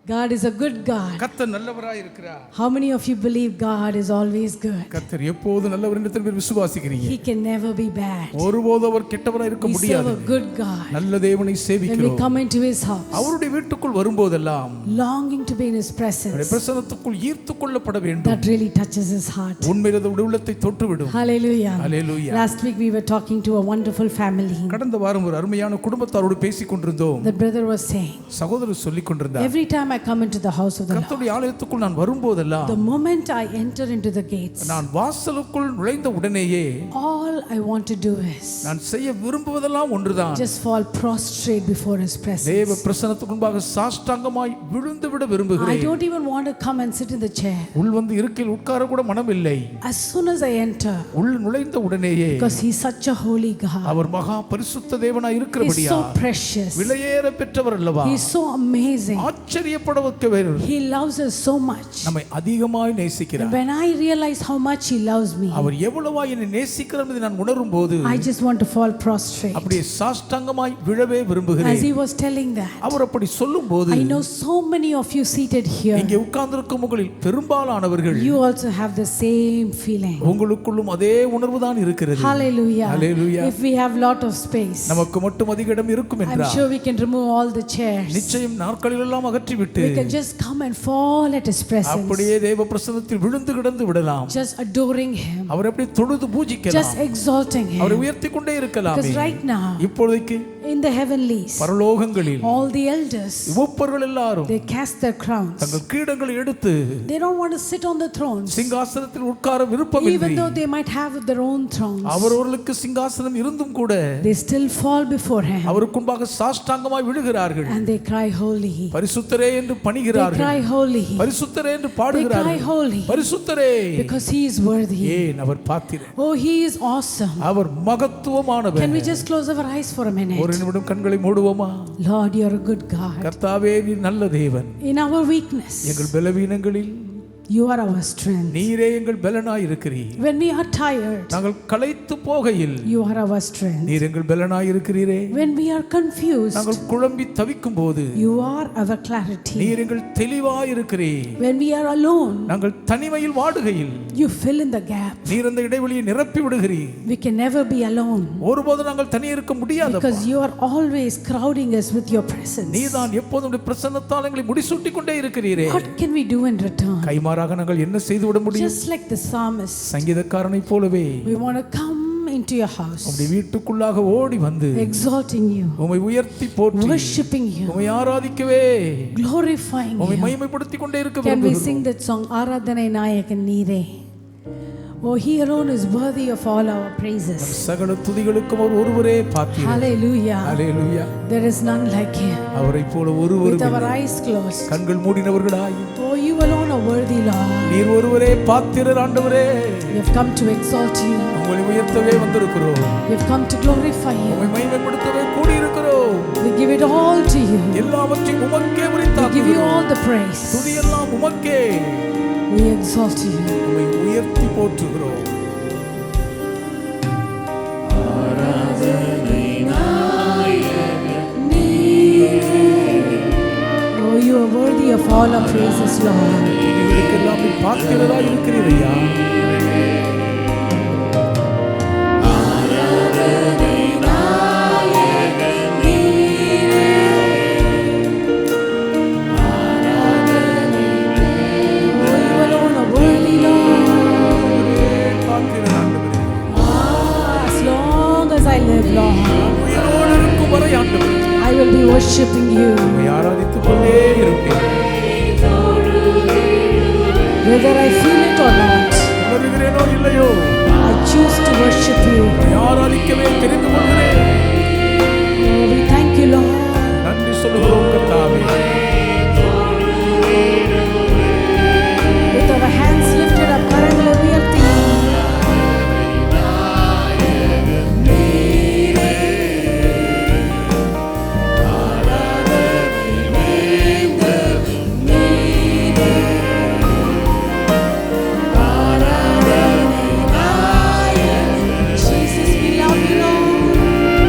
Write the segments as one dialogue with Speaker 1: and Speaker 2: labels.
Speaker 1: God is a good God.
Speaker 2: கர்த்தர் நல்லவராய் இருக்கிறார்.
Speaker 1: How many of you believe God is always good?
Speaker 2: கர்த்தர் எப்போதும் நல்லவர் என்று எத்தனை பேர் விசுவாசிக்கிறீங்க?
Speaker 1: He can never be bad.
Speaker 2: ஒருபோதும் அவர் கெட்டவராய் இருக்க முடியாது.
Speaker 1: We serve a good God.
Speaker 2: நல்ல தேவனை சேவிக்கிறோம்.
Speaker 1: When we come into his house,
Speaker 2: அவருடைய வீட்டுக்குள் வரும்போதெல்லாம்
Speaker 1: longing to be in his presence,
Speaker 2: அவருடைய பிரசன்னத்துக்குள் ஈர்த்துக்கொள்ளப்பட வேண்டும்.
Speaker 1: that really touches his heart.
Speaker 2: உண்மையிலே அது உள்ளத்தை தொட்டுவிடும்.
Speaker 1: Hallelujah.
Speaker 2: Hallelujah.
Speaker 1: Last week we were talking to a wonderful family.
Speaker 2: கடந்த வாரம் ஒரு அருமையான குடும்பத்தாரோடு பேசிக் கொண்டிருந்தோம்.
Speaker 1: The brother was saying,
Speaker 2: சகோதரர் சொல்லிக் கொண்டிருந்தார்,
Speaker 1: every time I come into the house of the Lord,
Speaker 2: கர்த்தருடைய ஆலயத்துக்குள் நான் வரும்போதெல்லாம்,
Speaker 1: the moment I enter into the gates,
Speaker 2: நான் வாசலுக்குள் நுழைந்த உடனேயே
Speaker 1: all I want to do is
Speaker 2: நான் செய்ய விரும்புவதெல்லாம் ஒன்றுதான்,
Speaker 1: just fall prostrate before his presence.
Speaker 2: தேவ பிரசன்னத்துக்கு முன்பாக சாஷ்டாங்கமாய் விழுந்து விட விரும்புகிறேன்.
Speaker 1: I don't even want to come and sit in the chair.
Speaker 2: உள் வந்து இருக்கையில் உட்கார கூட மனம் இல்லை.
Speaker 1: As soon as I enter,
Speaker 2: உள் நுழைந்த உடனேயே,
Speaker 1: because he's such a holy God,
Speaker 2: அவர் மகா பரிசுத்த தேவனாய்
Speaker 1: he's
Speaker 2: இருக்கிறபடியா,
Speaker 1: so precious,
Speaker 2: விலையேற பெற்றவர் அல்லவா,
Speaker 1: he's so amazing,
Speaker 2: ஆச்சரியப்பட வைக்கவர்,
Speaker 1: he loves us so much.
Speaker 2: நம்மை அதிகமாய் நேசிக்கிறார்.
Speaker 1: And when I realize how much he loves me,
Speaker 2: அவர் எவ்வளவாய் என்னை நேசிக்கிறார் என்பதை நான் உணரும் போது
Speaker 1: I just want to fall prostrate.
Speaker 2: அப்படியே சாஷ்டாங்கமாய் விழவே விரும்புகிறேன்.
Speaker 1: As he was telling that,
Speaker 2: அவர் அப்படி சொல்லும்போது,
Speaker 1: I know so many of you seated here,
Speaker 2: இங்கே உட்கார்ந்திருக்கும் உங்களில் பெரும்பாலானவர்கள்
Speaker 1: you also have the same feeling.
Speaker 2: உங்களுக்குள்ளும் அதே உணர்வு தான் இருக்கிறது.
Speaker 1: Hallelujah.
Speaker 2: Hallelujah.
Speaker 1: If we have lot of space,
Speaker 2: நமக்கு மட்டும் அதிக இடம் இருக்கும்
Speaker 1: I'm
Speaker 2: என்றால்
Speaker 1: sure we can remove all the chairs.
Speaker 2: நிச்சயம் நாற்காலிகள் எல்லாம் அகற்றிவிட்டு
Speaker 1: We can just come and fall at his presence,
Speaker 2: அப்படியே தேவ பிரசன்னத்தில் விழுந்து கிடந்து விடலாம்.
Speaker 1: just adoring him,
Speaker 2: அவர் அப்படியே தொழுது பூஜிக்கலாம்.
Speaker 1: just exalting
Speaker 2: அவரை
Speaker 1: him.
Speaker 2: உயர்த்தி கொண்டே இருக்கலாம்.
Speaker 1: Because right now,
Speaker 2: இப்பொழுதைக்கு
Speaker 1: in the heavenlies,
Speaker 2: பரலோகங்களில்
Speaker 1: all the elders,
Speaker 2: மூப்பர்கள் எல்லாரும்
Speaker 1: they cast their crowns.
Speaker 2: தங்கள் கிரீடங்களை எடுத்து
Speaker 1: They don't want to sit on the thrones,
Speaker 2: சிங்காசனத்தில் உட்கார விருப்பமில்லை.
Speaker 1: even though they might have their own thrones.
Speaker 2: அவரவர்களுக்கு சிங்காசனம் இருந்தும் கூட
Speaker 1: They still fall before him
Speaker 2: அவருக்கு முன்பாக சாஷ்டாங்கமாய் விழுகிறார்கள்.
Speaker 1: and they cry holy.
Speaker 2: பரிசுத்தரே என்று
Speaker 1: They
Speaker 2: பணிகிறார்கள்.
Speaker 1: cry holy
Speaker 2: பரிசுத்தரே என்று
Speaker 1: They cry
Speaker 2: பாடுகிறார்கள்.
Speaker 1: holy
Speaker 2: பரிசுத்தரே,
Speaker 1: because he is worthy.
Speaker 2: ஏன் அவர் பாத்திரர்,
Speaker 1: Oh, he is awesome.
Speaker 2: Our மகத்துவமானவர்.
Speaker 1: Can we just close our eyes for a
Speaker 2: ஒரு
Speaker 1: minute?
Speaker 2: நிமிடம் கண்களை மூடுவோமா?
Speaker 1: Lord, you are a good God.
Speaker 2: கர்த்தாவே, நீர் நல்ல தேவன்.
Speaker 1: In our weakness,
Speaker 2: எங்கள் பலவீனங்களில்
Speaker 1: you are our strength.
Speaker 2: நீரே எங்கள் பலனாய் இருக்கிறீர்.
Speaker 1: When we are tired,
Speaker 2: நாங்கள் களைத்து போகையில்
Speaker 1: you are our strength.
Speaker 2: நீர் எங்கள் பலனாய் இருக்கிறீரே.
Speaker 1: When we are confused,
Speaker 2: நாங்கள் குழம்பி தவிக்கும் போது
Speaker 1: you are our clarity.
Speaker 2: நீர் எங்கள் தெளிவாய் இருக்கிறீர்.
Speaker 1: When we are alone,
Speaker 2: நாங்கள் தனிமையில் வாடுகையில்
Speaker 1: you fill in the gap.
Speaker 2: நீர் அந்த இடைவெளியை நிரப்பி விடுகிறீர்.
Speaker 1: We can never be alone
Speaker 2: ஒருபோதும் நாங்கள் தனியே இருக்க முடியாது,
Speaker 1: because you are always crowding us with your presence.
Speaker 2: நீதான் எப்போதும் உம்முடைய பிரசன்னத்தால் எங்களை முடிசூட்டி கொண்டே இருக்கிறீரே.
Speaker 1: What can we do in return?
Speaker 2: கைமாறாக நாங்கள் என்ன செய்து விட முடியும்?
Speaker 1: Just like the psalmist,
Speaker 2: சங்கீதக்காரனை போலவே
Speaker 1: we want to come into your house,
Speaker 2: உம்முடைய வீட்டுக்குள்ளாக ஓடி வந்து
Speaker 1: exalting you,
Speaker 2: உம்மை உயர்த்தி போற்றி
Speaker 1: worshiping you,
Speaker 2: உம்மை ஆராதிக்கவே,
Speaker 1: glorifying
Speaker 2: உம்மை
Speaker 1: you.
Speaker 2: மகிமைப்படுத்திக் கொண்டே இருக்க
Speaker 1: Can we
Speaker 2: விரும்புகிறோம்.
Speaker 1: sing that song, Aradhanai Nayakan Neere? Oh, he alone is worthy of all our praises.
Speaker 2: சகல துதிகளுக்கும் அவர் ஒருவரே பாத்திரர்.
Speaker 1: Hallelujah.
Speaker 2: Hallelujah.
Speaker 1: There is none like him.
Speaker 2: அவரைப் போல ஒருவரும்
Speaker 1: With our
Speaker 2: இல்லை.
Speaker 1: eyes closed,
Speaker 2: கண்கள் மூடினவர்களாய்
Speaker 1: oh, you alone are worthy, Lord.
Speaker 2: நீர் ஒருவரே பாத்திரர் ஆண்டவரே.
Speaker 1: We have come to exalt you.
Speaker 2: உம்மை உயர்த்தவே வந்திருக்கிறோம்.
Speaker 1: We have come to glorify you.
Speaker 2: உம்மை மகிமைப்படுத்தவே கூடி இருக்கிறோம்.
Speaker 1: We give it all to you.
Speaker 2: எல்லாவற்றையும் உமக்கே
Speaker 1: We give you
Speaker 2: உரித்தாக்குகிறோம்.
Speaker 1: all the praise.
Speaker 2: துதி எல்லாம் உமக்கே.
Speaker 1: We exalt you.
Speaker 2: உம்மை உயர்த்தி போற்றுகிறோம்.
Speaker 1: Oh, you are worthy of all our praises, Lord.
Speaker 2: இதுக்கெல்லாம் நீ பாத்திரராய் இருக்கிறீரையா.
Speaker 1: You alone are worthy, Lord.
Speaker 2: பாத்திரர் ஆண்டவரே.
Speaker 1: As long as I live, Lord,
Speaker 2: உயிரோடு இருக்கும் வரை ஆண்டவரே,
Speaker 1: I will be worshiping you.
Speaker 2: உம்மை ஆராதித்துக் கொண்டே இருப்பேன்.
Speaker 1: Whether I feel it or not,
Speaker 2: உணர்கிறேனோ இல்லையோ,
Speaker 1: I choose to worship you.
Speaker 2: உம்மை ஆராதிக்கவே தெரிந்து கொள்கிறேன்.
Speaker 1: Oh, we thank you, Lord.
Speaker 2: நன்றி சொல்லுகிறோம் கர்த்தாவே.
Speaker 1: With our hands lifted up, கரங்களை உயர்த்தி Jesus, we love you, Lord.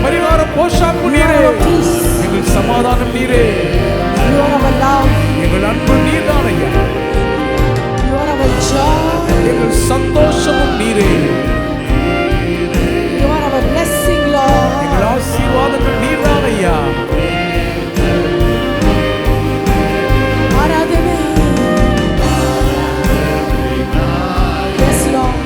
Speaker 2: பரிகார போஷாக்கு
Speaker 1: You
Speaker 2: நீரே.
Speaker 1: are our peace.
Speaker 2: எங்கள் சமாதானம் நீரே.
Speaker 1: You are our love.
Speaker 2: எங்கள் அன்பு நீர்தான் ஐயா.
Speaker 1: You are our joy.
Speaker 2: எங்கள் சந்தோஷமும் நீரே.
Speaker 1: You are our blessing, Lord.
Speaker 2: எங்கள் ஆசீர்வாதங்கள் நீர்தான் ஐயா.
Speaker 1: ஆராதனை. Yes, Lord.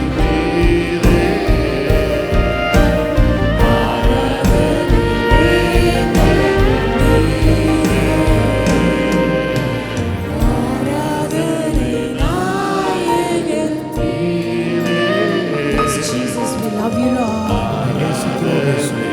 Speaker 1: Yes, Jesus, we love you, Lord.
Speaker 2: நேசிக்கிறோம் இயேசுவே.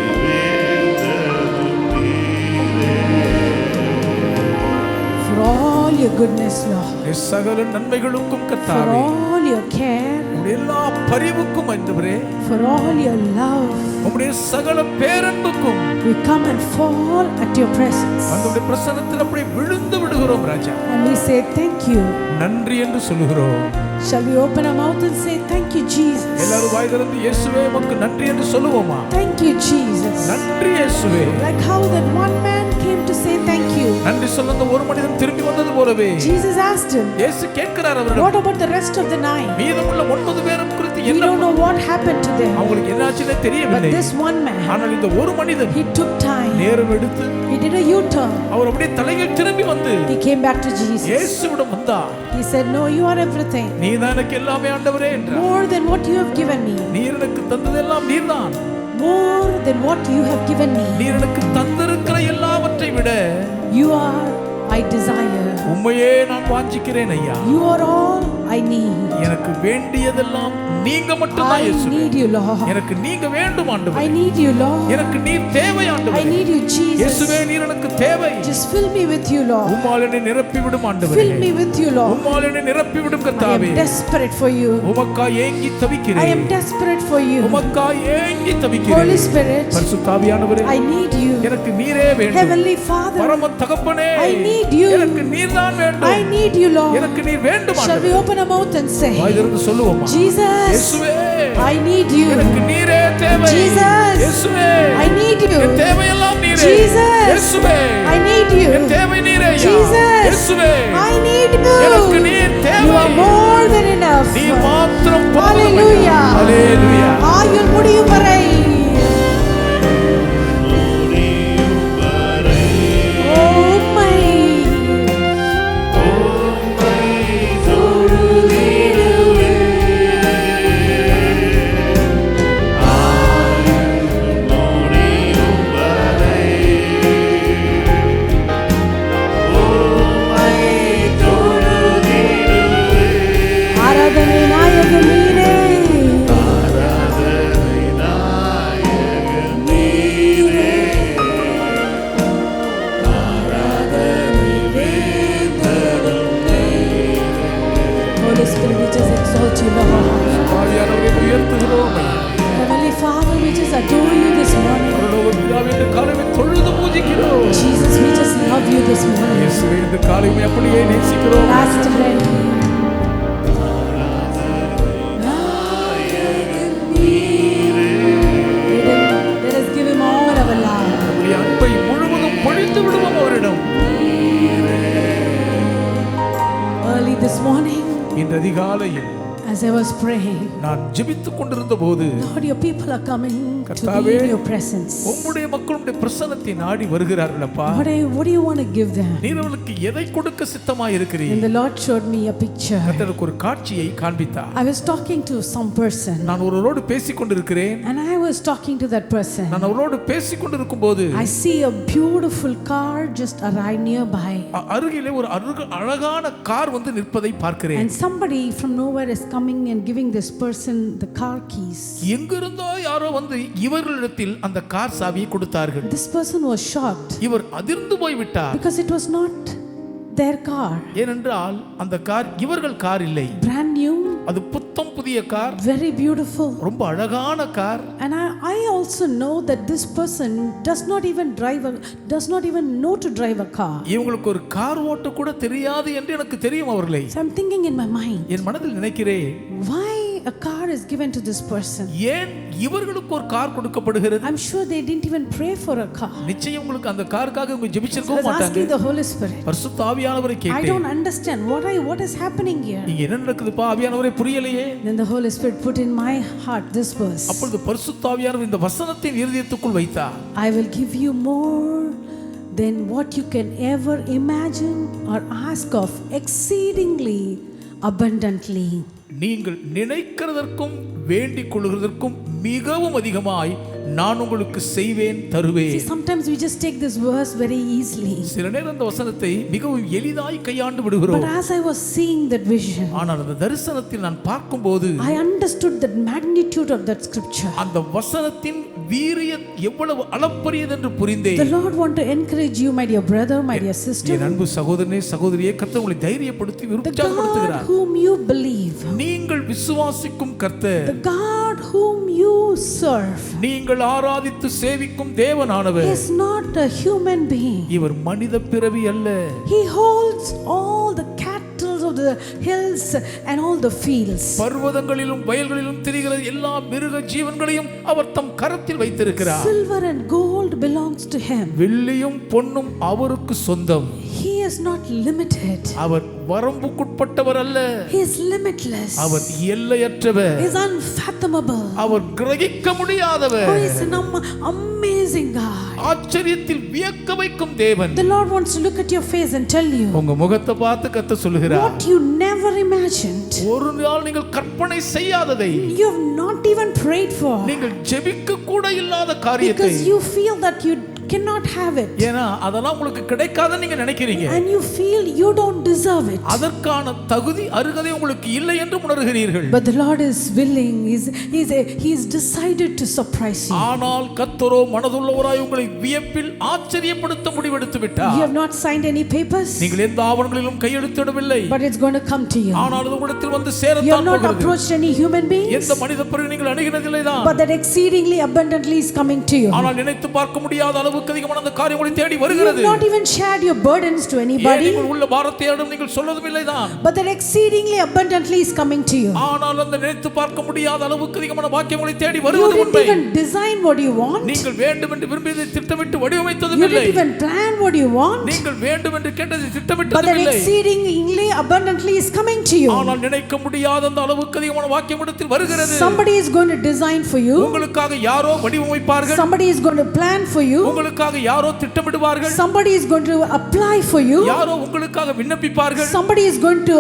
Speaker 1: For all your goodness, Lord.
Speaker 2: உம்முடைய சகல நன்மைகளுக்கும்
Speaker 1: For
Speaker 2: கர்த்தாவே,
Speaker 1: all your care.
Speaker 2: உம்முடைய எல்லா பரிவுக்கும் ஆண்டவரே,
Speaker 1: For all your love.
Speaker 2: உம்முடைய சகல பேரன்புக்கும்
Speaker 1: We come and fall at your presence.
Speaker 2: உம்முடைய பிரசன்னத்தில் அப்படியே விழுந்து விடுகிறோம் ராஜா.
Speaker 1: And we say thank you.
Speaker 2: நன்றி என்று சொல்லுகிறோம்.
Speaker 1: Shall we open our mouth and say thank you, Jesus?
Speaker 2: எல்லாரும் வாய் திறந்து இயேசுவே உமக்கு நன்றி என்று சொல்லுவோமா?
Speaker 1: Thank you, Jesus.
Speaker 2: நன்றி இயேசுவே.
Speaker 1: Like how that one man came to say thank you.
Speaker 2: நன்றி சொல்ல அந்த ஒரு மனிதன் திரும்பி வந்தது போலவே
Speaker 1: Jesus asked him,
Speaker 2: இயேசு கேட்கிறார் அவரிடம்,
Speaker 1: what about the rest of the 9?
Speaker 2: மீதமுள்ள 9 பேரும் குறித்து
Speaker 1: We
Speaker 2: என்ன?
Speaker 1: don't know what happened to them.
Speaker 2: அவங்களுக்கு என்னாச்சுன்னே
Speaker 1: But
Speaker 2: தெரியவில்லை.
Speaker 1: this one man,
Speaker 2: ஆனால் இந்த ஒரு மனிதன்
Speaker 1: he took time.
Speaker 2: நேரம் எடுத்து
Speaker 1: He did a U-turn.
Speaker 2: அவர் அப்படியே தலையில் திரும்பி வந்து
Speaker 1: He came back to Jesus.
Speaker 2: இயேசுவிடம் வந்தார்.
Speaker 1: He said, no, you are everything.
Speaker 2: நீதான் எனக்கு எல்லாமே ஆண்டவரே என்றார்.
Speaker 1: More than what you have given me.
Speaker 2: நீர் எனக்கு தந்ததெல்லாம் நீர்தான்.
Speaker 1: More than what you have given me.
Speaker 2: நீர் எனக்கு தந்திருக்கிற எல்லாவற்றை விட
Speaker 1: You are, I desire.
Speaker 2: உம்மையே நான் வாஞ்சிக்கிறேன் ஐயா.
Speaker 1: You are all I need.
Speaker 2: எனக்கு வேண்டியதெல்லாம் நீங்க மட்டும்தான்
Speaker 1: I
Speaker 2: இயேசுவே.
Speaker 1: need you, Lord.
Speaker 2: எனக்கு நீங்க வேண்டும்
Speaker 1: I
Speaker 2: ஆண்டவரே.
Speaker 1: need you, Lord.
Speaker 2: எனக்கு நீர் தேவை
Speaker 1: I
Speaker 2: ஆண்டவரே.
Speaker 1: need you,
Speaker 2: இயேசுவே
Speaker 1: Jesus.
Speaker 2: நீர் எனக்கு தேவை.
Speaker 1: Just fill me with you, Lord.
Speaker 2: உம்மால் என்னை நிரப்பி விடும் ஆண்டவரே.
Speaker 1: Fill me with you, Lord.
Speaker 2: உம்மால் என்னை நிரப்பி விடும்
Speaker 1: I am
Speaker 2: கர்த்தாவே.
Speaker 1: desperate for you.
Speaker 2: உமக்காய் ஏங்கி
Speaker 1: I
Speaker 2: தவிக்கிறேன்.
Speaker 1: am desperate for you.
Speaker 2: உமக்காய் ஏங்கி
Speaker 1: Holy
Speaker 2: தவிக்கிறேன்.
Speaker 1: Spirit,
Speaker 2: பரிசுத்த ஆவியானவரே,
Speaker 1: I need you.
Speaker 2: எனக்கு நீரே வேண்டும்.
Speaker 1: Heavenly Father,
Speaker 2: பரம தகப்பனே,
Speaker 1: I need you.
Speaker 2: எனக்கு நீர்தான் வேண்டும்.
Speaker 1: I need you, Lord.
Speaker 2: எனக்கு நீர் வேண்டும்
Speaker 1: Shall we
Speaker 2: ஆண்டவரே.
Speaker 1: open our mouth and say,
Speaker 2: வாய் திறந்து சொல்லுவோமா?
Speaker 1: Jesus,
Speaker 2: இயேசுவே,
Speaker 1: I need you.
Speaker 2: எனக்கு நீரே தேவை.
Speaker 1: Jesus,
Speaker 2: இயேசுவே,
Speaker 1: I need
Speaker 2: என்
Speaker 1: you.
Speaker 2: தேவையெல்லாம் நீரே.
Speaker 1: Jesus,
Speaker 2: இயேசுவே,
Speaker 1: I need
Speaker 2: என்
Speaker 1: you.
Speaker 2: தேவை நீரே ஐயா.
Speaker 1: Jesus,
Speaker 2: இயேசுவே,
Speaker 1: I need
Speaker 2: எனக்கு
Speaker 1: you.
Speaker 2: நீர்
Speaker 1: You
Speaker 2: தேவை.
Speaker 1: are more than enough.
Speaker 2: நீர் மாத்திரம் போதும்
Speaker 1: Hallelujah.
Speaker 2: ஐயா. ஹல்லேலூயா.
Speaker 1: ஆயுள் முடியும் வரை. உம்மை ஆராதனை நாயகன் நீரே. Holy Spirit, we just exalt you, Lord.
Speaker 2: ஆவியானவரை உயர்த்துகிறோம் ஐயா.
Speaker 1: Heavenly Father, we just adore you this morning.
Speaker 2: பரலோக பிதாவே, இந்த காலையை தொழுது பூஜிக்கிறோம்.
Speaker 1: Jesus, we just love you this morning.
Speaker 2: இயேசுவே, இந்த காலையை அப்படியே நேசிக்கிறோம்.
Speaker 1: Last friend. Let us give him all our love.
Speaker 2: நம்முடைய அன்பை முழுவதும் பொழிந்து விடுவோம் அவரிடம்.
Speaker 1: Early this morning,
Speaker 2: இந்த அதிகாலையில்
Speaker 1: as I was praying,
Speaker 2: நான் ஜெபித்துக் கொண்டிருந்த போது
Speaker 1: Lord, your people are coming to
Speaker 2: கர்த்தாவே,
Speaker 1: be in your presence.
Speaker 2: உம்முடைய மக்களுடைய பிரசன்னத்தை நாடி வருகிறார்கள் அப்பா.
Speaker 1: What do you want to give them?
Speaker 2: நீர் அவர்களுக்கு எதை கொடுக்க சித்தமாய் இருக்கிறீர்?
Speaker 1: And the Lord showed me a picture.
Speaker 2: கர்த்தருக்கு ஒரு காட்சியை காண்பித்தார்.
Speaker 1: I was talking to some person,
Speaker 2: நான் ஒருவரோடு பேசிக் கொண்டிருக்கிறேன்.
Speaker 1: and I was talking to that person.
Speaker 2: நான் அவரோடு பேசிக் கொண்டிருக்கும் போது
Speaker 1: I see a beautiful car just arrived nearby,
Speaker 2: அருகிலே ஒரு அழகான கார் வந்து நிற்பதை பார்க்கிறேன்.
Speaker 1: and somebody from nowhere is coming and giving this person the car keys.
Speaker 2: எங்கிருந்தோ யாரோ வந்து இவர்களிடத்தில் அந்த கார் சாவியை கொடுத்தார்கள்.
Speaker 1: This person was shocked
Speaker 2: இவர் அதிர்ந்து போய் விட்டார்.
Speaker 1: because it was not their car.
Speaker 2: ஏனென்றால் அந்த கார் இவர்கள் கார் இல்லை.
Speaker 1: Brand new,
Speaker 2: அது புத்தம் புதிய கார்,
Speaker 1: very beautiful.
Speaker 2: ரொம்ப அழகான car.
Speaker 1: And I also know that this person does not even know to drive a car.
Speaker 2: இவங்களுக்கு ஒரு கார் ஓட்ட கூட தெரியாது என்று எனக்கு தெரியும் அவர்களை.
Speaker 1: So I'm thinking in my mind,
Speaker 2: என் மனதில் நினைக்கிறேன்,
Speaker 1: why a car is given to this person?
Speaker 2: ஏன் இவர்களுக்கு ஒரு கார் கொடுக்கப்படுகிறது?
Speaker 1: I'm sure they didn't even pray for a car.
Speaker 2: நிச்சயம் உங்களுக்கு அந்த காருக்காக அவங்க
Speaker 1: I
Speaker 2: ஜெபிச்சிருக்க
Speaker 1: was
Speaker 2: மாட்டாங்க.
Speaker 1: asking the Holy Spirit.
Speaker 2: பரிசுத்த ஆவியானவரை
Speaker 1: I
Speaker 2: கேட்டேன்.
Speaker 1: don't understand what is happening here.
Speaker 2: இங்க என்ன நடக்குதுப்பா ஆவியானவரே புரியலையே.
Speaker 1: Then the Holy Spirit put in my heart this verse.
Speaker 2: அப்பொழுது பரிசுத்த ஆவியானவர் இந்த வசனத்தை இருதயத்துக்குள் வைத்தார்.
Speaker 1: I will give you more than what you can ever imagine or ask of, exceedingly abundantly.
Speaker 2: நீங்கள் நினைக்கிறதற்கும் வேண்டிக் கொள்கிறதற்கும் மிகவும் அதிகமாய் நான் உங்களுக்கு செய்வேன் தருவேன்.
Speaker 1: See, sometimes we just take this verse very easily.
Speaker 2: சில நேரம் அந்த வசனத்தை மிகவும் எளிதாய் கையாண்டு விடுகிறோம்.
Speaker 1: But as I was seeing that vision,
Speaker 2: ஆனால் அந்த தரிசனத்தில் நான் பார்க்கும்போது
Speaker 1: I understood the magnitude of that scripture.
Speaker 2: அந்த வசனத்தின் வீரியம் எவ்வளவு அளப்பரியது என்று புரிந்தேன்.
Speaker 1: The Lord want to encourage you, my dear brother, my dear sister.
Speaker 2: என் அன்பு சகோதரனே சகோதரியே, கர்த்தர் உங்களை தைரியப்படுத்தி
Speaker 1: The
Speaker 2: உற்சாகப்படுத்துகிறார்.
Speaker 1: God whom you believe,
Speaker 2: நீங்கள் விசுவாசிக்கும் கர்த்தர்,
Speaker 1: the God whom you serve,
Speaker 2: நீங்கள் ஆராதித்து சேவிக்கும் தேவனானவர்
Speaker 1: is not a human being.
Speaker 2: இவர் மனித பிறவி அல்ல.
Speaker 1: He holds all the cattle of the hills and all the fields.
Speaker 2: பர்வதங்களிலும் வயல்களிலும் திரிகிற எல்லா மிருக ஜீவன்களையும் அவர் தம் கரத்தில் வைத்திருக்கிறார்.
Speaker 1: Silver and gold belongs to him.
Speaker 2: வெள்ளியும் பொன்னும் அவருக்கு சொந்தம்.
Speaker 1: He is not limited.
Speaker 2: அவர் வரம்புக்குட்பட்டவர் அல்ல.
Speaker 1: He is limitless.
Speaker 2: Our எல்லையற்றவர்.
Speaker 1: He is unfathomable.
Speaker 2: அவர் கிரகிக்க முடியாதவர்.
Speaker 1: Oh, he is an amazing God.
Speaker 2: ஆச்சரியத்தில் வியக்க வைக்கும் தேவன்.
Speaker 1: The Lord wants to look at your face and tell you
Speaker 2: உங்க முகத்தை பார்த்து கர்த்தர் சொல்லுகிறார்,
Speaker 1: what you never imagined,
Speaker 2: ஒரு நாள் நீங்கள் கற்பனை செய்யாததை,
Speaker 1: you have not even prayed for,
Speaker 2: நீங்கள் ஜெபிக்க கூட இல்லாத காரியத்தை,
Speaker 1: because you feel that you cannot have it,
Speaker 2: ஏனா அதெல்லாம் உங்களுக்கு கிடைக்காதுன்னு நீங்க நினைக்கிறீங்க.
Speaker 1: and you feel you don't deserve it.
Speaker 2: அதற்கான தகுதி அருகதை உங்களுக்கு இல்லை என்று உணர்கிறீர்கள்.
Speaker 1: But the Lord is willing. He's decided to surprise you.
Speaker 2: ஆனால் கர்த்தரோ மனதுள்ளவராய் உங்களை வியப்பில் ஆச்சரியப்படுத்த முடிவெடுத்து விட்டார்.
Speaker 1: You have not signed any papers,
Speaker 2: நீங்கள் எந்த ஆவணங்களிலும் கையெழுத்திடவில்லை.
Speaker 1: but it's going to come to you.
Speaker 2: ஆனால் அது உங்களிடத்தில் வந்து
Speaker 1: You have
Speaker 2: சேரத்தான்
Speaker 1: not
Speaker 2: போகிறது.
Speaker 1: approached any human beings,
Speaker 2: எந்த மனித பிறகு நீங்கள் அணுகினதில்லை தான்.
Speaker 1: but that exceedingly abundantly is coming to you.
Speaker 2: ஆனால் நினைத்து பார்க்க முடியாத அளவுக்கு அதிகமான அந்த காரியம் உங்களை தேடி
Speaker 1: You have
Speaker 2: வருகிறது.
Speaker 1: not even shared your burdens to
Speaker 2: ஏன்
Speaker 1: anybody,
Speaker 2: நீங்கள் உள்ள பாரத்தையிடம் நீங்கள் சொல்லதும் இல்லை தான்.
Speaker 1: but that exceedingly abundantly is coming to you.
Speaker 2: ஆனால் அந்த நினைத்து பார்க்க முடியாத அளவுக்கு அதிகமான வாக்கியம் உங்களை தேடி
Speaker 1: You
Speaker 2: வருவது
Speaker 1: didn't
Speaker 2: உண்மை.
Speaker 1: even design what you want.
Speaker 2: நீங்கள் வேண்டும் என்று விரும்பியதை திட்டமிட்டு வடிவமைத்ததும்
Speaker 1: You
Speaker 2: இல்லை.
Speaker 1: didn't even plan what you want,
Speaker 2: நீங்கள் வேண்டும் என்று கேட்டதை
Speaker 1: but
Speaker 2: திட்டமிட்டதும்
Speaker 1: that
Speaker 2: இல்லை.
Speaker 1: exceedingly abundantly is coming to you.
Speaker 2: ஆனால் நினைக்க முடியாத அந்த அளவுக்கு அதிகமான வாக்கியம் இடத்தில் வருகிறது.
Speaker 1: Somebody is going to design for you.
Speaker 2: உங்களுக்காக யாரோ வடிவமைப்பார்கள்.
Speaker 1: Somebody is going to plan for you.
Speaker 2: உங்களுக்காக யாரோ திட்டமிடுவார்கள்.
Speaker 1: Somebody is going to apply for you.
Speaker 2: யாரோ உங்களுக்காக விண்ணப்பிப்பார்கள்.
Speaker 1: Somebody is going to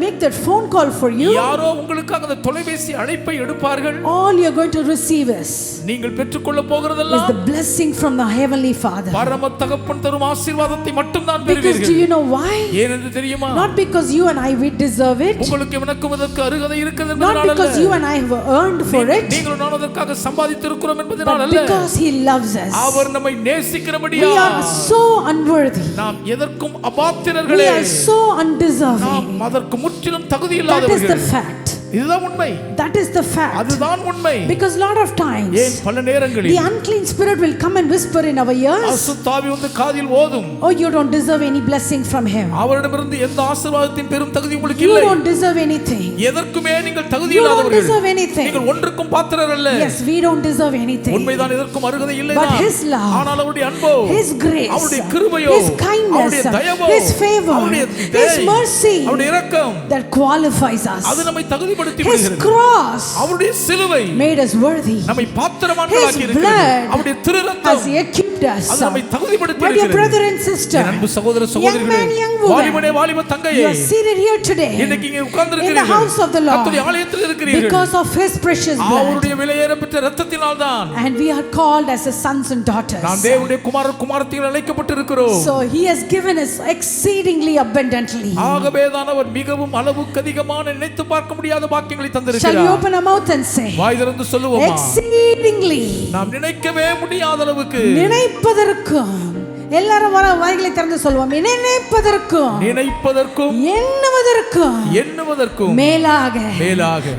Speaker 1: make that phone call for you.
Speaker 2: யாரோ உங்களுக்காக அந்த தொலைபேசி அழைப்பை எடுப்பார்கள்.
Speaker 1: All you are going to receive is
Speaker 2: நீங்கள் பெற்றுக்கொள்ள போகிறதெல்லாம்
Speaker 1: the blessing from the heavenly Father.
Speaker 2: பரம தகப்பன் தரும் ஆசீர்வாதத்தை மட்டும் தான்
Speaker 1: Because do
Speaker 2: பெறுவீர்கள்.
Speaker 1: you know why?
Speaker 2: ஏனென்று தெரியுமா?
Speaker 1: Not because you and I we deserve it.
Speaker 2: உங்களுக்கு எனக்கும் அதற்கு அருகதை இருக்கிறது
Speaker 1: Not
Speaker 2: என்பதனால
Speaker 1: because you and I have earned for it.
Speaker 2: நீங்கள் நான் அதற்காக சம்பாதித்திருக்கிறோம் என்பதனால
Speaker 1: But
Speaker 2: அல்ல.
Speaker 1: because He loves us.
Speaker 2: அவர் நம்மை
Speaker 1: We
Speaker 2: நேசிக்கிறபடியா
Speaker 1: are so unworthy.
Speaker 2: நாம் எதற்கும்
Speaker 1: We
Speaker 2: அபாத்திரர்களே.
Speaker 1: are so undeserving.
Speaker 2: நாம் அதற்கு முற்றிலும் தகுதி
Speaker 1: That is
Speaker 2: இல்லாதவர்கள்.
Speaker 1: the fact.
Speaker 2: இதுதான் உண்மை.
Speaker 1: That is the fact.
Speaker 2: அதுதான் உண்மை.
Speaker 1: Because lot of times
Speaker 2: ஏன் பல நேரங்களில்
Speaker 1: the unclean spirit will come and whisper in our ears,
Speaker 2: அசுத்தாவி வந்து காதில் ஓதும்,
Speaker 1: oh, you don't deserve any blessing from him.
Speaker 2: அவரிடமிருந்து எந்த ஆசீர்வாதத்தின் பெரும் தகுதி உங்களுக்கு
Speaker 1: You
Speaker 2: இல்லை.
Speaker 1: don't deserve anything.
Speaker 2: எதற்குமே நீங்கள் தகுதி
Speaker 1: You don't
Speaker 2: இல்லாதவர்கள்.
Speaker 1: deserve anything.
Speaker 2: நீங்கள் ஒன்றுக்கும் பாத்திரர் அல்ல.
Speaker 1: Yes, we don't deserve anything.
Speaker 2: உண்மைதான், எதற்கும் அருகதை இல்லை
Speaker 1: But
Speaker 2: தான்.
Speaker 1: His love,
Speaker 2: ஆனால் அவருடைய அன்போ,
Speaker 1: His grace,
Speaker 2: அவருடைய கிருபையோ,
Speaker 1: His kindness,
Speaker 2: அவருடைய தயவோ,
Speaker 1: His favor,
Speaker 2: அவருடைய
Speaker 1: His
Speaker 2: தயை,
Speaker 1: mercy
Speaker 2: அவருடைய இரக்கம்,
Speaker 1: that qualifies us.
Speaker 2: அது நம்மை தகுதிப்படுத்தி
Speaker 1: His
Speaker 2: விடுகிறது.
Speaker 1: cross
Speaker 2: அவருடைய சிலுவை
Speaker 1: made us worthy.
Speaker 2: நம்மை பாத்திரவான்களாக்கி
Speaker 1: His
Speaker 2: இருக்கிறது.
Speaker 1: blood
Speaker 2: அவருடைய திரு இரத்தம்
Speaker 1: has equipped us.
Speaker 2: அது நம்மை தகுதிப்படுத்தி
Speaker 1: My dear
Speaker 2: இருக்கிறது.
Speaker 1: brother and sister,
Speaker 2: என் அன்பு சகோதர
Speaker 1: young
Speaker 2: சகோதரிகளே,
Speaker 1: man, young woman,
Speaker 2: வாலிபனே வாலிப தங்கையே,
Speaker 1: you are seated here today
Speaker 2: இன்னைக்கு இங்கே
Speaker 1: in the
Speaker 2: உட்கார்ந்திருக்கிறீர்கள்.
Speaker 1: house of the Lord
Speaker 2: கர்த்தருடைய ஆலயத்தில் இருக்கிறீர்கள்.
Speaker 1: because of His precious blood.
Speaker 2: அவருடைய விலையேறப்பெற்ற இரத்தத்தினால் தான்
Speaker 1: And we are called as His sons and daughters.
Speaker 2: நாம் தேவனுடைய குமாரர் குமாரத்திகள் அழைக்கப்பட்டிருக்கிறோம்.
Speaker 1: So He has given us exceedingly abundantly.
Speaker 2: ஆகவே தான் அவர் மிகவும் அளவுக்கு அதிகமான நினைத்து பார்க்க முடியாத பாக்கியங்களை
Speaker 1: Shall we
Speaker 2: தந்திருக்கிறார்.
Speaker 1: open our mouth and say,
Speaker 2: வாய் திறந்து சொல்லுவோமா?
Speaker 1: exceedingly,
Speaker 2: நாம் நினைக்கவே முடியாத அளவுக்கு,
Speaker 1: நினைப்பதற்கும், எல்லாரும் வர வாய்களை திறந்து சொல்லுவோம், நினைப்பதற்கும்,
Speaker 2: நினைப்பதற்கும்,
Speaker 1: எண்ணுவதற்கும் மேலாக.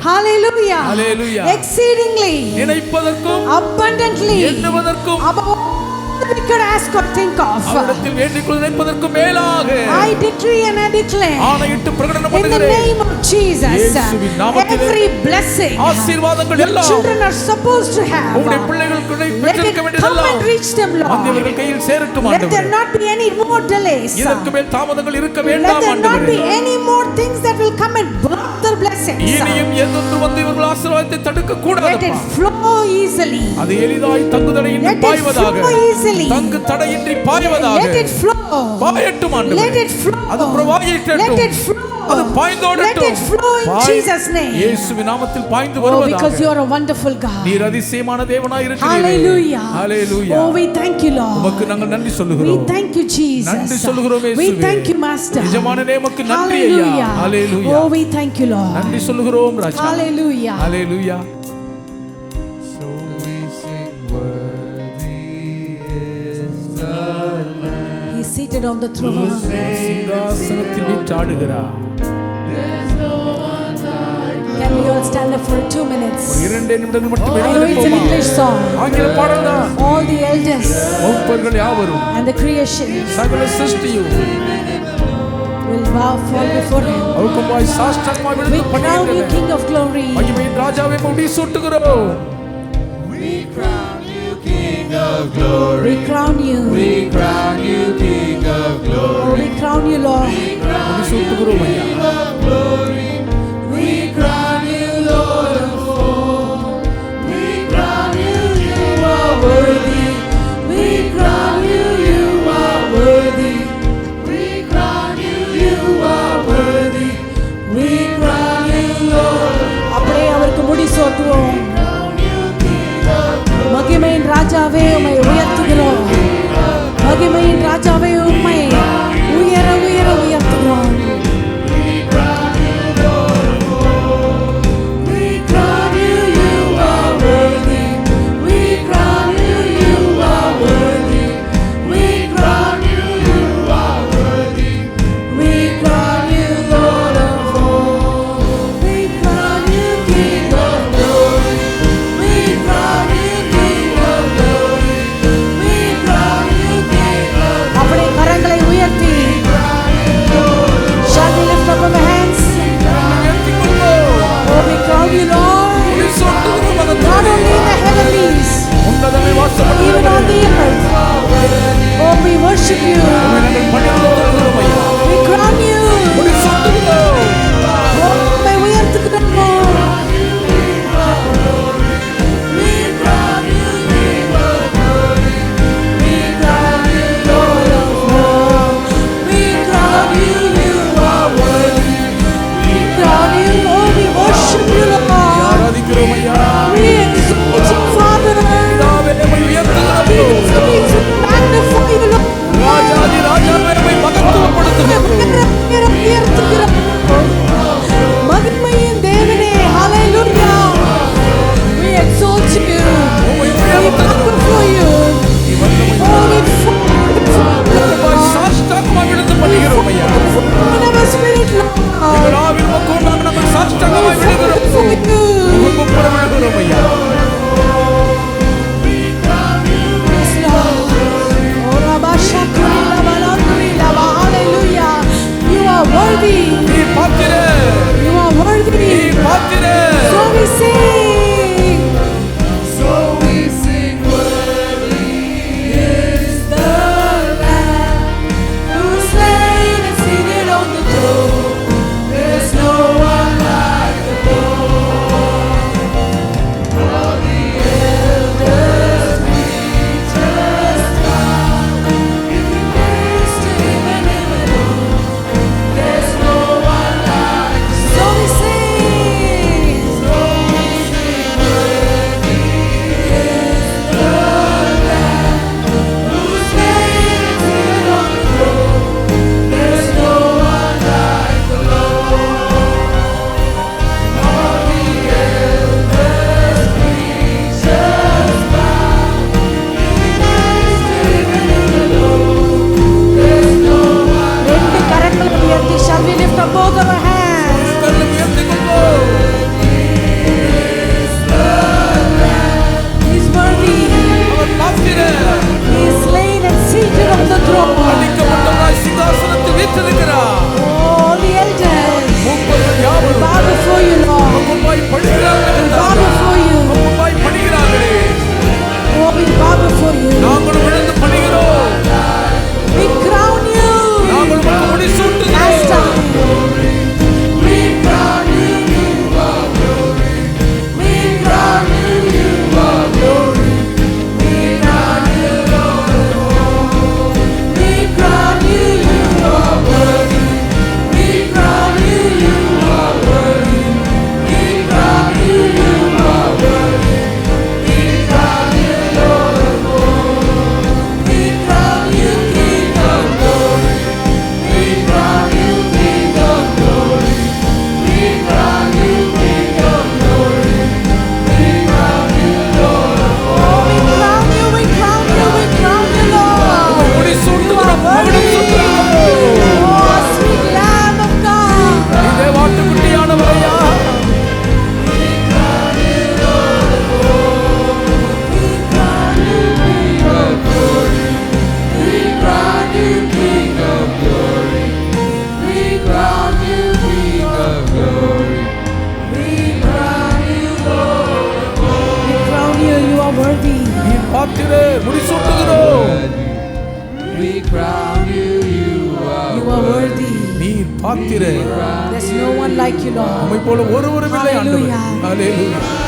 Speaker 1: Hallelujah.
Speaker 2: Hallelujah.
Speaker 1: Exceedingly,
Speaker 2: நினைப்பதற்கும்,
Speaker 1: abundantly,
Speaker 2: எண்ணுவதற்கும்,
Speaker 1: above we could ask or think of.
Speaker 2: அவரிடத்தில் வேண்டிக் கொள்ள நினைப்பதற்கு மேலாக
Speaker 1: I decree and I declare
Speaker 2: ஆணையிட்டு பிரகடனம்
Speaker 1: in the
Speaker 2: பண்ணுகிறேன்.
Speaker 1: name of Jesus,
Speaker 2: இயேசுவின் நாமத்திலே
Speaker 1: every blessing
Speaker 2: ஆசீர்வாதங்கள்
Speaker 1: your
Speaker 2: எல்லாம்
Speaker 1: children are supposed to have,
Speaker 2: உம்முடைய பிள்ளைகள்
Speaker 1: let it
Speaker 2: பெற்றிருக்க
Speaker 1: come
Speaker 2: வேண்டியதெல்லாம்
Speaker 1: and reach them,
Speaker 2: அவர்கள்
Speaker 1: Lord.
Speaker 2: கையில் சேரட்டும்
Speaker 1: Let there
Speaker 2: ஆண்டவரே.
Speaker 1: not be any more delays.
Speaker 2: இதற்கு மேல் தாமதங்கள் இருக்க
Speaker 1: Let
Speaker 2: வேண்டாம்
Speaker 1: there not
Speaker 2: ஆண்டவரே.
Speaker 1: be any more things that will come and block their blessings.
Speaker 2: இனியும் எதொன்று வந்து இவர்கள் ஆசீர்வாதத்தை தடுக்க
Speaker 1: Let it
Speaker 2: கூடாதப்பா.
Speaker 1: flow easily.
Speaker 2: அது எளிதாய் தங்கு தடையின்றி
Speaker 1: Let it
Speaker 2: பாய்வதாக.
Speaker 1: flow easily.
Speaker 2: தங்கு தடையின்றி பாய்வதாக.
Speaker 1: Let it flow.
Speaker 2: பாயட்டும் ஆண்டவரே.
Speaker 1: Let it flow.
Speaker 2: அது பிரவாகிக்கட்டும்.
Speaker 1: Let it flow.
Speaker 2: அது பாய்ந்தோடட்டும்.
Speaker 1: Let it flow in Jesus' name.
Speaker 2: இயேசுவின் நாமத்தில் பாய்ந்து
Speaker 1: Oh, because
Speaker 2: வருவதாக.
Speaker 1: you are a wonderful God.
Speaker 2: நீர் அதிசயமான தேவனாய் இருக்கிறீர்.
Speaker 1: Hallelujah.
Speaker 2: Hallelujah.
Speaker 1: Oh, we thank you, Lord.
Speaker 2: உமக்கு நாங்கள் நன்றி
Speaker 1: We
Speaker 2: சொல்லுகிறோம்.
Speaker 1: thank you, Jesus.
Speaker 2: நன்றி சொல்லுகிறோம்
Speaker 1: We
Speaker 2: இயேசுவே.
Speaker 1: thank you, Master.
Speaker 2: எஜமானனே உமக்கு நன்றி ஐயா.
Speaker 1: Hallelujah.
Speaker 2: Hallelujah.
Speaker 1: Oh, we thank you, Lord.
Speaker 2: நன்றி சொல்லுகிறோம் ராஜா.
Speaker 1: Hallelujah.
Speaker 2: Hallelujah.
Speaker 3: So we sing, worthy is the Lamb.
Speaker 1: He is seated on the throne.
Speaker 2: சிங்காசனத்தில் வீற்றாடுகிறார்.
Speaker 1: Can we all stand up for 2 minutes?
Speaker 2: 2 நிமிடங்கள் மட்டும்
Speaker 1: I know it's an
Speaker 2: எழுந்திருப்போமா?
Speaker 1: English song.
Speaker 2: ஆங்கில பாடல்தான்.
Speaker 1: All the elders
Speaker 2: மூப்பர்கள் யாவரும்
Speaker 1: and the creation
Speaker 2: சகல சிருஷ்டியும்
Speaker 1: will bow fall before him.
Speaker 2: அவருக்குமாய் சாஷ்டாங்கமாய்
Speaker 1: We
Speaker 2: விழுந்து
Speaker 1: crown you
Speaker 2: பணிகின்றனர்.
Speaker 1: King of glory.
Speaker 2: மகிமையின் ராஜாவே முடி சூட்டுகிறோம்.
Speaker 3: We crown you King of glory.
Speaker 1: We crown you.
Speaker 3: We crown you King of
Speaker 1: Oh,
Speaker 3: glory.
Speaker 1: we crown you, Lord.
Speaker 2: முடி சூட்டுகிறோம் ஐயா.
Speaker 3: We crown you Lord of all. We crown you, you are worthy. We crown you, you are worthy. We crown you, you are worthy. We crown you Lord of all.
Speaker 1: அப்படியே அவருக்கு முடி சூட்டுவோம். மகிமையின் ராஜாவே உம்மை உயர்த்துகிறோம். மகிமையின் ராஜாவே உம்மை உயர உயர உயர்த்துகிறோம்.
Speaker 3: We crown you, you are worthy. We crown you, you are worthy. We crown you, you are worthy. We crown you Lord of all. We crown you King of glory. We crown you King of glory. We crown you King of
Speaker 1: அப்படியே கரங்களை உயர்த்தி shall we lift up our hands?
Speaker 2: உயர்த்திக் கொள்வோம்.
Speaker 1: Oh, we crown you, Lord.
Speaker 2: முடி சூட்டுகிறோம்
Speaker 1: Not
Speaker 2: மகத்தாவே.
Speaker 1: only in the heavenlies,
Speaker 2: உன்னதமே
Speaker 1: even on
Speaker 2: வாசப்படுகிறவரே.
Speaker 1: the earth. Oh, we worship you.
Speaker 2: உம்மை நாங்கள் பணிந்துகொள்கிறோம் ஐயா.
Speaker 1: We crown you.
Speaker 2: முடி சூட்டுகிறோம்.
Speaker 1: Oh, உம்மை உயர்த்துகிறோம்.
Speaker 3: We crown you King of glory. We crown you Lord of all. We crown you, you are worthy. We crown you,
Speaker 1: Oh, we worship you, Lord.
Speaker 2: ஆராதிக்கிறோம் ஐயா.
Speaker 1: We exalt you, Father.
Speaker 2: பிதாவே, உம்மை
Speaker 1: We
Speaker 2: உயர்த்துகிறோம்.
Speaker 1: exalt you, magnify you, Lord.
Speaker 2: ராஜாதி ராஜாவே உம்மை மகத்துவப்படுத்துகிறோம்.
Speaker 1: உயர்த்துகிறோம். மகிமையின் தேவனே, hallelujah. We exalt you. We magnify you. Oh, we
Speaker 2: உம்மை சாஷ்டாங்கமாய் விழுந்து பணிகிறோம் ஐயா.
Speaker 1: in our spirit, Lord.
Speaker 2: எங்கள் ஆவியில் உமக்கு முன்பாக நாங்கள் சாஷ்டாங்கமாய் விழுகிறோம். உமக்கு முன்புற விழுகிறோம் ஐயா.
Speaker 1: Yes, Lord. Oh, Rabba Shakri, Rabba Landri, Rabba, hallelujah. You are worthy.
Speaker 2: நீ பாத்திரே.
Speaker 1: You are
Speaker 2: நீ
Speaker 1: worthy.
Speaker 2: பாத்திரே.
Speaker 1: So we sing.
Speaker 3: So we sing, worthy is the Lamb who slain and seated on the throne. There's no one like the Lord. All the elders we testify, giving praise to Him and Him alone. There's no one like the
Speaker 1: So we sing.
Speaker 3: So we
Speaker 2: முடிசூட்டுகிறோம்.
Speaker 3: We crown you, you are
Speaker 1: You are worthy.
Speaker 2: நீர் பாத்திரர்.
Speaker 1: There's no one like you, Lord.
Speaker 2: உம்மை போல ஒருவரும் இல்லை ஆண்டவரே.
Speaker 1: Hallelujah.
Speaker 2: Hallelujah.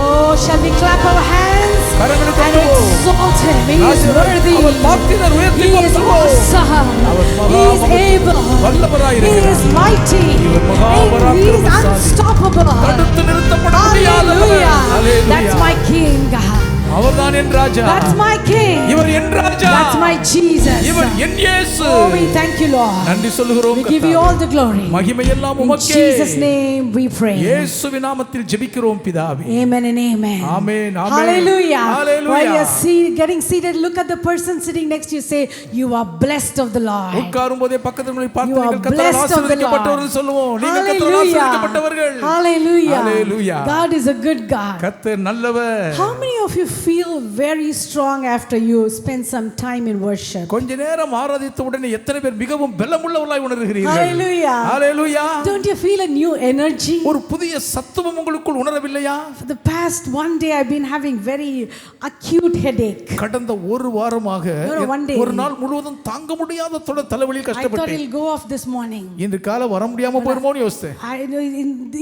Speaker 1: Oh, shall we clap our hands
Speaker 2: கரங்களை
Speaker 1: and
Speaker 2: தட்டுவோம்.
Speaker 1: exalt him? He is worthy.
Speaker 2: அவர் பாத்திரர், உயர்த்தி
Speaker 1: He is
Speaker 2: போற்றுவோம்.
Speaker 1: awesome. He is able.
Speaker 2: வல்லவராய்
Speaker 1: He
Speaker 2: இருக்கிறார்.
Speaker 1: is mighty.
Speaker 2: இவர் மகா
Speaker 1: And he is
Speaker 2: பராக்கிரமசாலி.
Speaker 1: unstoppable.
Speaker 2: தடுத்து நிறுத்தப்பட முடியாதவர்.
Speaker 1: Hallelujah. That's my King.
Speaker 2: அவர்தான் என் ராஜா.
Speaker 1: That's my King.
Speaker 2: இவர் என் ராஜா.
Speaker 1: That's my Jesus.
Speaker 2: இவர் என் இயேசு.
Speaker 1: Oh, we thank you, Lord.
Speaker 2: நன்றி சொல்லுகிறோம்.
Speaker 1: We give you all the glory.
Speaker 2: மகிமை எல்லாம்
Speaker 1: In
Speaker 2: உமக்கே.
Speaker 1: Jesus' name we pray.
Speaker 2: இயேசுவின் நாமத்தில் ஜெபிக்கிறோம் பிதாவே.
Speaker 1: Amen and amen.
Speaker 2: Amen. Amen.
Speaker 1: Hallelujah.
Speaker 2: Hallelujah.
Speaker 1: While you're getting seated, look at the person sitting next to you. Say, you are blessed of the Lord.
Speaker 2: உட்காரும்போதே பக்கத்துல பார்த்து
Speaker 1: You are
Speaker 2: நீங்கள் கர்த்தரால்
Speaker 1: blessed of the Lord.
Speaker 2: ஆசீர்வதிக்கப்பட்டவர்கள் சொல்லுவோம். நீங்கள் கர்த்தரால் ஆசீர்வதிக்கப்பட்டவர்கள்.
Speaker 1: Hallelujah.
Speaker 2: Hallelujah.
Speaker 1: God is a good God.
Speaker 2: கர்த்தர் நல்லவர்.
Speaker 1: How many of you feel very strong after you spend some time in worship?
Speaker 2: கொஞ்ச நேரம் ஆராதித்த உடனே எத்தனை பேர் மிகவும் பலமுள்ளவர்களாய் உணர்கிறீர்கள்?
Speaker 1: Hallelujah.
Speaker 2: Hallelujah.
Speaker 1: Don't you feel a new energy?
Speaker 2: ஒரு புதிய சத்துவம் உங்களுக்குள் உணரவில்லையா?
Speaker 1: For the past one day I've been having very acute headache.
Speaker 2: கடந்த ஒரு வாரமாக
Speaker 1: one day.
Speaker 2: ஒரு நாள் முழுவதும் தாங்க முடியாத தலைவலியில்
Speaker 1: I thought
Speaker 2: கஷ்டப்பட்டேன்.
Speaker 1: it'll go off this morning.
Speaker 2: இன்று காலை வர முடியாம போயிருமோன்னு யோசித்தேன்.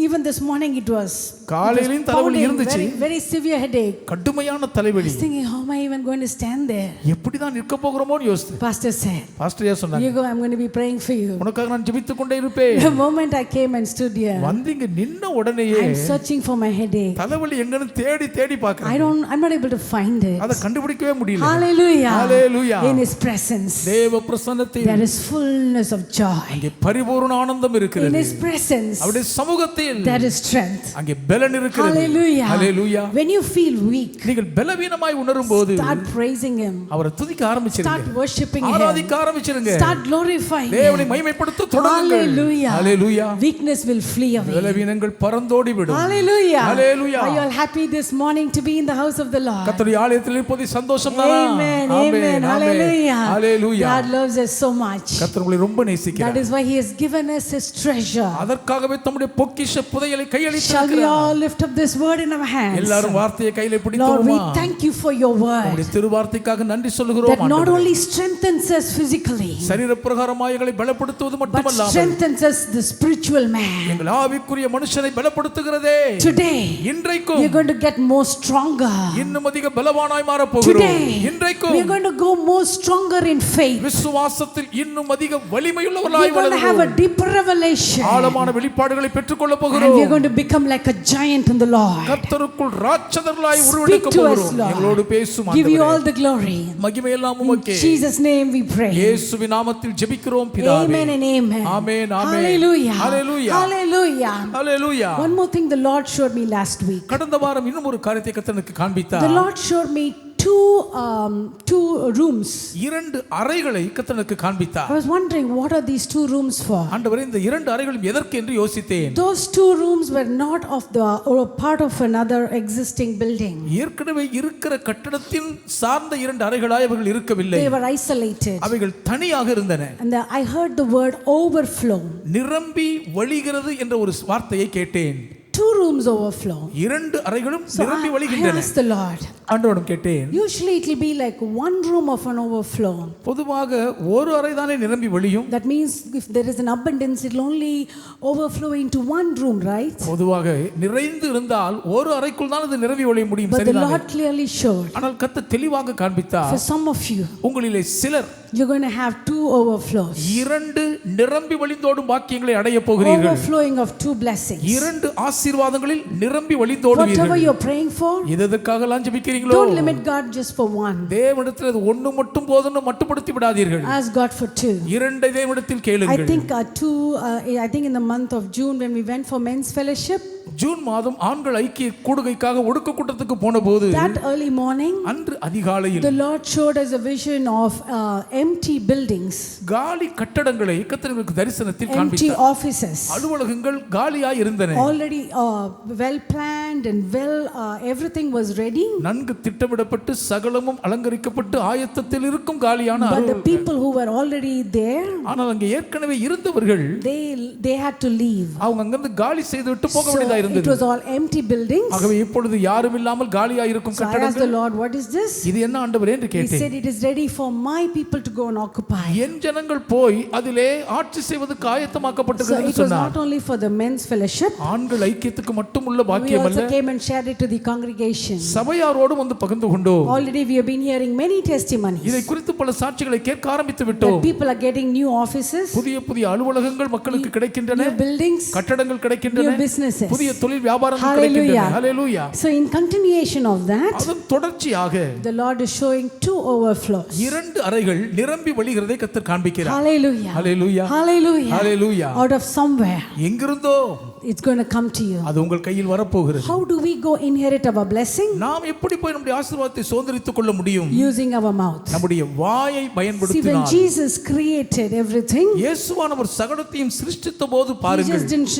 Speaker 1: Even this morning it was
Speaker 2: காலையிலும் தலைவலி இருந்துச்சு.
Speaker 1: very, very severe headache.
Speaker 2: கடுமையான தலைவலி.
Speaker 1: I was thinking, how am I even going to stand there?
Speaker 2: எப்படி தான் நிற்க போகிறோமோன்னு யோசித்தேன்.
Speaker 1: Pastor said,
Speaker 2: பாஸ்டர் சொன்னார்,
Speaker 1: you go, I'm going to be praying for you.
Speaker 2: உனக்காக நான் ஜெபித்துக் கொண்டே இருப்பேன்.
Speaker 1: The moment I came and stood here,
Speaker 2: வந்தீங்க நின்ன உடனேயே
Speaker 1: I'm searching for my headache.
Speaker 2: தலைவலி எங்கன்னு தேடி தேடி பார்க்கறேன்.
Speaker 1: I'm not able to find it.
Speaker 2: அத கண்டுபிடிக்கவே முடியல.
Speaker 1: Hallelujah.
Speaker 2: Hallelujah.
Speaker 1: In his presence
Speaker 2: தேவ பிரசன்னத்தில்
Speaker 1: there is fullness of joy.
Speaker 2: அங்கே பரிபூரண ஆனந்தம் இருக்கிறது.
Speaker 1: In his presence
Speaker 2: அவருடைய சமூகத்தில்
Speaker 1: there is strength.
Speaker 2: அங்கே பலன் இருக்கிறது.
Speaker 1: Hallelujah.
Speaker 2: Hallelujah.
Speaker 1: When you feel weak,
Speaker 2: நீங்கள் பலவீனமாய் உணரும்போது
Speaker 1: start praising him.
Speaker 2: அவரை துதிக்க ஆரம்பிச்சிருங்க.
Speaker 1: Start worshiping him.
Speaker 2: ஆராதிக்க ஆரம்பிச்சிருங்க.
Speaker 1: Start glorifying
Speaker 2: தேவனை
Speaker 1: him.
Speaker 2: மகிமைப்படுத்த தொடங்குங்கள்.
Speaker 1: Hallelujah.
Speaker 2: Hallelujah.
Speaker 1: Weakness will flee away.
Speaker 2: பலவீனங்கள் பறந்தோடி விடும்.
Speaker 1: Hallelujah.
Speaker 2: Hallelujah.
Speaker 1: Are you all happy this morning to be in the house of the Lord?
Speaker 2: கர்த்தருடைய ஆலயத்தில் இருப்பது சந்தோஷம் தானா?
Speaker 1: Amen. Amen. Hallelujah.
Speaker 2: Hallelujah.
Speaker 1: God loves us so much.
Speaker 2: கர்த்தர் உங்களை ரொம்ப நேசிக்கிறார்.
Speaker 1: That is why he has given us his treasure.
Speaker 2: அதற்காகவே தம்முடைய பொக்கிஷ புதையலை கையளித்து
Speaker 1: Shall we
Speaker 2: இருக்கிறார்.
Speaker 1: all lift up this word in our hands?
Speaker 2: எல்லாரும் வார்த்தையை கையில
Speaker 1: Lord,
Speaker 2: பிடித்துவோமா?
Speaker 1: we thank you for your word
Speaker 2: உம்முடைய திருவார்த்தைக்காக நன்றி சொல்லுகிறோம்
Speaker 1: that not
Speaker 2: ஆண்டவரே.
Speaker 1: only strengthens us physically
Speaker 2: சரீரப்பிரகாரமாய் எங்களை பலப்படுத்துவது
Speaker 1: but
Speaker 2: மட்டுமல்லாமல்
Speaker 1: strengthens us the spiritual man.
Speaker 2: எங்கள் ஆவிக்குரிய மனுஷனை பலப்படுத்துகிறதே.
Speaker 1: Today
Speaker 2: இன்றைக்கும்
Speaker 1: we are going to get more stronger.
Speaker 2: இன்னும் அதிக பலவானாய் மாறப் போகிறோம்.
Speaker 1: Today
Speaker 2: இன்றைக்கும்
Speaker 1: we are going to go more stronger in faith.
Speaker 2: விசுவாசத்தில் இன்னும் அதிக
Speaker 1: We
Speaker 2: வலிமையுள்ளவர்களாய்
Speaker 1: are going to have a
Speaker 2: வளருவோம்.
Speaker 1: deeper revelation.
Speaker 2: ஆழமான வெளிப்பாடுகளை பெற்றுக்கொள்ள
Speaker 1: And we
Speaker 2: போகிறோம்.
Speaker 1: are going to become like a giant in the Lord.
Speaker 2: கர்த்தருக்குள் ராட்சதர்களாய்
Speaker 1: Speak
Speaker 2: உருவெடுக்க
Speaker 1: to us,
Speaker 2: போகிறோம்.
Speaker 1: Lord.
Speaker 2: எங்களோடு பேசும்
Speaker 1: Give you all
Speaker 2: ஆண்டவரே.
Speaker 1: the glory.
Speaker 2: மகிமை எல்லாம்
Speaker 1: In
Speaker 2: உமக்கே.
Speaker 1: Jesus' name we pray.
Speaker 2: இயேசுவின் நாமத்தில் ஜெபிக்கிறோம் பிதாவே.
Speaker 1: Amen and amen.
Speaker 2: Amen, amen.
Speaker 1: Hallelujah.
Speaker 2: Hallelujah.
Speaker 1: Hallelujah.
Speaker 2: Hallelujah.
Speaker 1: One more thing the Lord showed me last week.
Speaker 2: கடந்த வாரம் இன்னும் ஒரு காரியத்தை கர்த்தர் எனக்கு காண்பித்தார்.
Speaker 1: The Lord showed me two rooms.
Speaker 2: இரண்டு அறைகளை கர்த்தர் எனக்கு காண்பித்தார்.
Speaker 1: I was wondering, what are these two rooms for?
Speaker 2: ஆண்டவரே இந்த இரண்டு அறைகளும் எதற்கு என்று யோசித்தேன்.
Speaker 1: Those two rooms were not of the or a part of another existing building.
Speaker 2: ஏற்கனவே இருக்கிற கட்டடத்தின் சார்ந்த இரண்டு அறைகளாய் அவர்கள் இருக்கவில்லை.
Speaker 1: They were isolated.
Speaker 2: அவைகள் தனியாக இருந்தன.
Speaker 1: And I heard the word overflow.
Speaker 2: நிரம்பி வழிகிறது என்ற ஒரு வார்த்தையை கேட்டேன்.
Speaker 1: Two rooms overflow.
Speaker 2: இரண்டு அறைகளும்
Speaker 1: So
Speaker 2: நிரம்பி
Speaker 1: I
Speaker 2: வழிகின்றன.
Speaker 1: asked the Lord.
Speaker 2: ஆண்டவரிடம் கேட்டேன்.
Speaker 1: Usually it will be like one room of an overflow.
Speaker 2: பொதுவாக ஒரு அறை தானே நிரம்பி வழியும்.
Speaker 1: That means if there is an abundance, it will only overflow into one room, right?
Speaker 2: பொதுவாக நிறைந்து இருந்தால் ஒரு அறைக்குள் தான் அது நிரம்பி வழிய முடியும்.
Speaker 1: But the
Speaker 2: சரிதானே?
Speaker 1: Lord clearly showed.
Speaker 2: ஆனால் கர்த்தர் தெளிவாக காண்பித்தார்.
Speaker 1: For some of you,
Speaker 2: உங்களிலே சிலர்
Speaker 1: you're going to have two overflows.
Speaker 2: இரண்டு நிரம்பி வழிந்தோடும் பாக்கியங்களை அடைய போகிறீர்கள்.
Speaker 1: Overflowing of two blessings.
Speaker 2: இரண்டு ஆசீர்வாதங்களில் நிரம்பி
Speaker 1: Whatever
Speaker 2: வழிந்தோடுவீர்கள்.
Speaker 1: you're praying for,
Speaker 2: எதற்காக ஜெபிக்கிறீங்களோ
Speaker 1: don't limit God just for one.
Speaker 2: தேவனிடத்தில் அது ஒன்று மட்டும் போதும்னு மட்டுப்படுத்தி விடாதீர்கள்.
Speaker 1: Ask God for two.
Speaker 2: இரண்டை தேவனிடத்தில்
Speaker 1: I
Speaker 2: கேளுங்கள்.
Speaker 1: think I think in the month of June when we went for men's fellowship,
Speaker 2: June மாதம் ஆண்கள் ஐக்கிய கூடுகைக்காக ஒடுக்க கூட்டத்துக்கு போன போது
Speaker 1: that early morning,
Speaker 2: அன்று அதிகாலையில்
Speaker 1: the Lord showed us a vision of empty buildings,
Speaker 2: காலி கட்டடங்களை கர்த்தருக்கு தரிசனத்தில்
Speaker 1: empty
Speaker 2: காண்பித்தார்.
Speaker 1: offices,
Speaker 2: அலுவலகங்கள் காலியாய் இருந்தன.
Speaker 1: already well planned and everything was ready.
Speaker 2: நன்கு திட்டமிடப்பட்டு சகலமும் அலங்கரிக்கப்பட்டு ஆயத்தத்தில் இருக்கும் காலியான
Speaker 1: But the
Speaker 2: அலுவலகங்கள்.
Speaker 1: people who were already there,
Speaker 2: ஆனால் அங்கே ஏற்கனவே இருந்தவர்கள்
Speaker 1: they had to leave.
Speaker 2: அவங்க அங்கிருந்து காலி செய்து விட்டு போக
Speaker 1: So
Speaker 2: வேண்டியதா தான்
Speaker 1: It
Speaker 2: இருந்தது.
Speaker 1: was all empty buildings.
Speaker 2: ஆகவே இப்பொழுது யாரும் இல்லாமல் காலியா இருக்கும்
Speaker 1: So I asked the
Speaker 2: கட்டடங்கள்.
Speaker 1: Lord, what is this?
Speaker 2: இது என்ன ஆண்டவரே என்று
Speaker 1: He
Speaker 2: கேட்டேன்.
Speaker 1: said, it is ready for my people to go and occupy.
Speaker 2: என் ஜனங்கள் போய் அதிலே ஆட்சி செய்வதற்கு
Speaker 1: So
Speaker 2: ஆயத்தமாக்கப்பட்டிருக்கிறது
Speaker 1: it was
Speaker 2: சொன்னார்.
Speaker 1: not only for the men's fellowship.
Speaker 2: ஆண்கள் ஐக்கியத்துக்கு மட்டும் உள்ள
Speaker 1: We
Speaker 2: பாக்கியம் அல்ல,
Speaker 1: also came and shared it to the congregation.
Speaker 2: சபையாரோடும் வந்து பகிர்ந்து கொண்டோம்.
Speaker 1: Already we have been hearing many testimonies
Speaker 2: இதை குறித்து பல சாட்சிகளை கேட்க ஆரம்பித்து விட்டோம்.
Speaker 1: that people are getting new offices,
Speaker 2: புதிய புதிய அலுவலகங்கள் மக்களுக்கு கிடைக்கின்றன,
Speaker 1: new buildings,
Speaker 2: கட்டடங்கள்
Speaker 1: new
Speaker 2: கிடைக்கின்றன,
Speaker 1: businesses.
Speaker 2: புதிய தொழில் வியாபாரங்கள்
Speaker 1: Hallelujah.
Speaker 2: கிடைக்கின்றன. ஹalleluya.
Speaker 1: So in continuation of that,
Speaker 2: அதன் தொடர்ச்சியாக
Speaker 1: the Lord is showing two overflows.
Speaker 2: இரண்டு அறைகள் நிரம்பி வழிகிறதை கர்த்தர் காண்பிக்கிறார்.
Speaker 1: Hallelujah.
Speaker 2: Hallelujah.
Speaker 1: Hallelujah.
Speaker 2: Hallelujah.
Speaker 1: Out of somewhere,
Speaker 2: எங்கிருந்தோ
Speaker 1: it's going to come to you.
Speaker 2: அது உங்கள் கையில் வரப்போகிறது.
Speaker 1: How do we go inherit our blessing?
Speaker 2: நாம் எப்படி போய் நம்முடைய ஆசீர்வாதத்தை சுதந்தரித்துக் கொள்ள முடியும்?
Speaker 1: Using our mouth.
Speaker 2: நம்முடைய வாயை
Speaker 1: See, when
Speaker 2: பயன்படுத்தினால்.
Speaker 1: Jesus created everything,
Speaker 2: இயேசுவானவர் சகலத்தையும் சிருஷ்டித்த போது
Speaker 1: he
Speaker 2: பாருங்கள்,
Speaker 1: just didn't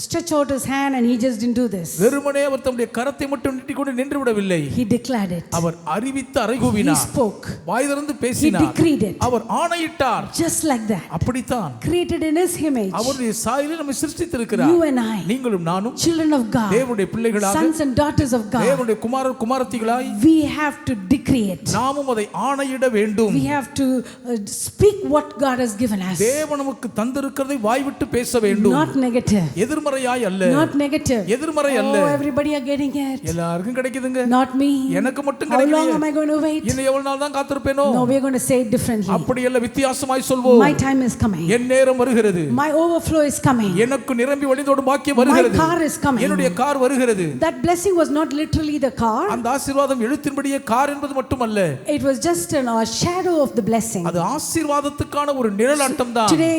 Speaker 1: stretch out his hand and he just didn't do this.
Speaker 2: வெறுமனே அவர் தம்முடைய கரத்தை மட்டும் நீட்டிக்கொண்டு நின்று விடவில்லை.
Speaker 1: He declared it.
Speaker 2: அவர் அறிவித்து
Speaker 1: He
Speaker 2: அறைகூவினார்,
Speaker 1: spoke.
Speaker 2: வாய் திறந்து
Speaker 1: He
Speaker 2: பேசினார்,
Speaker 1: decreed it.
Speaker 2: Our ஆணையிட்டார்.
Speaker 1: Just like that.
Speaker 2: அப்படித்தான்
Speaker 1: Created in his image.
Speaker 2: அவருடைய சாயலில் நம்மை சிருஷ்டித்திருக்கிறார்.
Speaker 1: You and I,
Speaker 2: நீங்களும் நானும்
Speaker 1: children of God,
Speaker 2: தேவனுடைய பிள்ளைகளாக,
Speaker 1: sons and daughters of God,
Speaker 2: தேவனுடைய குமாரர் குமாரத்திகளாய்
Speaker 1: we have to decree it.
Speaker 2: நாமும் அதை ஆணையிட வேண்டும்.
Speaker 1: We have to speak what God has given us.
Speaker 2: தேவன் நமக்கு தந்திருக்கிறதை வாய்விட்டு பேச வேண்டும்.
Speaker 1: Not negative.
Speaker 2: எதிர்மறையாய் அல்ல.
Speaker 1: Not negative.
Speaker 2: எதிர்மறை அல்ல.
Speaker 1: Oh, everybody are getting it.
Speaker 2: எல்லாருக்கும் கிடைக்குதுங்க,
Speaker 1: Not me.
Speaker 2: எனக்கு மட்டும்
Speaker 1: How long
Speaker 2: கிடைக்கலையே,
Speaker 1: am I going to wait?
Speaker 2: இன்னும் எவ்வளவு நாள் தான் காத்திருப்பேனோ?
Speaker 1: No, we are going to say it differently.
Speaker 2: அப்படி அல்ல, வித்தியாசமாய் சொல்வோம்.
Speaker 1: My time is coming.
Speaker 2: என் நேரம் வருகிறது,
Speaker 1: My overflow is coming.
Speaker 2: எனக்கு நிரம்பி வழிந்தோடும் பாக்கியம்
Speaker 1: My
Speaker 2: வருகிறது,
Speaker 1: car is coming.
Speaker 2: என்னுடைய கார் வருகிறது.
Speaker 1: That blessing was not literally the car.
Speaker 2: அந்த ஆசீர்வாதம் எழுத்தின்படியே கார் என்பது மட்டுமல்ல,
Speaker 1: It was just a shadow of the blessing.
Speaker 2: அது ஆசீர்வாதத்துக்கான ஒரு நிழலாட்டம் தான்.
Speaker 1: Today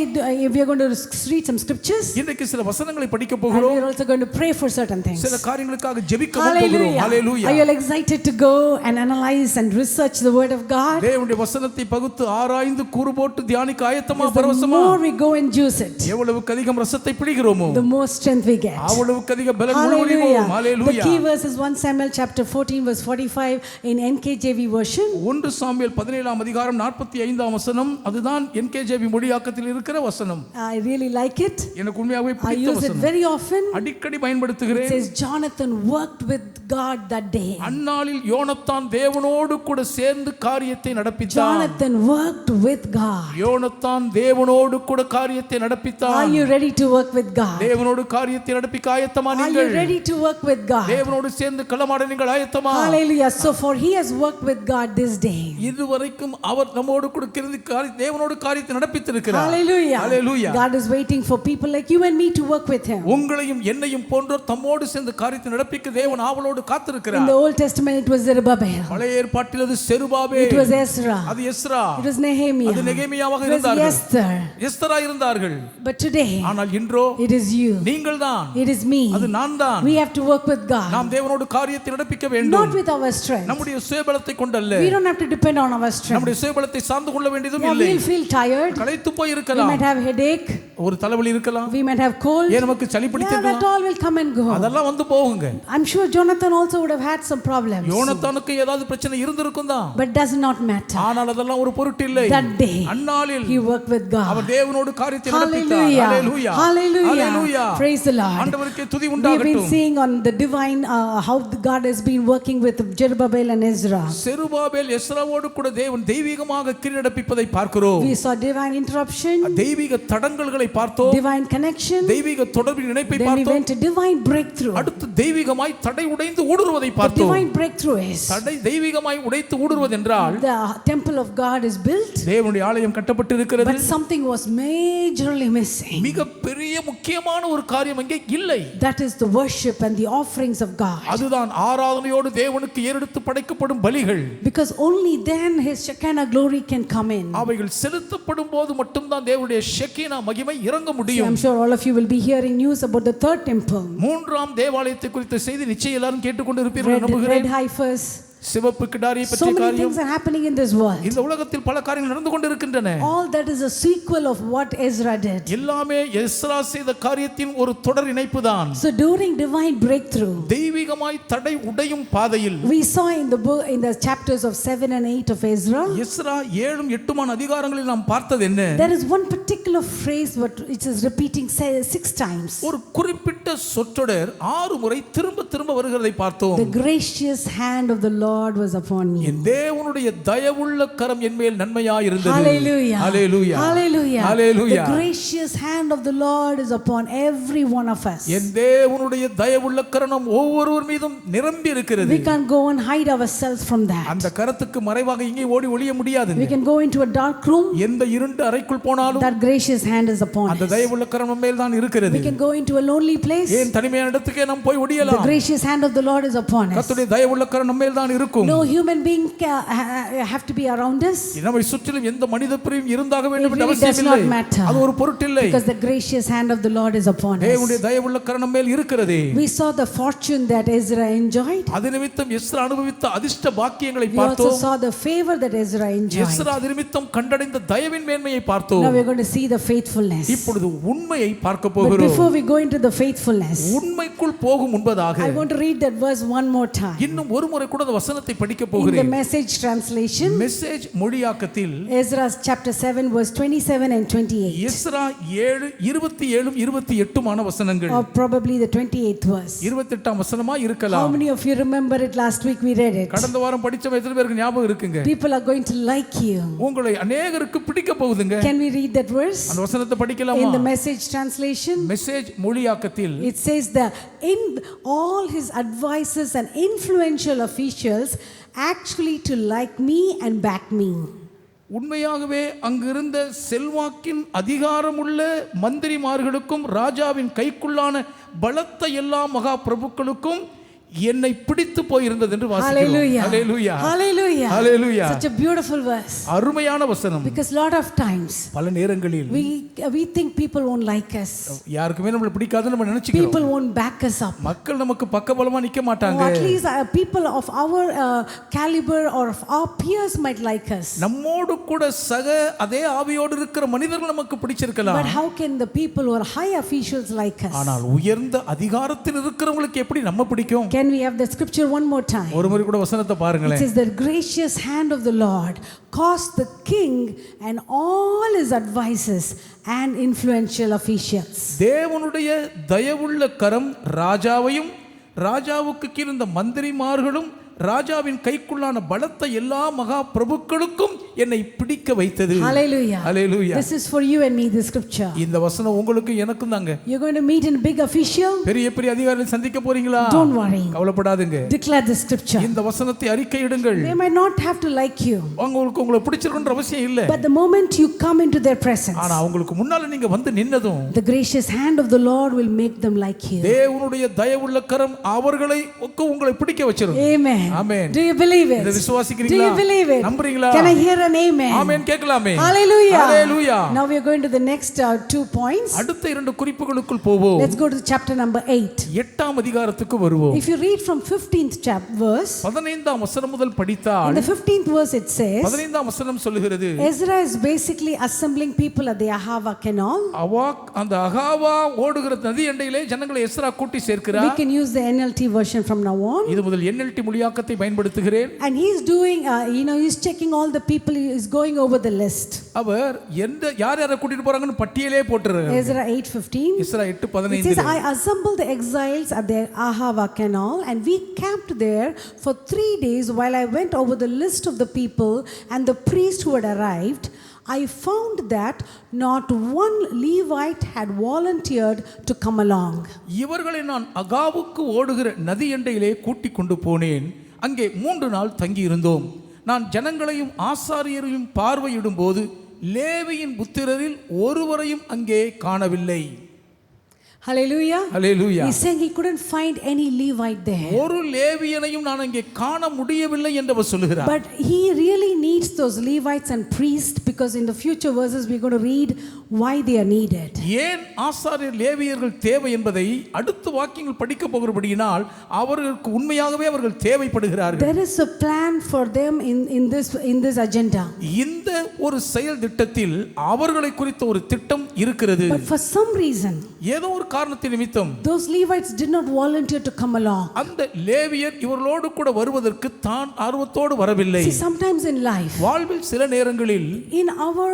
Speaker 1: we are going to read some scriptures.
Speaker 2: இன்றைக்கு சில வசனங்களை படிக்க
Speaker 1: And
Speaker 2: போகிறோம்.
Speaker 1: we are also going to pray for certain things.
Speaker 2: சில காரியங்களுக்காக ஜெபிக்கவும் போகிறோம்.
Speaker 1: Hallelujah.
Speaker 2: Hallelujah.
Speaker 1: Are you all excited to go and analyze and research the word of God?
Speaker 2: தேவனுடைய வசனத்தை பகுத்து ஆராய்ந்து கூறு போட்டு தியானிக்க ஆயத்தமா
Speaker 1: Because the
Speaker 2: பரவசமா?
Speaker 1: more we go and juice it,
Speaker 2: எவ்வளவுக்கு அதிகம் ரசத்தை பிடிக்கிறோமோ
Speaker 1: the more strength we get.
Speaker 2: அவ்வளவுக்கு அதிக பலன்
Speaker 1: Hallelujah.
Speaker 2: முழுவதும்.
Speaker 1: The
Speaker 2: hallelujah.
Speaker 1: key verse is 1 Samuel chapter 14 verse 45 in NKJV version.
Speaker 2: 1 Samuel 17ஆம் அதிகாரம் 45ஆம் வசனம், அதுதான் என்கேஜேவி மொழியாக்கத்தில் இருக்கிற வசனம்.
Speaker 1: I really like it.
Speaker 2: எனக்கு உண்மையாகவே
Speaker 1: I
Speaker 2: பிடித்த
Speaker 1: use it
Speaker 2: வசனம்.
Speaker 1: very often.
Speaker 2: அடிக்கடி
Speaker 1: It
Speaker 2: பயன்படுத்துகிறேன்.
Speaker 1: says Jonathan worked with God that day.
Speaker 2: அந்நாளில் யோனத்தான் தேவனோடு கூட சேர்ந்து காரியத்தை நடப்பித்தான்.
Speaker 1: Jonathan worked with God.
Speaker 2: யோனத்தான் தேவனோடு கூட காரியத்தை
Speaker 1: Are
Speaker 2: நடப்பித்தான்.
Speaker 1: you ready to work with God?
Speaker 2: தேவனோடு காரியத்தை நடப்பிக்க ஆயத்தமா
Speaker 1: Are you
Speaker 2: நீங்கள்?
Speaker 1: ready to work with God?
Speaker 2: தேவனோடு சேர்ந்து களமாட நீங்கள் ஆயத்தமா?
Speaker 1: Hallelujah. So for he has worked with God this day.
Speaker 2: இதுவரைக்கும் அவர் நம்மோடு கூட இருந்து தேவனோடு காரியத்தை நடப்பித்திருக்கிறார்.
Speaker 1: Hallelujah.
Speaker 2: Hallelujah.
Speaker 1: God is waiting for people like you and me to work with him.
Speaker 2: உங்களையும் என்னையும் போன்ற தம்மோடு சேர்ந்து காரியத்தை நடப்பிக்க தேவன் ஆவலோடு
Speaker 1: In
Speaker 2: காத்திருக்கிறார்.
Speaker 1: the Old Testament it was Zerubbabel.
Speaker 2: பழைய ஏற்பாட்டில் அது செருபாபேல்,
Speaker 1: It was Ezra.
Speaker 2: அது எஸ்ரா,
Speaker 1: It was Nehemiah.
Speaker 2: அது நெகேமியாவாக
Speaker 1: It was
Speaker 2: இருந்தார்கள்,
Speaker 1: Esther.
Speaker 2: எஸ்தரா இருந்தார்கள்.
Speaker 1: But today
Speaker 2: ஆனால் இன்றோ
Speaker 1: it is you.
Speaker 2: நீங்கள்தான்,
Speaker 1: It is me.
Speaker 2: அது நான் தான்.
Speaker 1: We have to work with God.
Speaker 2: நாம் தேவனோடு காரியத்தை நடப்பிக்க
Speaker 1: Not
Speaker 2: வேண்டும்.
Speaker 1: with our strength.
Speaker 2: நம்முடைய சுயபலத்தை கொண்டல்ல,
Speaker 1: We don't have to depend on our strength.
Speaker 2: நம்முடைய சுயபலத்தை சார்ந்து கொள்ள வேண்டியதும்
Speaker 1: Yeah,
Speaker 2: இல்லை.
Speaker 1: we'll feel tired.
Speaker 2: களைத்து போய்
Speaker 1: We
Speaker 2: இருக்கலாம்,
Speaker 1: might have headache.
Speaker 2: ஒரு தலைவலி இருக்கலாம்,
Speaker 1: We might have cold.
Speaker 2: ஏன் நமக்கு சளி
Speaker 1: Yeah, that
Speaker 2: பிடித்திருக்கலாம்,
Speaker 1: all will come and go.
Speaker 2: அதெல்லாம் வந்து போகுங்க.
Speaker 1: I'm sure Jonathan also would have had some problems.
Speaker 2: யோனத்தானுக்கு ஏதாவது பிரச்சனை இருந்திருக்கும் தான்,
Speaker 1: But does not matter.
Speaker 2: ஆனால் அதெல்லாம் ஒரு பொருட்டு இல்லை.
Speaker 1: That day
Speaker 2: அந்நாளில்
Speaker 1: he worked with
Speaker 2: our
Speaker 1: God.
Speaker 2: தேவனோடு காரியத்தை நடப்பித்தார்.
Speaker 1: Hallelujah.
Speaker 2: Hallelujah.
Speaker 1: Hallelujah.
Speaker 2: Hallelujah.
Speaker 1: Praise the Lord.
Speaker 2: ஆண்டவருக்கே துதி
Speaker 1: We have been
Speaker 2: உண்டாகட்டும்.
Speaker 1: seeing on the divine how God has been working with Zerubbabel and Ezra.
Speaker 2: Zerubbabel எஸ்ராவோடு கூட தேவன் தெய்வீகமாக கிரியை நடப்பிப்பதை பார்க்கிறோம்.
Speaker 1: We saw divine interruption,
Speaker 2: தெய்வீக தடங்கல்களை பார்த்தோம்,
Speaker 1: divine connection.
Speaker 2: தெய்வீக தொடர்பின் இணைப்பை
Speaker 1: Then we
Speaker 2: பார்த்தோம்.
Speaker 1: went to divine breakthrough.
Speaker 2: அடுத்து தெய்வீகமாய் தடை உடைந்து ஊடுருவதை
Speaker 1: The
Speaker 2: பார்த்தோம்.
Speaker 1: divine breakthrough is
Speaker 2: தடை தெய்வீகமாய் உடைத்து ஊடுருவது என்றால்
Speaker 1: the temple of God is built,
Speaker 2: தேவனுடைய ஆலயம் கட்டப்பட்டு இருக்கிறது.
Speaker 1: but something was majorly missing.
Speaker 2: மிக பெரிய முக்கியமான ஒரு காரியம் அங்கே இல்லை.
Speaker 1: That is the worship and the offerings of God.
Speaker 2: அதுதான் ஆராதனையோடு தேவனுக்கு ஏறெடுத்து படைக்கப்படும் பலிகள்.
Speaker 1: Because only then his Shekinah glory can come in.
Speaker 2: அவைகள் செலுத்தப்படும் போது மட்டும்தான் தேவனுடைய ஷெக்கீனா மகிமை இறங்க
Speaker 1: See,
Speaker 2: முடியும்.
Speaker 1: I'm sure all of you will be hearing news about the third temple.
Speaker 2: மூன்றாம் தேவாலயத்தை குறித்த செய்தி நிச்சயம் எல்லாரும் கேட்டுக்கொண்டு இருப்பீர்கள் நம்புகிறேன்.
Speaker 1: Red heifers,
Speaker 2: சிவப்பு கிடாரியை
Speaker 1: So
Speaker 2: பற்றிய
Speaker 1: many
Speaker 2: காரியம்.
Speaker 1: things are happening in this world.
Speaker 2: இந்த உலகத்தில் பல காரியங்கள் நடந்து கொண்டிருக்கின்றன.
Speaker 1: All that is a sequel of what Ezra did.
Speaker 2: எல்லாமே எஸ்ரா செய்த காரியத்தின் ஒரு தொடர் இணைப்புதான்.
Speaker 1: So during divine breakthrough,
Speaker 2: தெய்வீகமாய் தடை உடையும் பாதையில்
Speaker 1: we saw in the book, in the chapters of 7 and 8 of Ezra,
Speaker 2: Ezra 7 8 அதிகாரங்களில் நாம் பார்த்தது என்ன?
Speaker 1: there is one particular phrase which is repeating 6 times.
Speaker 2: ஒரு குறிப்பிட்ட சொற்றொடர் 6 முறை திரும்ப திரும்ப வருகிறதை பார்த்தோம்.
Speaker 1: The gracious hand of the Lord was upon me.
Speaker 2: என் தேவனுடைய தயவுள்ள கரம் என் மேல் நன்மையாய் இருந்தது.
Speaker 1: Hallelujah.
Speaker 2: Hallelujah.
Speaker 1: Hallelujah.
Speaker 2: Hallelujah.
Speaker 1: The gracious hand of the Lord is upon every one of us.
Speaker 2: என் தேவனுடைய தயவுள்ள கரம் ஒவ்வொருவர் மீதும் நிரம்பி இருக்கிறது.
Speaker 1: We can't go and hide ourselves from that.
Speaker 2: அந்த கரத்துக்கு மறைவாக இங்கே ஓடி ஒளிய முடியாது.
Speaker 1: We can go into a dark room.
Speaker 2: எந்த இருண்ட அறைக்குள் போனாலும்
Speaker 1: that gracious hand is upon
Speaker 2: அந்த
Speaker 1: us.
Speaker 2: தயவுள்ள கரம் நம்ம மேல் தான் இருக்கிறது.
Speaker 1: We can go into a lonely place.
Speaker 2: ஏன் தனிமையான இடத்துக்கே நாம் போய்
Speaker 1: The
Speaker 2: ஒளியலாம்.
Speaker 1: gracious hand of the Lord is upon us.
Speaker 2: கர்த்தருடைய தயவுள்ள கரம் நம்ம மேல் தான் இருக்கும்.
Speaker 1: No human being have to be around us.
Speaker 2: நம்மை சுற்றிலும் எந்த மனித பிரிவும் இருந்தாக வேண்டும் என்ற
Speaker 1: It really does
Speaker 2: அவசியம் இல்லை.
Speaker 1: not matter.
Speaker 2: அது ஒரு பொருட்டில்லை.
Speaker 1: Because the gracious hand of the Lord is upon us.
Speaker 2: தேவனுடைய தயவுள்ள கரம் நம்ம மேல் இருக்கிறது.
Speaker 1: We saw the fortune that Ezra enjoyed.
Speaker 2: அது நிமித்தம் எஸ்ரா அனுபவித்த அதிர்ஷ்ட பாக்கியங்களை
Speaker 1: We also
Speaker 2: பார்த்தோம்.
Speaker 1: saw the favor that Ezra enjoyed.
Speaker 2: Ezra அது நிமித்தம் கண்டடைந்த தயவின் மேன்மையை பார்த்தோம்.
Speaker 1: Now we are going to see the faithfulness.
Speaker 2: இப்பொழுது உண்மையை பார்க்க
Speaker 1: But
Speaker 2: போகிறோம்.
Speaker 1: before we go into the faithfulness,
Speaker 2: உண்மைக்குள் போகும் முன்பதாக
Speaker 1: I want to read that verse one more time.
Speaker 2: இன்னும் ஒரு முறை கூட அந்த வசனத்தை படிக்க
Speaker 1: In the
Speaker 2: போகிறேன்.
Speaker 1: Message translation,
Speaker 2: மெசேஜ் மொழியாக்கத்தில்
Speaker 1: Ezra chapter 7 verse 27 and 28.
Speaker 2: Ezra 7 27 28 வசனங்கள்.
Speaker 1: Or probably the 28th verse.
Speaker 2: 28ஆம் வசனமா
Speaker 1: How
Speaker 2: இருக்கலாம்.
Speaker 1: many of you remember it? Last week we read it.
Speaker 2: கடந்த வாரம் படிச்ச எத்தனை பேருக்கு ஞாபகம் இருக்குங்க?
Speaker 1: People are going to like you.
Speaker 2: உங்களை அநேகருக்கு பிடிக்க போகுதுங்க.
Speaker 1: Can we read that verse?
Speaker 2: அந்த வசனத்தை படிக்கலாமா?
Speaker 1: In the Message translation,
Speaker 2: message மொழியாக்கத்தில்
Speaker 1: it says that in all his advisors and influential officials actually to like me and back me.
Speaker 2: உண்மையாகவே அங்கிருந்த செல்வாக்கின் அதிகாரமுள்ள மந்திரிமார்களுக்கும் ராஜாவின் கைக்குள்ளான பலத்த எல்லா மகா பிரபுக்களுக்கும் என்னை பிடித்து போயிருந்தது என்று வாசிக்கிறோம்.
Speaker 1: Hallelujah.
Speaker 2: Hallelujah.
Speaker 1: Hallelujah.
Speaker 2: Hallelujah.
Speaker 1: Such a beautiful verse.
Speaker 2: அருமையான வசனம்.
Speaker 1: Because lot of times
Speaker 2: பல நேரங்களில்
Speaker 1: we think people won't like us.
Speaker 2: யாருக்குமே நம்மள பிடிக்காதுன்னு நம்ம நினைச்சுக்கிறோம்.
Speaker 1: People won't back us up.
Speaker 2: மக்கள் நமக்கு பக்கபலமா நிக்க மாட்டாங்க.
Speaker 1: Or at least people of our caliber or of our peers might like us.
Speaker 2: நம்மோடு கூட சக அதே ஆவியோடு இருக்கிற மனிதர்கள் நமக்கு பிடிச்சிருக்கலாம்.
Speaker 1: But how can the people who are high officials like us?
Speaker 2: ஆனால் உயர்ந்த அதிகாரத்தில் இருக்கிறவங்களுக்கு எப்படி நம்ம பிடிக்கும்?
Speaker 1: Can we have the scripture one more time?
Speaker 2: ஒரு முறை கூட வசனத்தை
Speaker 1: It
Speaker 2: பாருங்களேன்.
Speaker 1: says the gracious hand of the Lord caused the king and all his advisors and influential officials.
Speaker 2: தேவனுடைய தயவுள்ள கரம் ராஜாவையும் ராஜாவுக்கு கீழ் இருந்த மந்திரிமார்களும் ராஜாவின் கைக்குள்ளான பலத்த எல்லா மகா பிரபுக்களுக்கும் என்னை பிடிக்க வைத்தது.
Speaker 1: Hallelujah.
Speaker 2: Hallelujah.
Speaker 1: This is for you and me, this scripture.
Speaker 2: இந்த வசனம் உங்களுக்கு எனக்கும் தாங்க.
Speaker 1: You're going to meet in a big official.
Speaker 2: பெரிய பெரிய அதிகாரிகளை சந்திக்க போறீங்களா?
Speaker 1: Don't worry.
Speaker 2: கவலைப்படாதீங்க.
Speaker 1: Declare the scripture.
Speaker 2: இந்த வசனத்தை அறிக்கையிடுங்கள்.
Speaker 1: They might not have to like you.
Speaker 2: உங்களுக்கு உங்களை பிடிச்சிருக்குன்ற அவசியம் இல்ல.
Speaker 1: But the moment you come into their presence,
Speaker 2: ஆனா உங்களுக்கு முன்னால நீங்க வந்து நின்னதும்
Speaker 1: the gracious hand of the Lord will make them like you.
Speaker 2: தேவனுடைய தயவுள்ள கரம் அவர்களை உங்களை பிடிக்க வச்சிரும்.
Speaker 1: Amen.
Speaker 2: Amen.
Speaker 1: Do you believe it?
Speaker 2: இதை
Speaker 1: Do
Speaker 2: விசுவாசிக்கிறீங்களா?
Speaker 1: you believe it?
Speaker 2: நம்புறீங்களா?
Speaker 1: Can I hear an amen?
Speaker 2: ஆமென் கேட்கலாமே.
Speaker 1: Hallelujah.
Speaker 2: Hallelujah.
Speaker 1: Now we are going to the next 2 points.
Speaker 2: அடுத்த இரண்டு குறிப்புகளுக்குள் போவோம்.
Speaker 1: Let's go to chapter number 8.
Speaker 2: 8ஆம் அதிகாரத்துக்கு வருவோம்.
Speaker 1: If you read from 15th verse,
Speaker 2: 15ஆம் வசனம் முதல்
Speaker 1: in
Speaker 2: படித்தால்
Speaker 1: the 15th verse it says,
Speaker 2: 15ஆம் வசனம் சொல்லுகிறது,
Speaker 1: Ezra is basically assembling people at the Ahava canal.
Speaker 2: அந்த அகாவா ஓடுகிற நதி எண்டையிலே ஜனங்களை எஸ்ரா கூட்டி
Speaker 1: We
Speaker 2: சேர்க்கிறார்.
Speaker 1: can use the NLT version from now on.
Speaker 2: இது முதல் NLT மொழியாக்கத்தை பயன்படுத்துகிறேன்.
Speaker 1: And he's doing, he's checking all the people, he's going over the list.
Speaker 2: அவர் யார் யாரை கூட்டிட்டு போறாங்கன்னு பட்டியலே போட்டுறாரு.
Speaker 1: Ezra 8:15.
Speaker 2: Ezra
Speaker 1: It says,
Speaker 2: 8:15.
Speaker 1: I assembled the exiles at the Ahava canal and we camped there for 3 days while I went over the list of the people and the priest who had arrived. I found that not one Levite had volunteered to come along.
Speaker 2: இவர்களை நான் அகாவுக்கு ஓடுகிற நதி எண்டையிலே கூட்டி கொண்டு போனேன். அங்கே 3 நாள் தங்கி இருந்தோம். நான் ஜனங்களையும் ஆசாரியரையும் பார்வையிடும் போது லேவியின் புத்திரரில் ஒருவரையும் அங்கே காணவில்லை.
Speaker 1: Hallelujah.
Speaker 2: Hallelujah.
Speaker 1: He's saying he couldn't find any Levite there.
Speaker 2: ஒரு லேவியனையும் நான் அங்கே காண முடியவில்லை என்று அவர் சொல்லுகிறார்.
Speaker 1: But he really needs those Levites and priests, because in the future verses we're going to read why they are needed.
Speaker 2: ஏன் ஆசாரியர் லேவியர்கள் தேவை என்பதை அடுத்த வாக்கியங்கள் படிக்க போகிறபடியினால் அவர்களுக்கு உண்மையாகவே அவர்கள் தேவைப்படுகிறார்கள்.
Speaker 1: There is a plan for them in this agenda.
Speaker 2: இந்த ஒரு செயல் திட்டத்தில் அவர்களை குறித்த ஒரு திட்டம் இருக்கிறது.
Speaker 1: But for some reason
Speaker 2: ஏதோ ஒரு காரணத்தின் நிமித்தம்
Speaker 1: those Levites did not volunteer to come along.
Speaker 2: அந்த லேவியர் இவர்களோடு கூட வருவதற்கு தான் ஆர்வத்தோடு வரவில்லை.
Speaker 1: See, sometimes in life,
Speaker 2: வாழ்வில் சில நேரங்களில்
Speaker 1: in our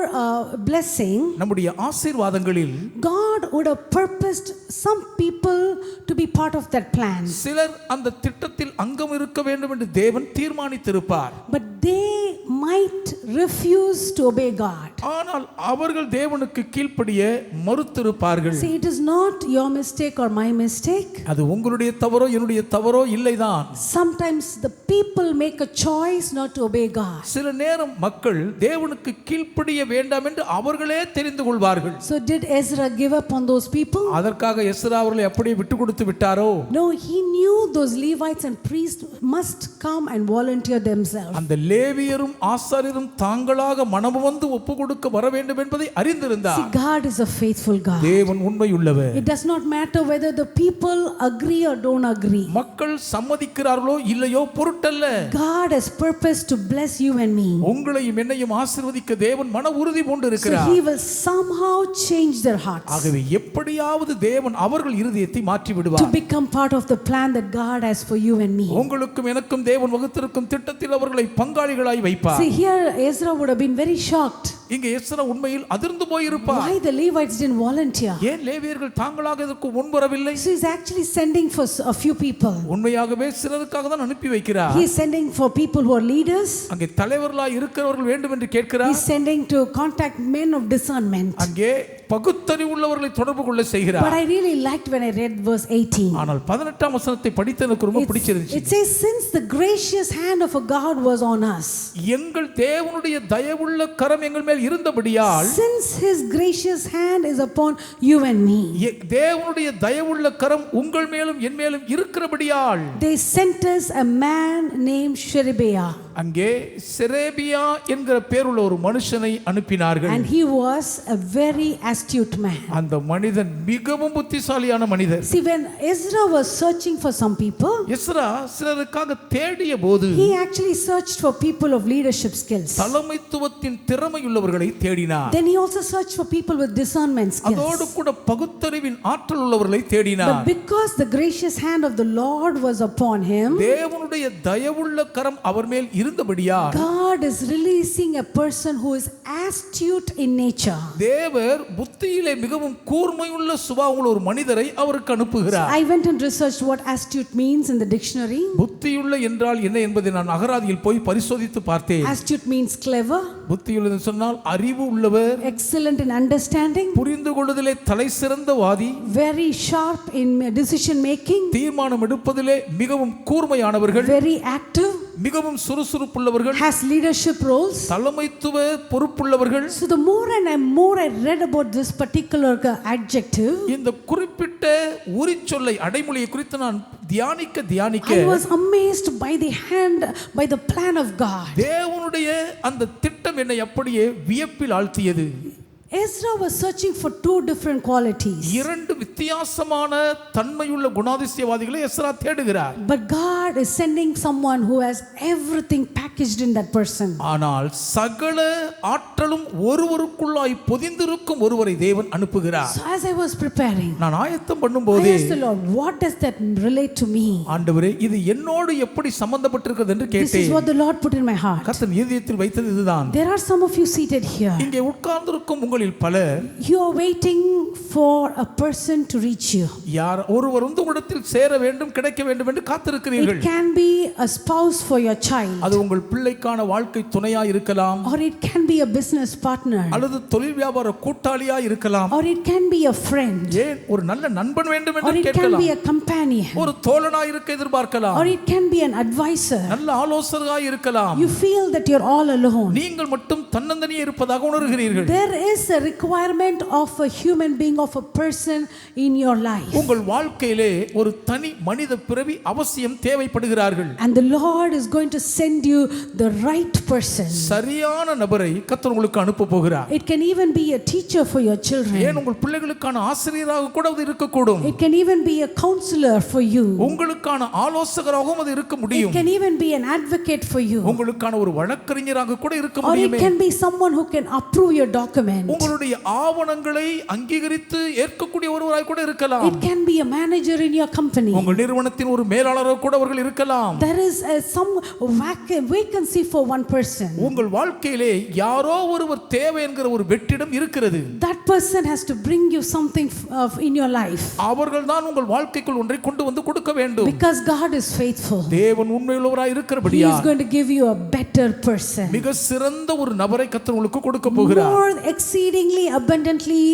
Speaker 1: blessing,
Speaker 2: நம்முடைய ஆசீர்வாதங்களில்
Speaker 1: God would have purposed some people to be part of that plan.
Speaker 2: சிலர் அந்த திட்டத்தில் அங்கம் இருக்க வேண்டும் என்று தேவன் தீர்மானித்திருப்பார்.
Speaker 1: But they might refuse to obey God.
Speaker 2: ஆனால் அவர்கள் தேவனுக்கு கீழ்ப்படிய மறுத்திருப்பார்கள்.
Speaker 1: See, it is not your mistake or my mistake.
Speaker 2: அது உங்களுடைய தவறோ என்னுடைய தவறோ இல்லைதான்.
Speaker 1: Sometimes the people make a choice not to obey God.
Speaker 2: சில நேரம் மக்கள் தேவனுக்கு கீழ்ப்படிய வேண்டாம் என்று அவர்களே தெரிந்து கொள்வார்கள்.
Speaker 1: So did Ezra give up on those people?
Speaker 2: அதற்காக எஸ்ரா அவர்களை அப்படியே விட்டு கொடுத்து விட்டாரோ?
Speaker 1: No, he knew those Levites and priests must come and volunteer themselves.
Speaker 2: அந்த லேவியரும் ஆசாரியரும் தாங்களாக மனமுவந்து ஒப்பு கொடுக்க வர வேண்டும் என்பதை அறிந்திருந்தார்.
Speaker 1: See, God is a faithful God.
Speaker 2: தேவன் உண்மையுள்ளவர்.
Speaker 1: It does not matter whether the people agree or don't agree.
Speaker 2: மக்கள் சம்மதிக்கிறார்களோ இல்லையோ பொருட்டல்ல.
Speaker 1: God has purpose to bless you and me.
Speaker 2: உங்களையும் என்னையும் ஆசீர்வதிக்க தேவன் மன உறுதி கொண்டு
Speaker 1: So
Speaker 2: இருக்கிறார்.
Speaker 1: he will somehow change their hearts
Speaker 2: ஆகவே எப்படியாவது தேவன் அவர்கள் இருதயத்தை மாற்றி
Speaker 1: to
Speaker 2: விடுவார்.
Speaker 1: become part of the plan that God has for you and me.
Speaker 2: உங்களுக்கும் எனக்கும் தேவன் வகுத்திருக்கும் திட்டத்தில் அவர்களை பங்காளிகளாய் வைப்பார்.
Speaker 1: See, here Ezra would have been very shocked.
Speaker 2: இங்கே எஸ்ரா உண்மையில் அதிர்ந்து போயிருப்பார்.
Speaker 1: Why the Levites didn't volunteer?
Speaker 2: ஏன் லேவியர்கள் தாங்களாக இதற்கு முன்வரவில்லை?
Speaker 1: So he's actually sending for a few people.
Speaker 2: உண்மையாகவே சிலருக்காக தான் அனுப்பி வைக்கிறார்.
Speaker 1: He's sending for people who are leaders.
Speaker 2: அங்கே தலைவர்களாய் இருக்கிறவர்கள் வேண்டும் என்று கேட்கிறார்.
Speaker 1: He's sending to contact men of discernment.
Speaker 2: அங்கே பகுத்தறிவு உள்ளவர்களை தொடர்பு கொள்ள செய்கிறார்.
Speaker 1: But I really liked when I read verse 18.
Speaker 2: ஆனால் 18ஆம் வசனத்தை படித்து எனக்கு ரொம்ப பிடிச்சிருந்துச்சு.
Speaker 1: It says, since the gracious hand of a God was on us.
Speaker 2: எங்கள் தேவனுடைய தயவுள்ள கரம் எங்கள் மேல் இருந்தபடியால்,
Speaker 1: Since his gracious hand is upon you and me.
Speaker 2: தேவனுடைய தயவுள்ள கரம் உங்கள் மேலும் என் மேலும் இருக்கிறபடியால்,
Speaker 1: They sent us a man named Sherebiah.
Speaker 2: அங்கே செரேபியா என்கிற பேருள்ள ஒரு மனுஷனை அனுப்பினார்கள்.
Speaker 1: And he was a very astute man.
Speaker 2: அந்த மனிதன் மிகவும் புத்திசாலியான மனிதர்.
Speaker 1: See, when Ezra was searching for some people,
Speaker 2: Ezra சிலருக்காக தேடிய போது
Speaker 1: he actually searched for people of leadership skills.
Speaker 2: தலைமைத்துவத்தின் திறமையுள்ளவர்களை தேடினார்.
Speaker 1: Then he also searched for people with discernment skills.
Speaker 2: அதோடு கூட பகுத்தறிவின் ஆற்றல் உள்ளவர்களை தேடினார்.
Speaker 1: But because the gracious hand of the Lord was upon him,
Speaker 2: தேவனுடைய தயவுள்ள கரம் அவர் மேல் இருந்தபடியால்,
Speaker 1: God is releasing a person who is astute in nature.
Speaker 2: தேவர் புத்தியிலே மிகவும் கூர்மையுள்ள சுபாவமுள்ள ஒரு மனிதரை அவருக்கு அனுப்புகிறார்.
Speaker 1: I went and researched what astute means in the dictionary.
Speaker 2: புத்தியுள்ள என்றால் என்ன என்பதை நான் அகராதியில் போய் பரிசோதித்து பார்த்தேன்.
Speaker 1: Astute means clever,
Speaker 2: புத்தியுள்ள சொன்னால் அறிவு உள்ளவர்,
Speaker 1: excellent in understanding,
Speaker 2: புரிந்து கொள்வதிலே தலை சிறந்த வாதி,
Speaker 1: very sharp in decision making,
Speaker 2: தீர்மானம் எடுப்பதிலே மிகவும் கூர்மையானவர்கள்,
Speaker 1: very active,
Speaker 2: மிகவும் சுறுசுறுப்புள்ளவர்கள்,
Speaker 1: has leadership roles.
Speaker 2: தலைமைத்துவ பொறுப்புள்ளவர்கள்.
Speaker 1: So the more and more I read about this particular adjective,
Speaker 2: இந்த குறிப்பிட்ட உரிச்சொல்லை அடைமொழியை குறித்து நான் தியானிக்க
Speaker 1: I was amazed by the hand, by the plan of God.
Speaker 2: தேவனுடைய அந்த திட்டம் என்னை அப்படியே வியப்பில் ஆழ்த்தியது.
Speaker 1: Ezra was searching for two different qualities.
Speaker 2: இரண்டு வித்தியாசமான தன்மையுள்ள குணாதிசயவாதிகளை Ezra தேடுகிறார்.
Speaker 1: But God is sending someone who has everything packaged in that person.
Speaker 2: ஆனால் சகல ஆற்றலும் ஒருவருக்குள்ளாய் பொதிந்திருக்கும் ஒருவரை தேவன் அனுப்புகிறார்.
Speaker 1: So as I was preparing,
Speaker 2: நான் ஆயத்தம்
Speaker 1: I
Speaker 2: பண்ணும்போது
Speaker 1: asked the Lord, what does that relate to me?
Speaker 2: ஆண்டவரே இது என்னோடு எப்படி சம்பந்தப்பட்டிருக்கிறது என்று
Speaker 1: This is
Speaker 2: கேட்டேன்.
Speaker 1: what the Lord put in my heart.
Speaker 2: கர்த்தர் இதயத்தில் வைத்தது இதுதான்.
Speaker 1: There are some of you seated here.
Speaker 2: இங்கே உட்கார்ந்திருக்கும் உங்களில் பலர்,
Speaker 1: You are waiting for a person to reach you.
Speaker 2: யார் ஒருவர் உங்களிடத்தில் சேர வேண்டும், கிடைக்க வேண்டும் என்று காத்திருக்கிறீர்கள்.
Speaker 1: It can be a spouse for your child,
Speaker 2: அது உங்கள் பிள்ளைக்கான வாழ்க்கை துணையா இருக்கலாம்,
Speaker 1: or it can be a business business partner,
Speaker 2: அல்லது தொழில் வியாபார கூட்டாளியா இருக்கலாம்,
Speaker 1: or it can be a friend,
Speaker 2: ஏன் ஒரு நல்ல நண்பன் வேண்டும்
Speaker 1: or
Speaker 2: என்று
Speaker 1: it can
Speaker 2: கேட்கலாம்,
Speaker 1: be a companion,
Speaker 2: ஒரு தோழனா இருக்க எதிர்பார்க்கலாம்,
Speaker 1: or it can be an advisor.
Speaker 2: நல்ல ஆலோசகராக இருக்கலாம்.
Speaker 1: You feel that you're all alone.
Speaker 2: நீங்கள் மட்டும் தன்னந்தனியே இருப்பதாக உணர்கிறீர்கள்.
Speaker 1: There is a requirement of a human being, of a person in your life.
Speaker 2: உங்கள் வாழ்க்கையிலே ஒரு தனி மனித பிறவி அவசியம் தேவைப்படுகிறார்கள்.
Speaker 1: And the Lord is going to send you the right person.
Speaker 2: சரியான நபரை கர்த்தர் உங்களுக்கு அனுப்ப போகிறார்.
Speaker 1: It can even be a teacher for your children.
Speaker 2: ஏன் உங்கள் பிள்ளைகளுக்கான ஆசிரியராக கூட அது இருக்கக்கூடும்.
Speaker 1: It can even be a counselor for you.
Speaker 2: உங்களுக்கான ஆலோசகராகவும் அது இருக்க
Speaker 1: It
Speaker 2: முடியும்.
Speaker 1: can even be an advocate for you.
Speaker 2: உங்களுக்கான ஒரு வழக்கறிஞராக கூட இருக்க
Speaker 1: Or it
Speaker 2: முடியுமே.
Speaker 1: can be someone who can approve your document.
Speaker 2: உங்களுடைய ஆவணங்களை அங்கீகரித்து ஏற்கக்கூடிய ஒருவராய் கூட இருக்கலாம்.
Speaker 1: It can be a manager in your company.
Speaker 2: உங்கள் நிறுவனத்தின் ஒரு மேலாளராக கூட அவர்கள் இருக்கலாம்.
Speaker 1: There is some vacancy for one person.
Speaker 2: உங்கள் வாழ்க்கையிலே யாரோ ஒருவர் தேவை என்கிற ஒரு வெற்றிடம் இருக்கிறது.
Speaker 1: That person has to bring you something in your life.
Speaker 2: அவர்கள் தான் உங்கள் வாழ்க்கைக்குள் ஒன்றை கொண்டு வந்து கொடுக்க வேண்டும்.
Speaker 1: Because God is faithful.
Speaker 2: தேவன் உண்மையுள்ளவராய்
Speaker 1: He
Speaker 2: இருக்கிறபடியா
Speaker 1: is going to give you a better person.
Speaker 2: மிக சிறந்த ஒரு நபரை கர்த்தர் உங்களுக்கு கொடுக்க போகிறார்.
Speaker 1: More exceedingly abundantly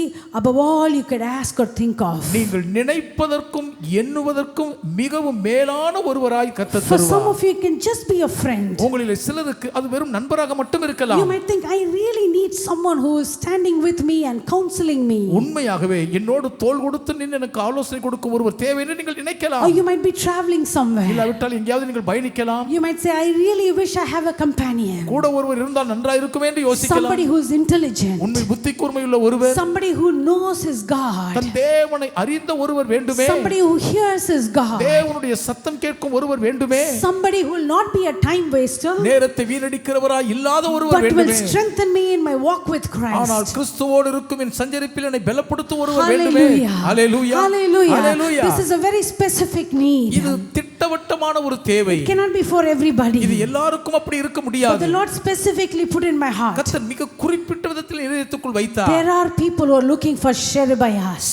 Speaker 1: above all you could ask or think of.
Speaker 2: நீங்கள் நினைப்பதற்கும் எண்ணுவதற்கும் மிகவும் மேலான ஒருவராய் கர்த்தர்
Speaker 1: For some
Speaker 2: தருவார்.
Speaker 1: of you it can just be a friend.
Speaker 2: உங்களிலே சிலருக்கு அது வெறும் நண்பராக மட்டும்
Speaker 1: You
Speaker 2: இருக்கலாம்.
Speaker 1: might think, I really need someone who is standing with me and counseling me.
Speaker 2: உண்மையாகவே என்னோடு தோள் கொடுத்து நின்று எனக்கு ஆலோசனை கொடுக்க ஒருவர் தேவை என்று நீங்கள் நினைக்கலாம்.
Speaker 1: Or you might be traveling somewhere.
Speaker 2: இல்லாவிட்டால் எங்கேயாவது நீங்கள் பயணிக்கலாம்.
Speaker 1: You might say, I really wish I have a companion.
Speaker 2: கூட ஒருவர் இருந்தால் நன்றாக இருக்குமே என்று யோசிக்கலாம்.
Speaker 1: Somebody who is intelligent.
Speaker 2: உண்மை புத்தி கூர்மையுள்ள ஒருவர்,
Speaker 1: Somebody who knows his God.
Speaker 2: தன் தேவனை அறிந்த ஒருவர் வேண்டுமே.
Speaker 1: Somebody who hears his God.
Speaker 2: தேவனுடைய சத்தம் கேட்கும் ஒருவர் வேண்டுமே.
Speaker 1: Somebody who will not be a time waster,
Speaker 2: நேரத்தை வீணடிக்கிறவராய் இல்லாத ஒருவர்
Speaker 1: but will
Speaker 2: வேண்டுமே.
Speaker 1: strengthen me in my walk with
Speaker 2: ஆனால்
Speaker 1: Christ.
Speaker 2: கிறிஸ்துவோடு இருக்கும் என் சஞ்சரிப்பில் என்னை பலப்படுத்தும் ஒருவர் வேண்டுமே.
Speaker 1: Hallelujah.
Speaker 2: Hallelujah.
Speaker 1: Hallelujah.
Speaker 2: Hallelujah.
Speaker 1: This is a very specific need.
Speaker 2: இது திட்டவட்டமான ஒரு தேவை.
Speaker 1: It cannot be for everybody.
Speaker 2: இது எல்லாருக்கும் அப்படி இருக்க
Speaker 1: But
Speaker 2: முடியாது.
Speaker 1: the Lord specifically put in my heart.
Speaker 2: கர்த்தர் மிக குறிப்பிட்ட விதத்தில் இதயத்துக்குள் வைத்தார்.
Speaker 1: There are people who are looking for Sherebiahs.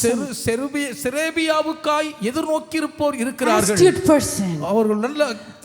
Speaker 2: செருபியாவுக்காய் எதிர்நோக்கி இருப்போர் இருக்கிறார்கள்.
Speaker 1: Astute person.
Speaker 2: அவர்கள் நல்ல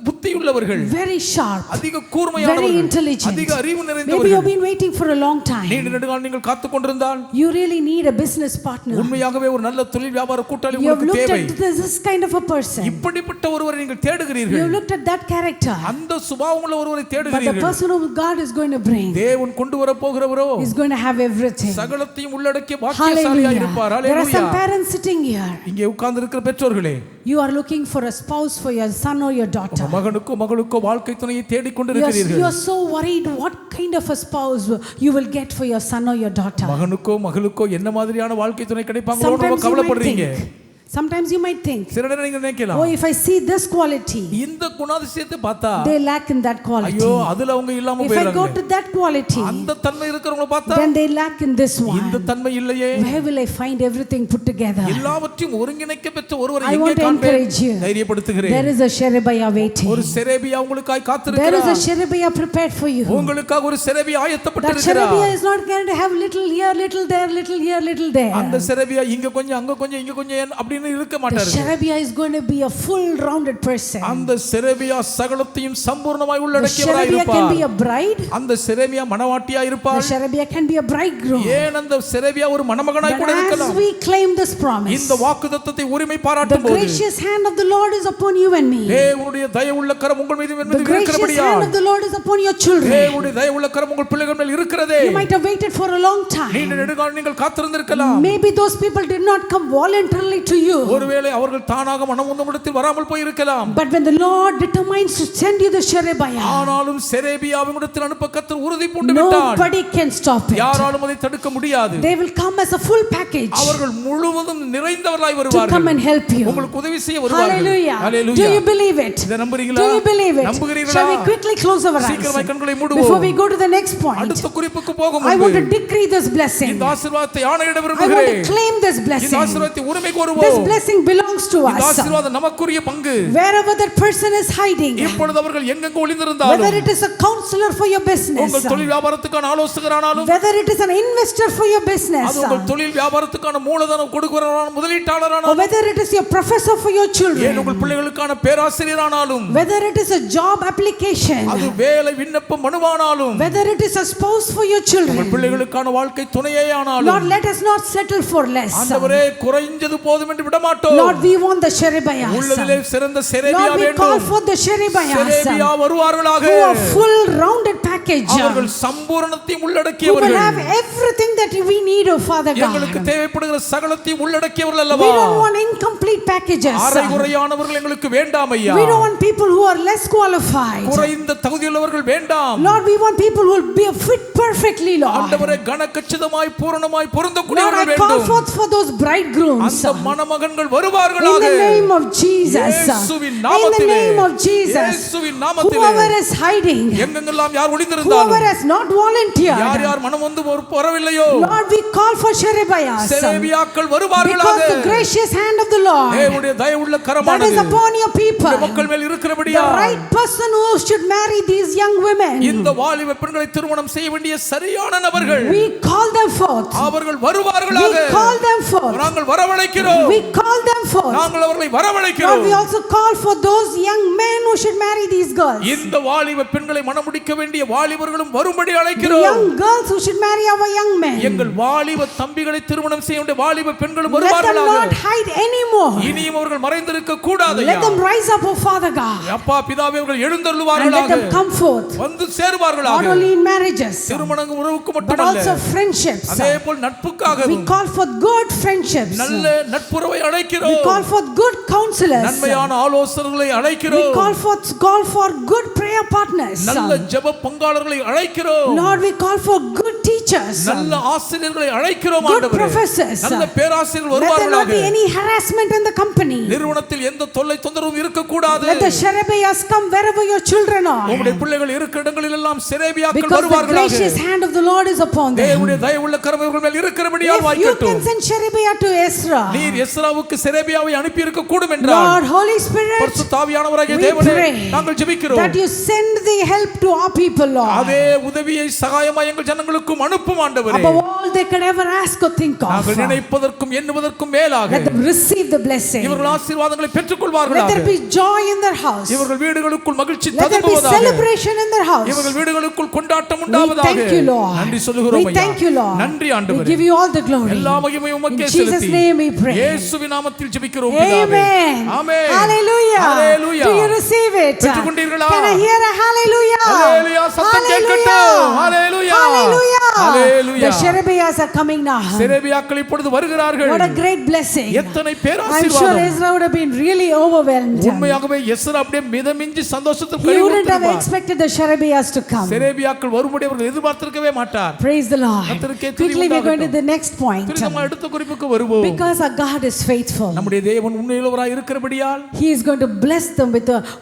Speaker 2: புத்தியுள்ளவர்கள்,
Speaker 1: Very sharp.
Speaker 2: அதிக
Speaker 1: Very
Speaker 2: கூர்மையானவர்கள்,
Speaker 1: intelligent.
Speaker 2: அதிக அறிவு
Speaker 1: Maybe
Speaker 2: நிறைந்தவர்கள்.
Speaker 1: you've been waiting for a long time.
Speaker 2: நீண்ட நெடுநாள் நீங்கள் காத்துக் கொண்டிருந்தால்
Speaker 1: You really need a business partner.
Speaker 2: உண்மையாகவே ஒரு நல்ல தொழில் வியாபார கூட்டாளி
Speaker 1: You have
Speaker 2: உங்களுக்கு
Speaker 1: looked
Speaker 2: தேவை.
Speaker 1: at this kind of a person.
Speaker 2: இப்படிப்பட்ட ஒருவரை நீங்கள்
Speaker 1: You
Speaker 2: தேடுகிறீர்கள்.
Speaker 1: have looked at that character.
Speaker 2: அந்த சுபாவமுள்ள ஒருவரை
Speaker 1: But the
Speaker 2: தேடுகிறீர்கள்.
Speaker 1: person whom God is going to bring
Speaker 2: தேவன் கொண்டு வர போகிறவரோ
Speaker 1: is going to have everything.
Speaker 2: சகலத்தையும் உள்ளடக்கிய பாக்கியசாலியாக இருப்பார்.
Speaker 1: Hallelujah. There are some
Speaker 2: hallelujah.
Speaker 1: parents sitting here.
Speaker 2: இங்கே உட்கார்ந்து இருக்கிற பெற்றோர்களே,
Speaker 1: You are looking for a spouse for your son or your daughter.
Speaker 2: உங்க மகனுக்கோ மகளுக்கோ வாழ்க்கை துணையை தேடிக்
Speaker 1: You
Speaker 2: கொண்டிருக்கிறீர்கள்.
Speaker 1: are so worried what kind of a spouse you will get for your son or your daughter.
Speaker 2: மகனுக்கோ மகளுக்கோ என்ன மாதிரியான வாழ்க்கை துணை கிடைப்பாங்களோ
Speaker 1: Sometimes you might
Speaker 2: கவலைப்படுறீங்க.
Speaker 1: think. Sometimes you might think,
Speaker 2: சில நேரம் நீங்க நினைக்கலாம்,
Speaker 1: oh, if I see this quality,
Speaker 2: இந்த குணாதிசயத்தை பார்த்தா
Speaker 1: they lack in that quality.
Speaker 2: ஐயோ அதுல அவங்க இல்லாம
Speaker 1: If I go
Speaker 2: போயிடுறாங்க.
Speaker 1: to that quality,
Speaker 2: அந்த தன்மை இருக்கிறவங்கள பார்த்தா
Speaker 1: then they lack in this
Speaker 2: இந்த
Speaker 1: one.
Speaker 2: தன்மை இல்லையே.
Speaker 1: Where will I find everything put together?
Speaker 2: எல்லாவற்றையும் ஒருங்கிணைக்க பெற்ற ஒருவரை
Speaker 1: I
Speaker 2: எங்கே
Speaker 1: want to
Speaker 2: காண்பேன்?
Speaker 1: encourage you.
Speaker 2: தைரியப்படுத்துகிறேன்.
Speaker 1: There is a Sherebiah waiting.
Speaker 2: ஒரு செரேபியா உங்களுக்காய்
Speaker 1: There is a
Speaker 2: காத்திருக்கிறார்.
Speaker 1: Sherebiah prepared for you.
Speaker 2: உங்களுக்காக ஒரு செரேபியா
Speaker 1: That
Speaker 2: ஆயத்தப்பட்டிருக்கிறார்.
Speaker 1: Sherebiah is not going to have little here, little there, little here, little
Speaker 2: அந்த
Speaker 1: there.
Speaker 2: செரேபியா இங்க கொஞ்சம் அங்க கொஞ்சம் இங்க கொஞ்சம் அப்படின்னு இருக்க
Speaker 1: The
Speaker 2: மாட்டாரு.
Speaker 1: Sherebiah is going to be a full-rounded person.
Speaker 2: அந்த செரேபியா சகலத்தையும் சம்பூர்ணமாய்
Speaker 1: The
Speaker 2: உள்ளடக்கியவராய்
Speaker 1: Sherebiah can be
Speaker 2: இருப்பார்.
Speaker 1: a bride.
Speaker 2: அந்த செரேபியா மணவாட்டியா
Speaker 1: The
Speaker 2: இருப்பார்.
Speaker 1: Sherebiah can be a bridegroom.
Speaker 2: ஏன் அந்த செரேபியா ஒரு மணமகனாய்
Speaker 1: But
Speaker 2: கூட
Speaker 1: as
Speaker 2: இருக்கலாம்.
Speaker 1: we claim this promise,
Speaker 2: இந்த வாக்குத்தத்தத்தை உரிமை
Speaker 1: the
Speaker 2: பாராட்டும் போது
Speaker 1: gracious hand of the Lord is upon you and me.
Speaker 2: தேவனுடைய தயவுள்ள கரம் உங்கள் மீது
Speaker 1: The gracious hand of the Lord is upon your children.
Speaker 2: தேவனுடைய தயவுள்ள கரம் உங்கள் பிள்ளைகள் மேல் இருக்கிறதே.
Speaker 1: You might have waited for a long
Speaker 2: நீண்ட
Speaker 1: time.
Speaker 2: நெடுங்காலம் நீங்கள் காத்திருந்திருக்கலாம்.
Speaker 1: Maybe those people did not come voluntarily to you.
Speaker 2: ஒருவேளை அவர்கள் தானாக மனம் உந்தமிடத்தில் வராமல் போய் இருக்கலாம்.
Speaker 1: But when the Lord determines to send you the Sherebiah,
Speaker 2: ஆனாலும் செரேபியாவின் இடத்தில் அனுப்ப கர்த்தர் உறுதி பூண்டு விட்டார்.
Speaker 1: nobody can stop it.
Speaker 2: யாராலும் அதை தடுக்க முடியாது.
Speaker 1: They will come as a full package
Speaker 2: அவர்கள் முழுவதும் நிறைந்தவர்களாய்
Speaker 1: to come
Speaker 2: வருவார்கள்.
Speaker 1: and help you.
Speaker 2: உங்களுக்கு உதவி செய்ய வருவார்கள்.
Speaker 1: Hallelujah.
Speaker 2: Hallelujah.
Speaker 1: Do you believe it?
Speaker 2: இதை நம்புறீங்களா?
Speaker 1: Do you believe it?
Speaker 2: நம்புகிறீர்களா?
Speaker 1: Shall we quickly close our eyes
Speaker 2: சீக்கிரமாய் கண்களை மூடுவோம்.
Speaker 1: before we go to the next point?
Speaker 2: அடுத்த குறிப்புக்கு போகும்
Speaker 1: I want to
Speaker 2: முன்பு
Speaker 1: decree this blessing.
Speaker 2: இந்த ஆசீர்வாதத்தை ஆணையிட
Speaker 1: I want
Speaker 2: விரும்புகிறேன்.
Speaker 1: to claim this
Speaker 2: இந்த
Speaker 1: blessing.
Speaker 2: ஆசீர்வாதத்தை உரிமை
Speaker 1: This
Speaker 2: கோருவோம்.
Speaker 1: blessing belongs to
Speaker 2: இந்த
Speaker 1: us.
Speaker 2: ஆசீர்வாதம் நமக்குரிய பங்கு.
Speaker 1: Wherever that person is hiding,
Speaker 2: இப்பொழுது அவர்கள் எங்கெங்க ஒளிந்திருந்தாலும்,
Speaker 1: whether it is a counselor for your business,
Speaker 2: உங்கள் தொழில் வியாபாரத்துக்கான ஆலோசகரானாலும்,
Speaker 1: whether it is an investor for your business,
Speaker 2: அது உங்கள் தொழில் வியாபாரத்துக்கான மூலதனம் கொடுக்கிறவரான முதலீட்டாளரானாலும்,
Speaker 1: or whether it is your professor for your children,
Speaker 2: ஏன் உங்கள் பிள்ளைகளுக்கான பேராசிரியரானாலும்,
Speaker 1: whether it is a job application,
Speaker 2: அது வேலை விண்ணப்ப மனுவானாலும்,
Speaker 1: whether it is a spouse for your children,
Speaker 2: உங்கள் பிள்ளைகளுக்கான வாழ்க்கை துணையே ஆனாலும்,
Speaker 1: Lord, let us not settle for less.
Speaker 2: ஆண்டவரே குறைஞ்சது போதும் என்று விட மாட்டோம்.
Speaker 1: Lord, we want the Sherebiahs.
Speaker 2: உள்ளதிலே சிறந்த செரேபியா
Speaker 1: Lord, we
Speaker 2: வேண்டும்.
Speaker 1: call for the Sherebiahs
Speaker 2: செரேபியா வருவார்களாக.
Speaker 1: who are full rounded package,
Speaker 2: அவர்கள் சம்பூரணத்தையும்
Speaker 1: who will
Speaker 2: உள்ளடக்கியவர்கள்.
Speaker 1: have everything that we need, oh Father
Speaker 2: எங்களுக்கு
Speaker 1: God.
Speaker 2: தேவைப்படுகிற சகலத்தையும் உள்ளடக்கியவர்கள்
Speaker 1: We
Speaker 2: அல்லவா?
Speaker 1: don't want incomplete packages.
Speaker 2: அரைகுறையானவர்கள் எங்களுக்கு வேண்டாம் ஐயா.
Speaker 1: We don't want people who are less qualified.
Speaker 2: குறைந்த தகுதியுள்ளவர்கள் வேண்டாம்.
Speaker 1: Lord, we want people who will be fit perfectly, Lord.
Speaker 2: ஆண்டவரே கனகச்சிதமாய் பூரணமாய்
Speaker 1: Lord,
Speaker 2: பொருந்தக்கூடியவர்கள்
Speaker 1: I call
Speaker 2: வேண்டும்.
Speaker 1: forth for those bridegrooms.
Speaker 2: அந்த மணமகன்கள்
Speaker 1: In
Speaker 2: வருவார்களாக.
Speaker 1: the name of Jesus.
Speaker 2: இயேசுவின்
Speaker 1: In the
Speaker 2: நாமத்திலே.
Speaker 1: name of Jesus.
Speaker 2: இயேசுவின் நாமத்திலே.
Speaker 1: Whoever is hiding,
Speaker 2: எங்கெங்கெல்லாம் யார்
Speaker 1: whoever
Speaker 2: ஒளிந்திருந்தாலும்,
Speaker 1: has not volunteered,
Speaker 2: யார் யார் மனம் வந்து வரவில்லையோ,
Speaker 1: Lord, we call for Sherebiahs.
Speaker 2: செரேபியாக்கள்
Speaker 1: Because
Speaker 2: வருவார்களாக.
Speaker 1: the gracious hand of the Lord
Speaker 2: தேவனுடைய தயவுள்ள
Speaker 1: that
Speaker 2: கரமானது
Speaker 1: is upon your people,
Speaker 2: இந்த மக்கள் மேல்
Speaker 1: the
Speaker 2: இருக்கிறபடியா,
Speaker 1: right person who should marry these young women,
Speaker 2: இந்த வாலிப பெண்களை திருமணம் செய்ய வேண்டிய சரியான நபர்கள்
Speaker 1: we call them forth.
Speaker 2: அவர்கள்
Speaker 1: We
Speaker 2: வருவார்களாக.
Speaker 1: call them forth.
Speaker 2: நாங்கள் வரவழைக்கிறோம்.
Speaker 1: We call them forth.
Speaker 2: நாங்கள் அவர்களை
Speaker 1: Lord,
Speaker 2: வரவழைக்கிறோம்.
Speaker 1: we also call for those young men who should marry these girls.
Speaker 2: இந்த வாலிப பெண்களை மணமுடிக்க வேண்டிய வாலிபர்களும் வரும்படி
Speaker 1: The
Speaker 2: அழைக்கிறோம்.
Speaker 1: young girls who should marry our young men.
Speaker 2: எங்கள் வாலிப தம்பிகளை திருமணம் செய்ய வேண்டிய வாலிப பெண்களும்
Speaker 1: Let them
Speaker 2: வருவார்களாக.
Speaker 1: not hide anymore.
Speaker 2: இனியும் அவர்கள் மறைந்திருக்க கூடாது.
Speaker 1: Let them rise up, oh Father God,
Speaker 2: அப்பா பிதாவே அவர்கள்
Speaker 1: and let
Speaker 2: எழுந்தருளுவார்களாக.
Speaker 1: them come forth.
Speaker 2: வந்து
Speaker 1: Not
Speaker 2: சேருவார்களாக.
Speaker 1: only in marriages,
Speaker 2: திருமண உறவுக்கு
Speaker 1: but
Speaker 2: மட்டுமல்ல,
Speaker 1: also friendships.
Speaker 2: அதே போல் நட்புக்காக
Speaker 1: We call for good friendships.
Speaker 2: நல்ல நட்புறவை
Speaker 1: We
Speaker 2: அழைக்கிறோம்.
Speaker 1: call for good counselors.
Speaker 2: நன்மையான ஆலோசகர்களை
Speaker 1: We
Speaker 2: அழைக்கிறோம்.
Speaker 1: call for good prayer partners.
Speaker 2: நல்ல ஜெப பங்காளர்களை அழைக்கிறோம்.
Speaker 1: Lord, we call for good teachers.
Speaker 2: நல்ல ஆசிரியர்களை அழைக்கிறோம்.
Speaker 1: Good
Speaker 2: ஆண்டவரே,
Speaker 1: professors.
Speaker 2: நல்ல பேராசிரியர்கள்
Speaker 1: Let there not be
Speaker 2: வருவார்களாக.
Speaker 1: any harassment in the company.
Speaker 2: நிறுவனத்தில் எந்த தொல்லை தொந்தரவும் இருக்க கூடாது.
Speaker 1: Let the Sherebiahs come wherever your children are.
Speaker 2: உம்முடைய பிள்ளைகள் இருக்கிற இடங்களில் எல்லாம் செரேபியாக்கள்
Speaker 1: Because the
Speaker 2: வருவார்களாக.
Speaker 1: gracious hand of the Lord is upon them.
Speaker 2: தேவனுடைய தயவுள்ள கரம் இவர்கள் மேல் இருக்கிறபடியால்
Speaker 1: If you
Speaker 2: வாய்க்கட்டும்.
Speaker 1: can send Sherebiah to Ezra,
Speaker 2: நீர் எஸ்ராவுக்கு செரேபியாவை அனுப்பி இருக்க கூடும் என்றால்,
Speaker 1: Lord, Holy Spirit,
Speaker 2: பரிசுத்த ஆவியானவராகிய
Speaker 1: we
Speaker 2: தேவனே,
Speaker 1: pray
Speaker 2: நாங்கள் ஜெபிக்கிறோம்.
Speaker 1: that you send the help to our people, Lord.
Speaker 2: அதே உதவியை சகாயமாய் எங்கள் ஜனங்களுக்கும் அனுப்பும் ஆண்டவரே.
Speaker 1: Above all they could ever ask or think of.
Speaker 2: நாங்கள் நினைப்பதற்கும் எண்ணுவதற்கும் மேலாக
Speaker 1: Let them receive the blessing.
Speaker 2: இவர்கள் ஆசீர்வாதங்களை
Speaker 1: Let
Speaker 2: பெற்றுக்கொள்வார்களாக.
Speaker 1: there be joy in their house.
Speaker 2: இவர்கள் வீடுகளுக்குள் மகிழ்ச்சி
Speaker 1: Let there be
Speaker 2: ததும்புவதாக.
Speaker 1: celebration in their house.
Speaker 2: இவர்கள் வீடுகளுக்குள் கொண்டாட்டம்
Speaker 1: We
Speaker 2: உண்டாவதாக.
Speaker 1: thank you, Lord.
Speaker 2: நன்றி சொல்லுகிறோம்
Speaker 1: We
Speaker 2: ஐயா.
Speaker 1: thank you, Lord.
Speaker 2: நன்றி
Speaker 1: We
Speaker 2: ஆண்டவரே.
Speaker 1: give you all the glory.
Speaker 2: எல்லா மகிமையும்
Speaker 1: In
Speaker 2: உமக்கே
Speaker 1: Jesus'
Speaker 2: செலுத்தி
Speaker 1: name we pray.
Speaker 2: இயேசுவின் நாமத்தில் ஜெபிக்கிறோம் பிதாவே.
Speaker 1: Amen.
Speaker 2: Amen.
Speaker 1: Hallelujah.
Speaker 2: Hallelujah.
Speaker 1: Do you receive it?
Speaker 2: பெற்றுக்கொண்டீர்களா?
Speaker 1: Can I hear a hallelujah?
Speaker 2: Hallelujah. சத்தம் கேட்கட்டும். Hallelujah.
Speaker 1: Hallelujah.
Speaker 2: Hallelujah.
Speaker 1: The Sherebiahs are coming now.
Speaker 2: செரேபியாக்கள் இப்பொழுது வருகிறார்கள்.
Speaker 1: What a great blessing.
Speaker 2: எத்தனை
Speaker 1: I'm sure
Speaker 2: பேராசீர்வாதம்.
Speaker 1: Ezra would have been really overwhelmed.
Speaker 2: உண்மையாகவே Ezra அப்படியே மிதமிஞ்சி சந்தோஷத்தில்
Speaker 1: He wouldn't have
Speaker 2: கைவிட்டிருப்பார்.
Speaker 1: expected the Sherebiahs to come.
Speaker 2: செரேபியாக்கள் வரும்படி அவர்கள் எதிர்பார்த்திருக்கவே மாட்டார்.
Speaker 1: Praise the Lord.
Speaker 2: கர்த்தருக்கே துதி
Speaker 1: Quickly we're going to
Speaker 2: உண்டாகட்டும்.
Speaker 1: the next point.
Speaker 2: திரும்ப அடுத்த குறிப்புக்கு வருவோம்.
Speaker 1: Because our God is faithful,
Speaker 2: நம்முடைய தேவன் உண்மையுள்ளவராய் இருக்கிறபடியால்
Speaker 1: He is going to bless them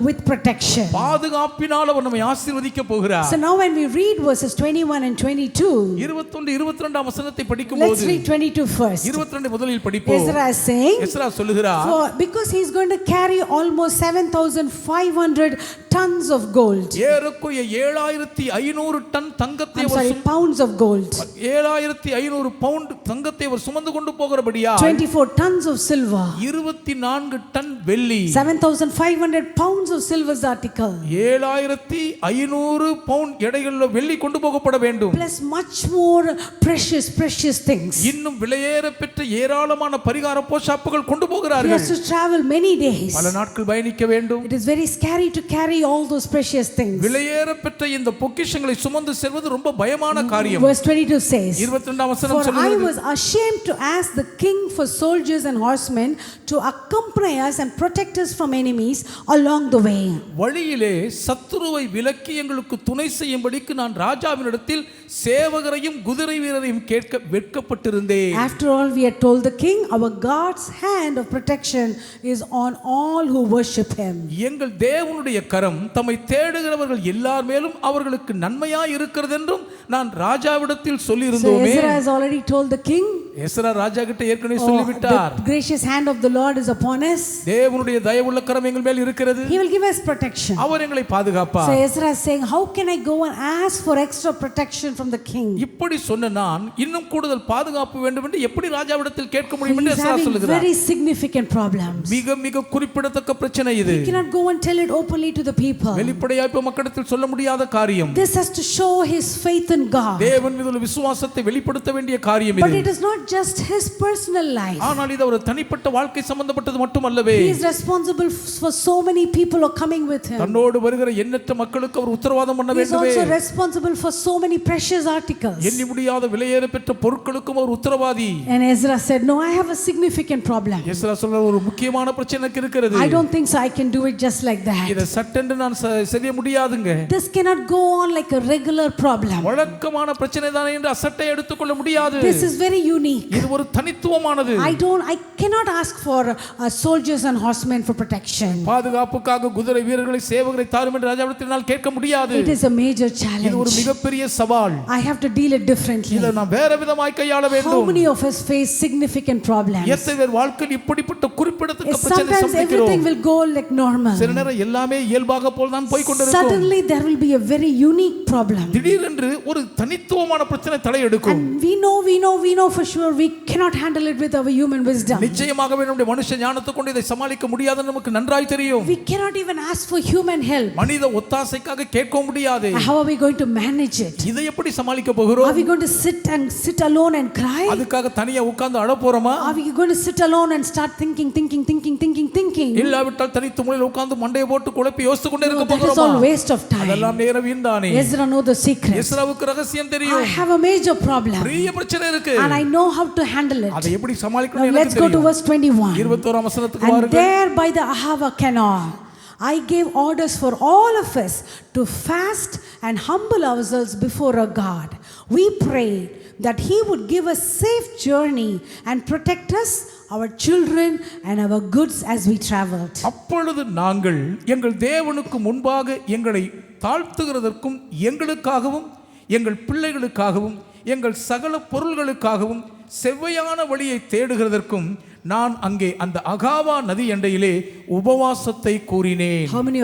Speaker 1: with protection.
Speaker 2: பாதுகாப்பினால் அவர் நம்மை ஆசீர்வதிக்க போகிறார்.
Speaker 1: So now when we read verses 21 and 22,
Speaker 2: 21 22 வசனத்தை
Speaker 1: let's
Speaker 2: படிக்கும்போது
Speaker 1: read 22 first.
Speaker 2: 22 முதலில் படிப்போம்.
Speaker 1: Ezra is saying,
Speaker 2: எஸ்ரா சொல்லுகிறார்,
Speaker 1: because he's going to carry almost 7,500 tons of gold.
Speaker 2: ஏறக்குறைய 7500 ton தங்கத்தை
Speaker 1: I'm sorry, pounds of gold.
Speaker 2: 7500 bound தங்கத்தை அவர் சுமந்து கொண்டு போகிறபடியா
Speaker 1: 24 tons of silver.
Speaker 2: 24 டன் வெள்ளி.
Speaker 1: 7,500 pounds of silver's article.
Speaker 2: 7500 bound எடையுள்ள வெள்ளி கொண்டு போகப்பட வேண்டும்.
Speaker 1: Plus much more precious things.
Speaker 2: இன்னும் விலையேற பெற்ற ஏராளமான பரிகார போஷாப்புகள் கொண்டு
Speaker 1: He
Speaker 2: போகிறார்கள்.
Speaker 1: has to travel many days.
Speaker 2: பல நாட்கள் பயணிக்க வேண்டும்.
Speaker 1: It is very scary to carry all those precious things.
Speaker 2: விலையேற பெற்ற இந்த பொக்கிஷங்களை சுமந்து செல்வது ரொம்ப பயமான காரியம்.
Speaker 1: Verse 22 says,
Speaker 2: 22 வசனம்
Speaker 1: For I
Speaker 2: சொல்கிறது,
Speaker 1: was ashamed to ask the king for soldiers and horsemen to accompany us and protect us from enemies along the way.
Speaker 2: வழியிலே சத்துருவை விலக்கி எங்களுக்கு துணை செய்யும்படிக்கு நான் ராஜாவினிடத்தில் சேவகரையும் குதிரை வீரரையும் கேட்க வெட்கப்பட்டிருந்தேன்.
Speaker 1: After all, we had told the king, our God's hand of protection is on all who worship him.
Speaker 2: எங்கள் தேவனுடைய கரம் தம்மை தேடுகிறவர்கள் எல்லார் மேலும் அவர்களுக்கு நன்மையாய் இருக்கிறது என்றும் நான் ராஜாவிடத்தில்
Speaker 1: So
Speaker 2: சொல்லியிருந்தோமே.
Speaker 1: Ezra has already told the king,
Speaker 2: Ezra ராஜா கிட்ட ஏற்கனவே சொல்லிவிட்டார்.
Speaker 1: The gracious hand of the Lord is upon us.
Speaker 2: தேவனுடைய தயவுள்ள கரம் எங்கள் மேல் இருக்கிறது.
Speaker 1: He will give us protection.
Speaker 2: அவர் எங்களை பாதுகாப்பார்.
Speaker 1: So Ezra is saying, how can I go and ask for extra protection from the king?
Speaker 2: இப்படி சொன்ன நான் இன்னும் கூடுதல் பாதுகாப்பு வேண்டும் என்று எப்படி ராஜாவிடத்தில் கேட்க முடியும் என்று
Speaker 1: He is
Speaker 2: எஸ்ரா
Speaker 1: having
Speaker 2: சொல்கிறார்.
Speaker 1: very significant problems.
Speaker 2: மிக மிக குறிப்பிடத்தக்க பிரச்சனை இது.
Speaker 1: He cannot go and tell it openly to the people.
Speaker 2: வெளிப்படையாக இப்ப மக்களிடத்தில் சொல்ல முடியாத காரியம்.
Speaker 1: This has to show his faith in God.
Speaker 2: தேவன் மீதுள்ள விசுவாசத்தை வெளிப்படுத்த வேண்டிய காரியம்
Speaker 1: But
Speaker 2: இது.
Speaker 1: it is not just his personal life.
Speaker 2: ஆனால் இது ஒரு தனிப்பட்ட வாழ்க்கை சம்பந்தப்பட்டது மட்டுமல்லவே.
Speaker 1: He is responsible for so many people who are coming with him.
Speaker 2: தன்னோடு வருகிற எண்ணற்ற மக்களுக்கு அவர் உத்தரவாதம் பண்ண
Speaker 1: He is
Speaker 2: வேண்டுமே.
Speaker 1: also responsible for so many precious articles.
Speaker 2: எண்ணி முடியாத விலையேற பெற்ற பொருட்களுக்கும் அவர் உத்தரவாதி.
Speaker 1: And Ezra said, no, I have a significant problem.
Speaker 2: Ezra சொல்ற ஒரு முக்கியமான பிரச்சனை எனக்கு இருக்கிறது.
Speaker 1: I don't think so I can do it just like that.
Speaker 2: இத சட்டென்று நான் செய்ய முடியாதுங்க.
Speaker 1: This cannot go on like a regular problem.
Speaker 2: வழக்கமான பிரச்சனை தானே என்று அசட்டை எடுத்துக்கொள்ள முடியாது.
Speaker 1: This is very unique.
Speaker 2: இது ஒரு தனித்துவமானது.
Speaker 1: I cannot ask for soldiers and horsemen for protection.
Speaker 2: பாதுகாப்புக்காக குதிரை வீரர்களை சேவகரை தாரும் என்று ராஜாவிடத்தில் நான் கேட்க முடியாது.
Speaker 1: It is a major challenge.
Speaker 2: இது ஒரு மிகப்பெரிய சவால்.
Speaker 1: I have to deal it differently.
Speaker 2: இத நான் வேற விதமாய் கையாள
Speaker 1: How
Speaker 2: வேண்டும்.
Speaker 1: many of us face significant problems?
Speaker 2: எத்தனை பேர் வாழ்க்கையில் இப்படிப்பட்ட குறிப்பிடத்தக்க பிரச்சனை
Speaker 1: Sometimes
Speaker 2: சந்திக்கிறோம்.
Speaker 1: everything will go like normal.
Speaker 2: சில நேரம் எல்லாமே இயல்பாக போல் தான் போய் கொண்டிருக்கும்.
Speaker 1: Suddenly there will be a very unique problem.
Speaker 2: திடீரென்று ஒரு தனித்துவமான பிரச்சனை தலையெடுக்கும்.
Speaker 1: And we know for sure we cannot handle it with our human wisdom.
Speaker 2: நிச்சயமாகவே நம்முடைய மனுஷ ஞானத்தை கொண்டு இதை சமாளிக்க முடியாதுன்னு நமக்கு நன்றாய் தெரியும்.
Speaker 1: We cannot even ask for human help.
Speaker 2: மனித ஒத்தாசைக்காக கேட்க முடியாது.
Speaker 1: How are we going to manage it?
Speaker 2: இதை எப்படி சமாளிக்க போகிறோம்?
Speaker 1: Are we going to sit alone and cry?
Speaker 2: அதுக்காக தனியா உட்கார்ந்து அழ போறோமா?
Speaker 1: Are we going to sit alone and start thinking?
Speaker 2: இல்லாவிட்டால் தனித்து மூலையில் உட்கார்ந்து மண்டையை போட்டு குழப்பி யோசித்து கொண்டே இருக்க
Speaker 1: No, that is
Speaker 2: போகிறோமா?
Speaker 1: all waste of time.
Speaker 2: அதெல்லாம் நேரம் வீண்தானே.
Speaker 1: Ezra know the secret.
Speaker 2: எஸ்ராவுக்கு ரகசியம்
Speaker 1: I
Speaker 2: தெரியும்.
Speaker 1: have a major problem
Speaker 2: பெரிய பிரச்சனை இருக்கு.
Speaker 1: and I know how to handle it.
Speaker 2: அதை எப்படி
Speaker 1: Now
Speaker 2: சமாளிக்கணும்
Speaker 1: let's
Speaker 2: எனக்கு
Speaker 1: go to
Speaker 2: தெரியும்.
Speaker 1: verse 21.
Speaker 2: 21ஆம் வசனத்துக்கு
Speaker 1: And
Speaker 2: வாருங்கள்.
Speaker 1: there by the Ahava canal, I gave orders for all of us to fast and humble ourselves before our God. We prayed that He would give us safe journey and protect us, our children and our goods as we traveled.
Speaker 2: அப்பொழுது நாங்கள் எங்கள் தேவனுக்கு முன்பாக எங்களை தாழ்த்துகிறதற்கும் எங்களுக்காகவும் எங்கள் பிள்ளைகளுக்காகவும் எங்கள் சகல பொருள்களுக்காகவும் செவ்வையான வழியை தேடுகிறதற்கும் நான் அங்கே அந்த அகாவா நதி எண்டையிலே உபவாசத்தை கூறினேன்.
Speaker 1: How many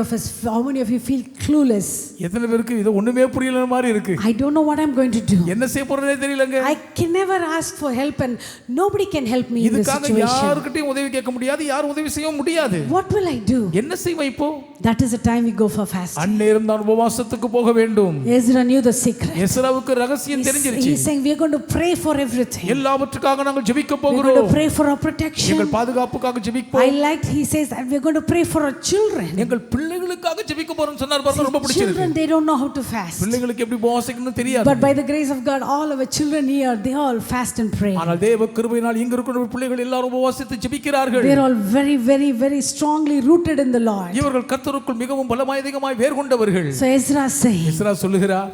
Speaker 1: of you feel clueless?
Speaker 2: எத்தனை பேருக்கு இது ஒண்ணுமே புரியல மாதிரி இருக்கு?
Speaker 1: I don't know what I'm going to do.
Speaker 2: என்ன செய்ய போறதே தெரியலங்க.
Speaker 1: I can never ask for help and nobody can help me in this
Speaker 2: இதுக்காக
Speaker 1: situation.
Speaker 2: யார்கிட்டயும் உதவி கேட்க முடியாது, யார் உதவி செய்ய முடியாது.
Speaker 1: What will I do?
Speaker 2: என்ன செய்வேன் இப்போ?
Speaker 1: That is the time we go for fasting.
Speaker 2: அந்நேரம் தான் உபவாசத்துக்கு போக வேண்டும்.
Speaker 1: Ezra knew the secret.
Speaker 2: எஸ்ராவுக்கு ரகசியம் தெரிஞ்சிருச்சு.
Speaker 1: He's saying we are going to pray for everything.
Speaker 2: எல்லாவற்றுக்காக நாங்கள் ஜெபிக்க
Speaker 1: We are going
Speaker 2: போகிறோம்.
Speaker 1: to pray for our protection.
Speaker 2: எங்கள் பாதுகாப்புக்காக ஜெபிப்போம்.
Speaker 1: I liked he says that we are going to pray for our children.
Speaker 2: எங்கள் பிள்ளைகளுக்காக ஜெபிக்க போறோம்னு சொன்னார் பாருங்க, ரொம்ப பிடிச்சிருக்கு.
Speaker 1: Children, they don't know how to fast.
Speaker 2: பிள்ளைகளுக்கு எப்படி உபவாசிக்கணும்னு தெரியாது.
Speaker 1: But by the grace of God, all our children here, they all fast and pray.
Speaker 2: ஆனால் தேவ கிருபையினால் இங்க இருக்கிற பிள்ளைகள் எல்லாரும் உபவாசித்து ஜெபிக்கிறார்கள்.
Speaker 1: They are all very, very, very strongly rooted in the Lord.
Speaker 2: இவர்கள் கர்த்தருக்குள் மிகவும் பலமாய் அதிகமாய் வேர் கொண்டவர்கள்.
Speaker 1: So Ezra is saying,
Speaker 2: Ezra சொல்லுகிறார்,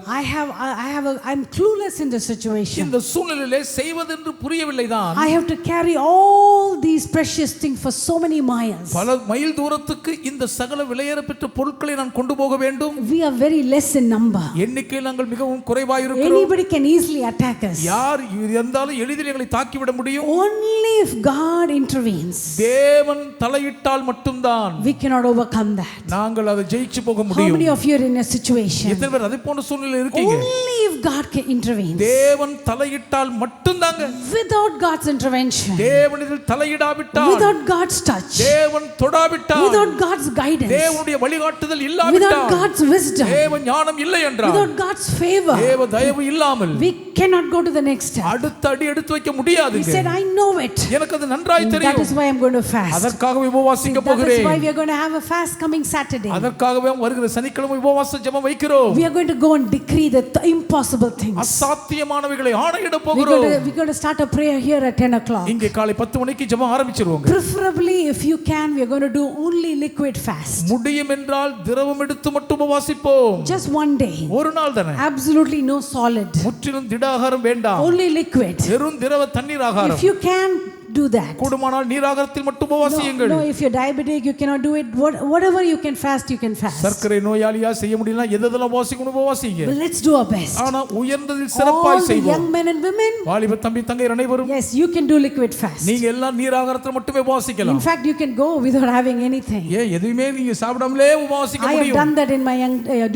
Speaker 1: I'm clueless in the situation.
Speaker 2: இந்த சூழ்நிலையிலே செய்வதென்று புரியவில்லை தான்.
Speaker 1: I have to carry all these precious things for so many miles.
Speaker 2: பல மைல் தூரத்துக்கு இந்த சகல விலையேற பெற்ற பொருட்களை நான் கொண்டு போக வேண்டும்.
Speaker 1: We are very less in number.
Speaker 2: எண்ணிக்கையில் நாங்கள் மிகவும் குறைவாய் இருக்கிறோம்.
Speaker 1: Anybody can easily attack us.
Speaker 2: யார் இருந்தாலும் எளிதில் எங்களை தாக்கிவிட முடியும்.
Speaker 1: Only if God intervenes.
Speaker 2: தேவன் தலையிட்டால் மட்டும்தான்
Speaker 1: We cannot overcome that.
Speaker 2: நாங்கள் அதை ஜெயிச்சு போக
Speaker 1: How
Speaker 2: முடியும்.
Speaker 1: many of you are in a situation?
Speaker 2: எத்தனை பேர் அதே போன்ற சூழ்நிலையில் இருக்கீங்க?
Speaker 1: Only if God can intervene.
Speaker 2: தேவன் தலையிட்டால் மட்டும்தாங்க.
Speaker 1: Without God's intervention.
Speaker 2: தேவன் இதில் தலையிடாவிட்டால்,
Speaker 1: Without God's touch.
Speaker 2: தேவன் தொடாவிட்டால்,
Speaker 1: Without God's guidance.
Speaker 2: தேவனுடைய வழிகாட்டுதல்
Speaker 1: Without
Speaker 2: இல்லாவிட்டால்,
Speaker 1: God's wisdom.
Speaker 2: தேவ ஞானம் இல்லை என்றால்,
Speaker 1: Without God's favor.
Speaker 2: தேவ தயவு இல்லாமல்
Speaker 1: We cannot go to the next step.
Speaker 2: அடுத்த அடி எடுத்து வைக்க
Speaker 1: He
Speaker 2: முடியாதுங்க.
Speaker 1: said, I know it.
Speaker 2: எனக்கு அது நன்றாய்
Speaker 1: That
Speaker 2: தெரியும்.
Speaker 1: is why I'm going to fast.
Speaker 2: அதற்காகவே உபவாசிக்க
Speaker 1: That is why
Speaker 2: போகிறேன்.
Speaker 1: we are going to have a fast coming Saturday.
Speaker 2: அதற்காகவே வருகிற சனிக்கிழமை உபவாச ஜெபம் வைக்கிறோம்.
Speaker 1: We are going to go and decree the impossible things.
Speaker 2: அசாத்தியமானவைகளை ஆணையிட
Speaker 1: We're
Speaker 2: போகிறோம்.
Speaker 1: going to start a prayer here at 10 o'clock.
Speaker 2: இங்கே காலை 10 மணிக்கு ஜெபம் ஆரம்பிச்சிருவோங்க.
Speaker 1: Preferably, if you can, we are going to do only liquid fast.
Speaker 2: முடியும் என்றால் திரவம் எடுத்து மட்டும் உபவாசிப்போம்.
Speaker 1: Just one day.
Speaker 2: ஒரு நாள் தானே.
Speaker 1: Absolutely no solid.
Speaker 2: முற்றிலும் திட ஆகாரம் வேண்டாம்.
Speaker 1: Only liquid.
Speaker 2: வெறும் திரவ தண்ணீர் ஆகாரம்.
Speaker 1: If you can, do that.
Speaker 2: கூடுமானால் நீராகாரத்தில் மட்டும் உபவாசியுங்கள்.
Speaker 1: No, if you're diabetic, you cannot do it. Whatever you can fast, you can fast.
Speaker 2: சர்க்கரை நோயாளியா செய்ய முடியலனா எதெல்லாம் உபவாசிக்கணும் உபவாசிங்க.
Speaker 1: But let's do our best.
Speaker 2: ஆனா உயர்ந்ததில் சிறப்பாய் செய்வோம்.
Speaker 1: All the young men and women,
Speaker 2: வாலிப தம்பி தங்கை அனைவரும்,
Speaker 1: yes, you can do liquid fast.
Speaker 2: நீங்க எல்லாம் நீராகாரத்தில் மட்டுமே உபவாசிக்கலாம்.
Speaker 1: In fact, you can go without having anything.
Speaker 2: எதுவுமே நீங்க சாப்பிடாமலே உபவாசிக்க
Speaker 1: I have
Speaker 2: முடியும்.
Speaker 1: done that in my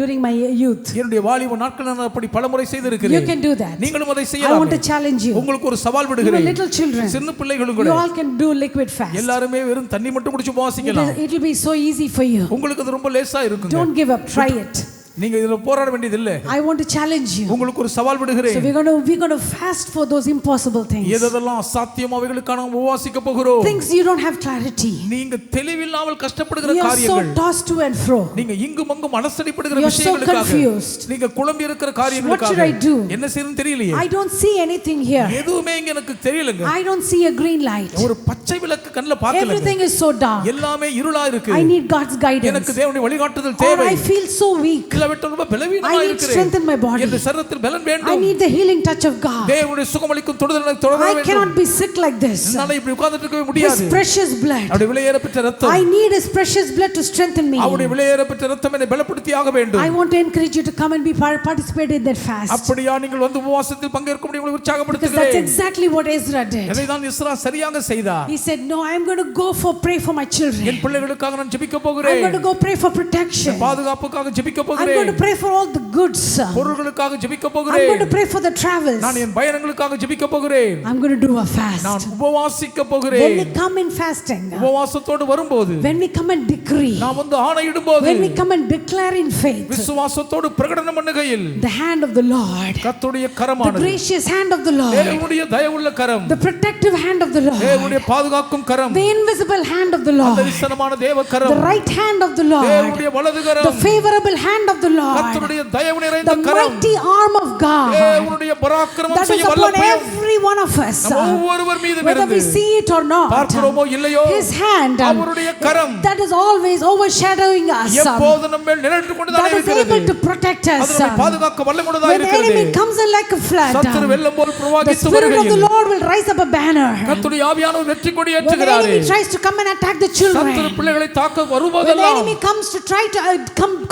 Speaker 1: during my youth.
Speaker 2: என்னுடைய வாலிப நாட்கள் நான் அப்படி பலமுறை செய்திருக்கிறேன்.
Speaker 1: You can do that.
Speaker 2: நீங்களும் அதை
Speaker 1: I
Speaker 2: செய்யலாம்.
Speaker 1: want to challenge you.
Speaker 2: உங்களுக்கு ஒரு சவால்
Speaker 1: You
Speaker 2: விடுகிறேன்.
Speaker 1: little children,
Speaker 2: சின்ன பிள்ளைகளும்
Speaker 1: you
Speaker 2: கூட
Speaker 1: all can do liquid fast.
Speaker 2: எல்லாரும் வெறும் தண்ணி மட்டும் குடிச்சு உபவாசிக்கலாம்.
Speaker 1: It will be so easy for you.
Speaker 2: உங்களுக்கு அது ரொம்ப லேசா இருக்குங்க.
Speaker 1: Don't give up. Try it.
Speaker 2: நீங்க இதல போராட வேண்டியது இல்ல.
Speaker 1: I want to challenge you.
Speaker 2: உங்களுக்கு ஒரு சவால் விடுகிறேன்.
Speaker 1: So we're going to fast for those impossible things.
Speaker 2: எதெல்லாம் அசாத்தியமானவைகளுக்காக நாம் உபவாசிக்க போகிறோம்.
Speaker 1: Things you don't have clarity.
Speaker 2: நீங்க தெளிவில்லாமல் கஷ்டப்படுகிற
Speaker 1: You are
Speaker 2: காரியங்கள்.
Speaker 1: so tossed to and fro.
Speaker 2: நீங்க இங்கும் அங்கும் அலசடிப்படுகிற
Speaker 1: You are so
Speaker 2: விஷயங்களுக்காக.
Speaker 1: confused.
Speaker 2: நீங்க குழம்பி இருக்கிற காரியங்களுக்காக.
Speaker 1: What should I do?
Speaker 2: என்ன செய்யணும் தெரியலையே.
Speaker 1: I don't see anything here.
Speaker 2: எதுவுமே இங்க எனக்கு தெரியலங்க.
Speaker 1: I don't see a green light.
Speaker 2: ஒரு பச்சை விளக்கு கண்ணுல பார்க்கலங்க.
Speaker 1: Everything is so dark.
Speaker 2: எல்லாமே இருளா இருக்கு.
Speaker 1: I need God's guidance.
Speaker 2: எனக்கு தேவனுடைய வழிகாட்டுதல்
Speaker 1: Or
Speaker 2: தேவை.
Speaker 1: I feel so weak.
Speaker 2: கிளவிட்டு ரொம்ப பலவீனமா
Speaker 1: I need
Speaker 2: இருக்கிறேன்.
Speaker 1: strength in my body.
Speaker 2: இந்த சரீரத்தில் பலன்
Speaker 1: I
Speaker 2: வேண்டும்.
Speaker 1: need the healing touch of God.
Speaker 2: தேவனுடைய சுகமளிக்கும் தொடுதல் எனக்கு தொடர
Speaker 1: I
Speaker 2: வேண்டும்.
Speaker 1: cannot be sick like this.
Speaker 2: என்னால இப்படி உட்கார்ந்துட்டு இருக்கவே
Speaker 1: His
Speaker 2: முடியாது.
Speaker 1: precious blood.
Speaker 2: அவருடைய விலையேறப்பட்ட இரத்தம்.
Speaker 1: I need His precious blood to strengthen me.
Speaker 2: அவருடைய விலையேறப்பட்ட இரத்தம் என்னை பலப்படுத்தி ஆக வேண்டும்.
Speaker 1: I want to encourage you to come and be participate in that fast.
Speaker 2: அப்படியா நீங்கள் வந்து உபவாசத்தில் பங்கேற்க முடியும் உங்களை
Speaker 1: Because that's
Speaker 2: உற்சாகப்படுத்துகிறேன்.
Speaker 1: exactly what Ezra did.
Speaker 2: இதைதான் எஸ்ரா சரியாக செய்தார்.
Speaker 1: He said, "No, I am going to go for pray for my children.
Speaker 2: என் பிள்ளைகளுக்காக நான் ஜெபிக்க
Speaker 1: I'm
Speaker 2: போகிறேன்.
Speaker 1: going to go pray for protection.
Speaker 2: பாதுகாப்புக்காக ஜெபிக்க
Speaker 1: I'm going
Speaker 2: போகிறேன்.
Speaker 1: to pray for all the goods.
Speaker 2: பொருட்களுக்காக ஜெபிக்க
Speaker 1: I'm going
Speaker 2: போகிறேன்.
Speaker 1: to pray for the travels.
Speaker 2: நான் என் பயணங்களுக்காக ஜெபிக்க போகிறேன்.
Speaker 1: I'm going to do a fast.
Speaker 2: நான் உபவாசிக்க
Speaker 1: When
Speaker 2: போகிறேன்.
Speaker 1: we come in fasting,
Speaker 2: உபவாசத்தோடு வரும்போது
Speaker 1: when we come and decree,
Speaker 2: நான் வந்து ஆணையிடும்போது
Speaker 1: when we come and declare in faith,
Speaker 2: விசுவாசத்தோடு பிரகடனம் பண்ணுகையில்
Speaker 1: the hand of the Lord,
Speaker 2: கர்த்தருடைய
Speaker 1: the
Speaker 2: கரமானது,
Speaker 1: gracious hand of the Lord,
Speaker 2: தேவனுடைய தயவுள்ள கரம்,
Speaker 1: the protective hand of the Lord,
Speaker 2: தேவனுடைய பாதுகாக்கும் கரம்,
Speaker 1: the invisible hand of the
Speaker 2: அந்த
Speaker 1: Lord,
Speaker 2: விசனமான தேவ
Speaker 1: the
Speaker 2: garam,
Speaker 1: right hand of the Lord,
Speaker 2: தேவனுடைய வலது
Speaker 1: the
Speaker 2: garam,
Speaker 1: favorable hand of the Lord,
Speaker 2: கர்த்தருடைய தயவு நிறைந்த
Speaker 1: the
Speaker 2: garam,
Speaker 1: mighty arm of God
Speaker 2: தேவனுடைய பராக்கிரமம்
Speaker 1: that is
Speaker 2: செய்ய
Speaker 1: upon
Speaker 2: வல்லமையும்
Speaker 1: every one of us,
Speaker 2: நம்ம ஒவ்வொருவர் மீதும்
Speaker 1: whether we
Speaker 2: இருந்து
Speaker 1: see it or not.
Speaker 2: பார்க்கிறோமோ இல்லையோ
Speaker 1: His hand
Speaker 2: அவருடைய கரம்
Speaker 1: that is always overshadowing us,
Speaker 2: எப்போதும் நம்ம மேல் நிழலிட்டு கொண்டுதான்
Speaker 1: that is able
Speaker 2: இருக்கிறது.
Speaker 1: to protect us.
Speaker 2: அது நம்மை பாதுகாக்க வல்லமையுள்ளதா
Speaker 1: When the
Speaker 2: இருக்கிறது.
Speaker 1: enemy comes in like a flood,
Speaker 2: சத்துரு வெள்ளம் போல்
Speaker 1: the
Speaker 2: பிரவாகித்து
Speaker 1: Spirit of the
Speaker 2: வருகையில்
Speaker 1: Lord will rise up a banner.
Speaker 2: கர்த்தருடைய ஆவியானவர் வெற்றி கொடி
Speaker 1: When the
Speaker 2: ஏற்றுகிறாரே.
Speaker 1: enemy tries to come and attack the
Speaker 2: சத்துரு
Speaker 1: children,
Speaker 2: பிள்ளைகளை தாக்க
Speaker 1: when the
Speaker 2: வரும்போதெல்லாம்
Speaker 1: enemy comes to try to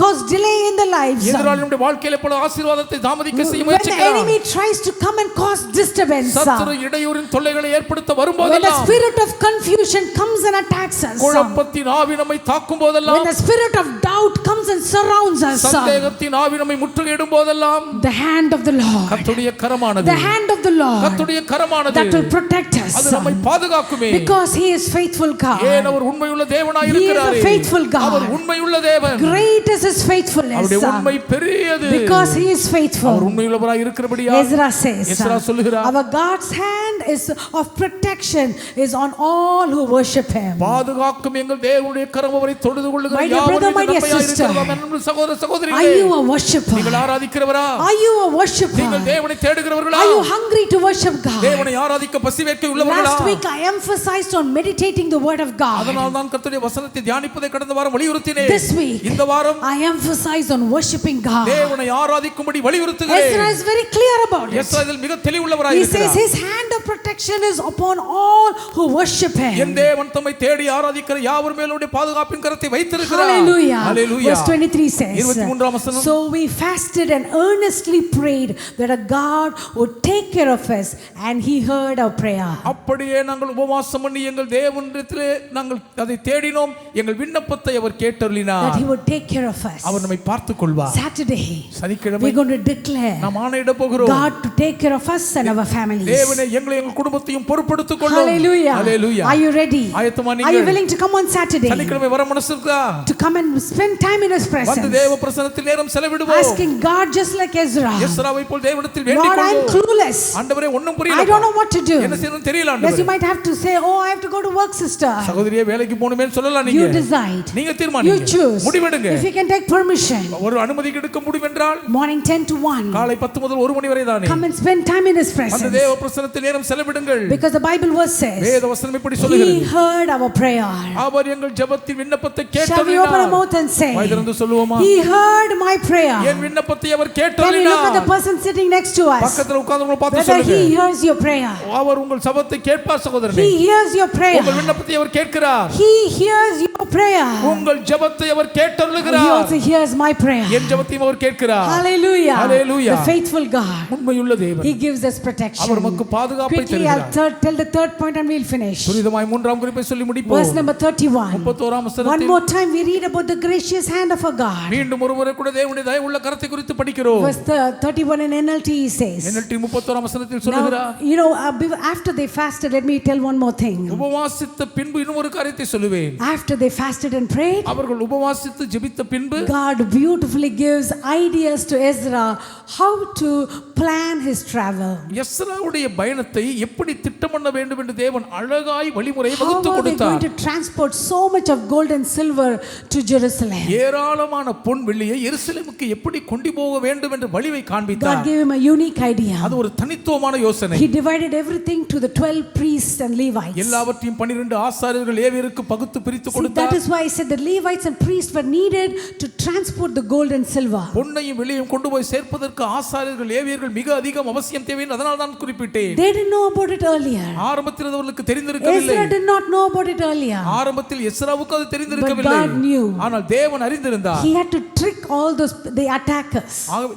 Speaker 1: cause delay in the lives,
Speaker 2: எதிராளியுடைய வாழ்க்கையில பல ஆசீர்வாதத்தை தாமதிக்க செய்ய
Speaker 1: when the
Speaker 2: முயற்சிக்கிறார்.
Speaker 1: enemy tries to come and cause disturbance,
Speaker 2: சத்துரு இடையூறின் தொல்லைகளை ஏற்படுத்த
Speaker 1: when the
Speaker 2: வரும்போதெல்லாம்
Speaker 1: spirit of confusion comes and attacks us,
Speaker 2: குழப்பத்தின் ஆவி நம்மை தாக்கும்
Speaker 1: when
Speaker 2: போதெல்லாம்,
Speaker 1: the spirit of doubt comes and surrounds us,
Speaker 2: சந்தேகத்தின் ஆவி நம்மை முற்றுகையிடும் போதெல்லாம்
Speaker 1: the hand of the Lord,
Speaker 2: கர்த்தருடைய கரமானது,
Speaker 1: the hand of the Lord
Speaker 2: கர்த்தருடைய கரமானது
Speaker 1: that will protect us,
Speaker 2: அது நம்மை பாதுகாக்குமே.
Speaker 1: because He is faithful
Speaker 2: ஏன்
Speaker 1: God.
Speaker 2: அவர் உண்மையுள்ள தேவனாய்
Speaker 1: He is a
Speaker 2: இருக்கிறாரே.
Speaker 1: faithful God.
Speaker 2: அவர் உண்மையுள்ள தேவன்.
Speaker 1: Great is His faithfulness,
Speaker 2: அவருடைய உண்மை பெரியது.
Speaker 1: because He is
Speaker 2: our
Speaker 1: faithful.
Speaker 2: உண்மையுள்ளவராய் இருக்கிறபடியால்
Speaker 1: Ezra says,
Speaker 2: எஸ்ரா சொல்லுகிறார்,
Speaker 1: our God's hand is of protection is on all who worship Him.
Speaker 2: பாதுகாக்கும் எங்கள் தேவனுடைய கரம் அவரை தொழுது கொள்ளுகிற
Speaker 1: My dear
Speaker 2: யாவரும்
Speaker 1: brother, my dear
Speaker 2: நன்மையாய்
Speaker 1: sister,
Speaker 2: இருக்கிறதாம். அன்பு சகோதர
Speaker 1: Are
Speaker 2: சகோதரிகளே,
Speaker 1: you a worshipper?
Speaker 2: நீங்கள் ஆராதிக்கிறவரா?
Speaker 1: Are you a worshipper?
Speaker 2: நீங்கள் தேவனை தேடுகிறவர்களா?
Speaker 1: Are you hungry to worship God?
Speaker 2: தேவனை ஆராதிக்க பசிவேட்கை உள்ளவர்களா?
Speaker 1: Last week I emphasized on meditating the word of God.
Speaker 2: அதனால் தான் கர்த்தருடைய வசனத்தை தியானிப்பதை கடந்த வாரம் வலியுறுத்தினேன்.
Speaker 1: This week
Speaker 2: இந்த வாரம்
Speaker 1: I emphasized on worshiping God.
Speaker 2: தேவனை ஆராதிக்கும்படி
Speaker 1: Ezra
Speaker 2: வலியுறுத்துகிறேன்.
Speaker 1: is very clear about it.
Speaker 2: Ezra இதில் மிக தெளிவுள்ளவராய்
Speaker 1: He says
Speaker 2: இருக்கிறார்.
Speaker 1: His hand of protection is upon all who worship
Speaker 2: N
Speaker 1: Him.
Speaker 2: தேவன் தம்மை தேடி ஆராதிக்கிற யாவர் மேலுடைய பாதுகாப்பின் கரத்தை வைத்திருக்கிறார்.
Speaker 1: Hallelujah.
Speaker 2: Hallelujah.
Speaker 1: Verse 23 says,
Speaker 2: 23ஆம் வசனம்,
Speaker 1: so we fasted and earnestly prayed that a God would take care of us, and He heard our prayer.
Speaker 2: அப்படியே நாங்கள் உபவாசம் பண்ணி எங்கள் தேவனிடத்திலே நாங்கள் அதை தேடினோம், எங்கள் விண்ணப்பத்தை அவர்
Speaker 1: That
Speaker 2: கேட்டருளினார்.
Speaker 1: He would take care of us.
Speaker 2: அவர் நம்மை பார்த்துக் கொள்வார்.
Speaker 1: Saturday,
Speaker 2: சனிக்கிழமை
Speaker 1: we're going to declare
Speaker 2: நாம் ஆணையிட போகிறோம்,
Speaker 1: God to take care of us and our families.
Speaker 2: தேவனே எங்களை எங்கள் குடும்பத்தையும் பொறுப்படுத்திக் கொள்ளும்.
Speaker 1: Hallelujah.
Speaker 2: Hallelujah.
Speaker 1: Are you ready?
Speaker 2: ஆயத்தமா
Speaker 1: Are you
Speaker 2: நீங்கள்?
Speaker 1: willing to come on Saturday
Speaker 2: சனிக்கிழமை வர மனசு இருக்கா?
Speaker 1: to come and spend time in His
Speaker 2: வந்து
Speaker 1: presence,
Speaker 2: தேவ பிரசன்னத்தில் நேரம் செலவிடுவோம்.
Speaker 1: asking God just like Ezra,
Speaker 2: எஸ்ராவை போல் தேவனிடத்தில் வேண்டிக்
Speaker 1: Lord, I'm
Speaker 2: கொள்வோம்.
Speaker 1: clueless.
Speaker 2: ஆண்டவரே ஒண்ணும்
Speaker 1: I
Speaker 2: புரியல.
Speaker 1: don't know what to do.
Speaker 2: என்ன செய்யணும் தெரியல
Speaker 1: Yes, you
Speaker 2: ஆண்டவரே.
Speaker 1: might have to say, oh, I have to go to work, sister.
Speaker 2: சகோதரியே வேலைக்கு போணுமேன்னு சொல்லலாம்
Speaker 1: You
Speaker 2: நீங்க.
Speaker 1: decide.
Speaker 2: நீங்க
Speaker 1: You
Speaker 2: தீர்மானிங்க.
Speaker 1: choose.
Speaker 2: முடிவெடுங்க.
Speaker 1: If you can take permission,
Speaker 2: ஒரு அனுமதி எடுக்க முடிவென்றால்
Speaker 1: morning 10 to 1,
Speaker 2: காலை 10 முதல் 1 மணி வரை தானே.
Speaker 1: come and spend time in His
Speaker 2: அந்த
Speaker 1: presence.
Speaker 2: தேவ பிரசன்னத்தில் நேரம் செலவிடுங்கள்.
Speaker 1: Because the Bible verse says,
Speaker 2: வேத வசனம் இப்படி
Speaker 1: He
Speaker 2: சொல்லுகிறது,
Speaker 1: heard our prayer.
Speaker 2: அவர் எங்கள் ஜெபத்தின் விண்ணப்பத்தை
Speaker 1: Shall we open our
Speaker 2: கேட்டருளினார்.
Speaker 1: mouth and say,
Speaker 2: வாய் திறந்து சொல்லுவோமா?
Speaker 1: He heard my prayer.
Speaker 2: என் விண்ணப்பத்தை அவர்
Speaker 1: Can you look at the
Speaker 2: கேட்டருளினார்.
Speaker 1: person sitting next to us?
Speaker 2: பக்கத்துல உட்கார்ந்தவங்கள பார்த்து பார்த்து
Speaker 1: Whether
Speaker 2: சொல்லுங்க.
Speaker 1: He hears your prayer.
Speaker 2: அவர் உங்கள் ஜெபத்தை கேட்பார் சகோதரனே.
Speaker 1: He hears your prayer.
Speaker 2: உங்கள் விண்ணப்பத்தை அவர் கேட்கிறார்.
Speaker 1: He hears your prayer.
Speaker 2: உங்கள் ஜெபத்தை அவர்
Speaker 1: He
Speaker 2: கேட்டருளுகிறார்.
Speaker 1: also hears my prayer.
Speaker 2: என் ஜெபத்தையும் அவர் கேட்கிறார்.
Speaker 1: Hallelujah.
Speaker 2: Hallelujah.
Speaker 1: The faithful God.
Speaker 2: உண்மையுள்ள தேவன்.
Speaker 1: He gives us protection.
Speaker 2: அவர் நமக்கு பாதுகாப்பை
Speaker 1: Quickly, I'll
Speaker 2: தருகிறார்.
Speaker 1: tell the third point and we'll finish.
Speaker 2: துரிதமாய் மூன்றாம் குறிப்பை சொல்லி முடிப்போம்.
Speaker 1: Verse number 31.
Speaker 2: 31ஆம்
Speaker 1: One
Speaker 2: வசனத்தில்
Speaker 1: more time we read about the gracious hand of our God.
Speaker 2: மீண்டும் ஒருமுறை கூட தேவனுடைய தயவுள்ள கரத்தை குறித்து படிக்கிறோம்.
Speaker 1: Verse 31 in NLT he says.
Speaker 2: NLT 31ஆம் வசனத்தில் சொல்லுகிறார்.
Speaker 1: Now, you know, after they fasted, let me tell one more thing.
Speaker 2: உபவாசித்த பின்பு இன்னும் ஒரு காரியத்தை சொல்லுவேன்.
Speaker 1: After they fasted and prayed,
Speaker 2: அவர்கள் உபவாசித்து ஜெபித்த பின்பு
Speaker 1: God beautifully gives ideas to Ezra how to plan his travel.
Speaker 2: எஸ்ராவுடைய பயணத்தை எப்படி திட்டம் பண்ண வேண்டும் என்று தேவன் அழகாய் வழிமுறையை
Speaker 1: How
Speaker 2: வகுத்து
Speaker 1: are they going
Speaker 2: கொடுத்தார்.
Speaker 1: to transport so much of gold and silver to Jerusalem?
Speaker 2: ஏராளமான பொன் வெள்ளியை எருசலேமுக்கு எப்படி கொண்டு போக வேண்டும் என்று வழிவை
Speaker 1: God
Speaker 2: காண்பித்தார்.
Speaker 1: gave him a unique idea.
Speaker 2: அது ஒரு தனித்துவமான யோசனை.
Speaker 1: He divided everything to the 12 priests and Levites.
Speaker 2: எல்லாவற்றையும் 12 ஆசாரியர்கள் லேவியருக்கு பகுத்து பிரித்து
Speaker 1: See, that
Speaker 2: கொடுத்தார்.
Speaker 1: is why I said the Levites and priests were needed to transport the gold and silver.
Speaker 2: பொன்னையும் வெள்ளியையும் கொண்டு போய் சேர்ப்பதற்கு ஆசாரியர்கள் லேவியர்கள் மிக அதிகம் அவசியம் தேவை என்று அதனால் தான் குறிப்பிட்டேன்.
Speaker 1: They didn't know about it earlier.
Speaker 2: ஆரம்பத்தில் அது அவர்களுக்கு தெரிந்திருக்கவில்லை.
Speaker 1: Ezra did not know about it earlier.
Speaker 2: ஆரம்பத்தில் எஸ்ராவுக்கு அது தெரிந்திருக்கவில்லை.
Speaker 1: But God knew.
Speaker 2: ஆனால் தேவன் அறிந்திருந்தார்.
Speaker 1: He had to trick all those the attackers.
Speaker 2: ஆகவே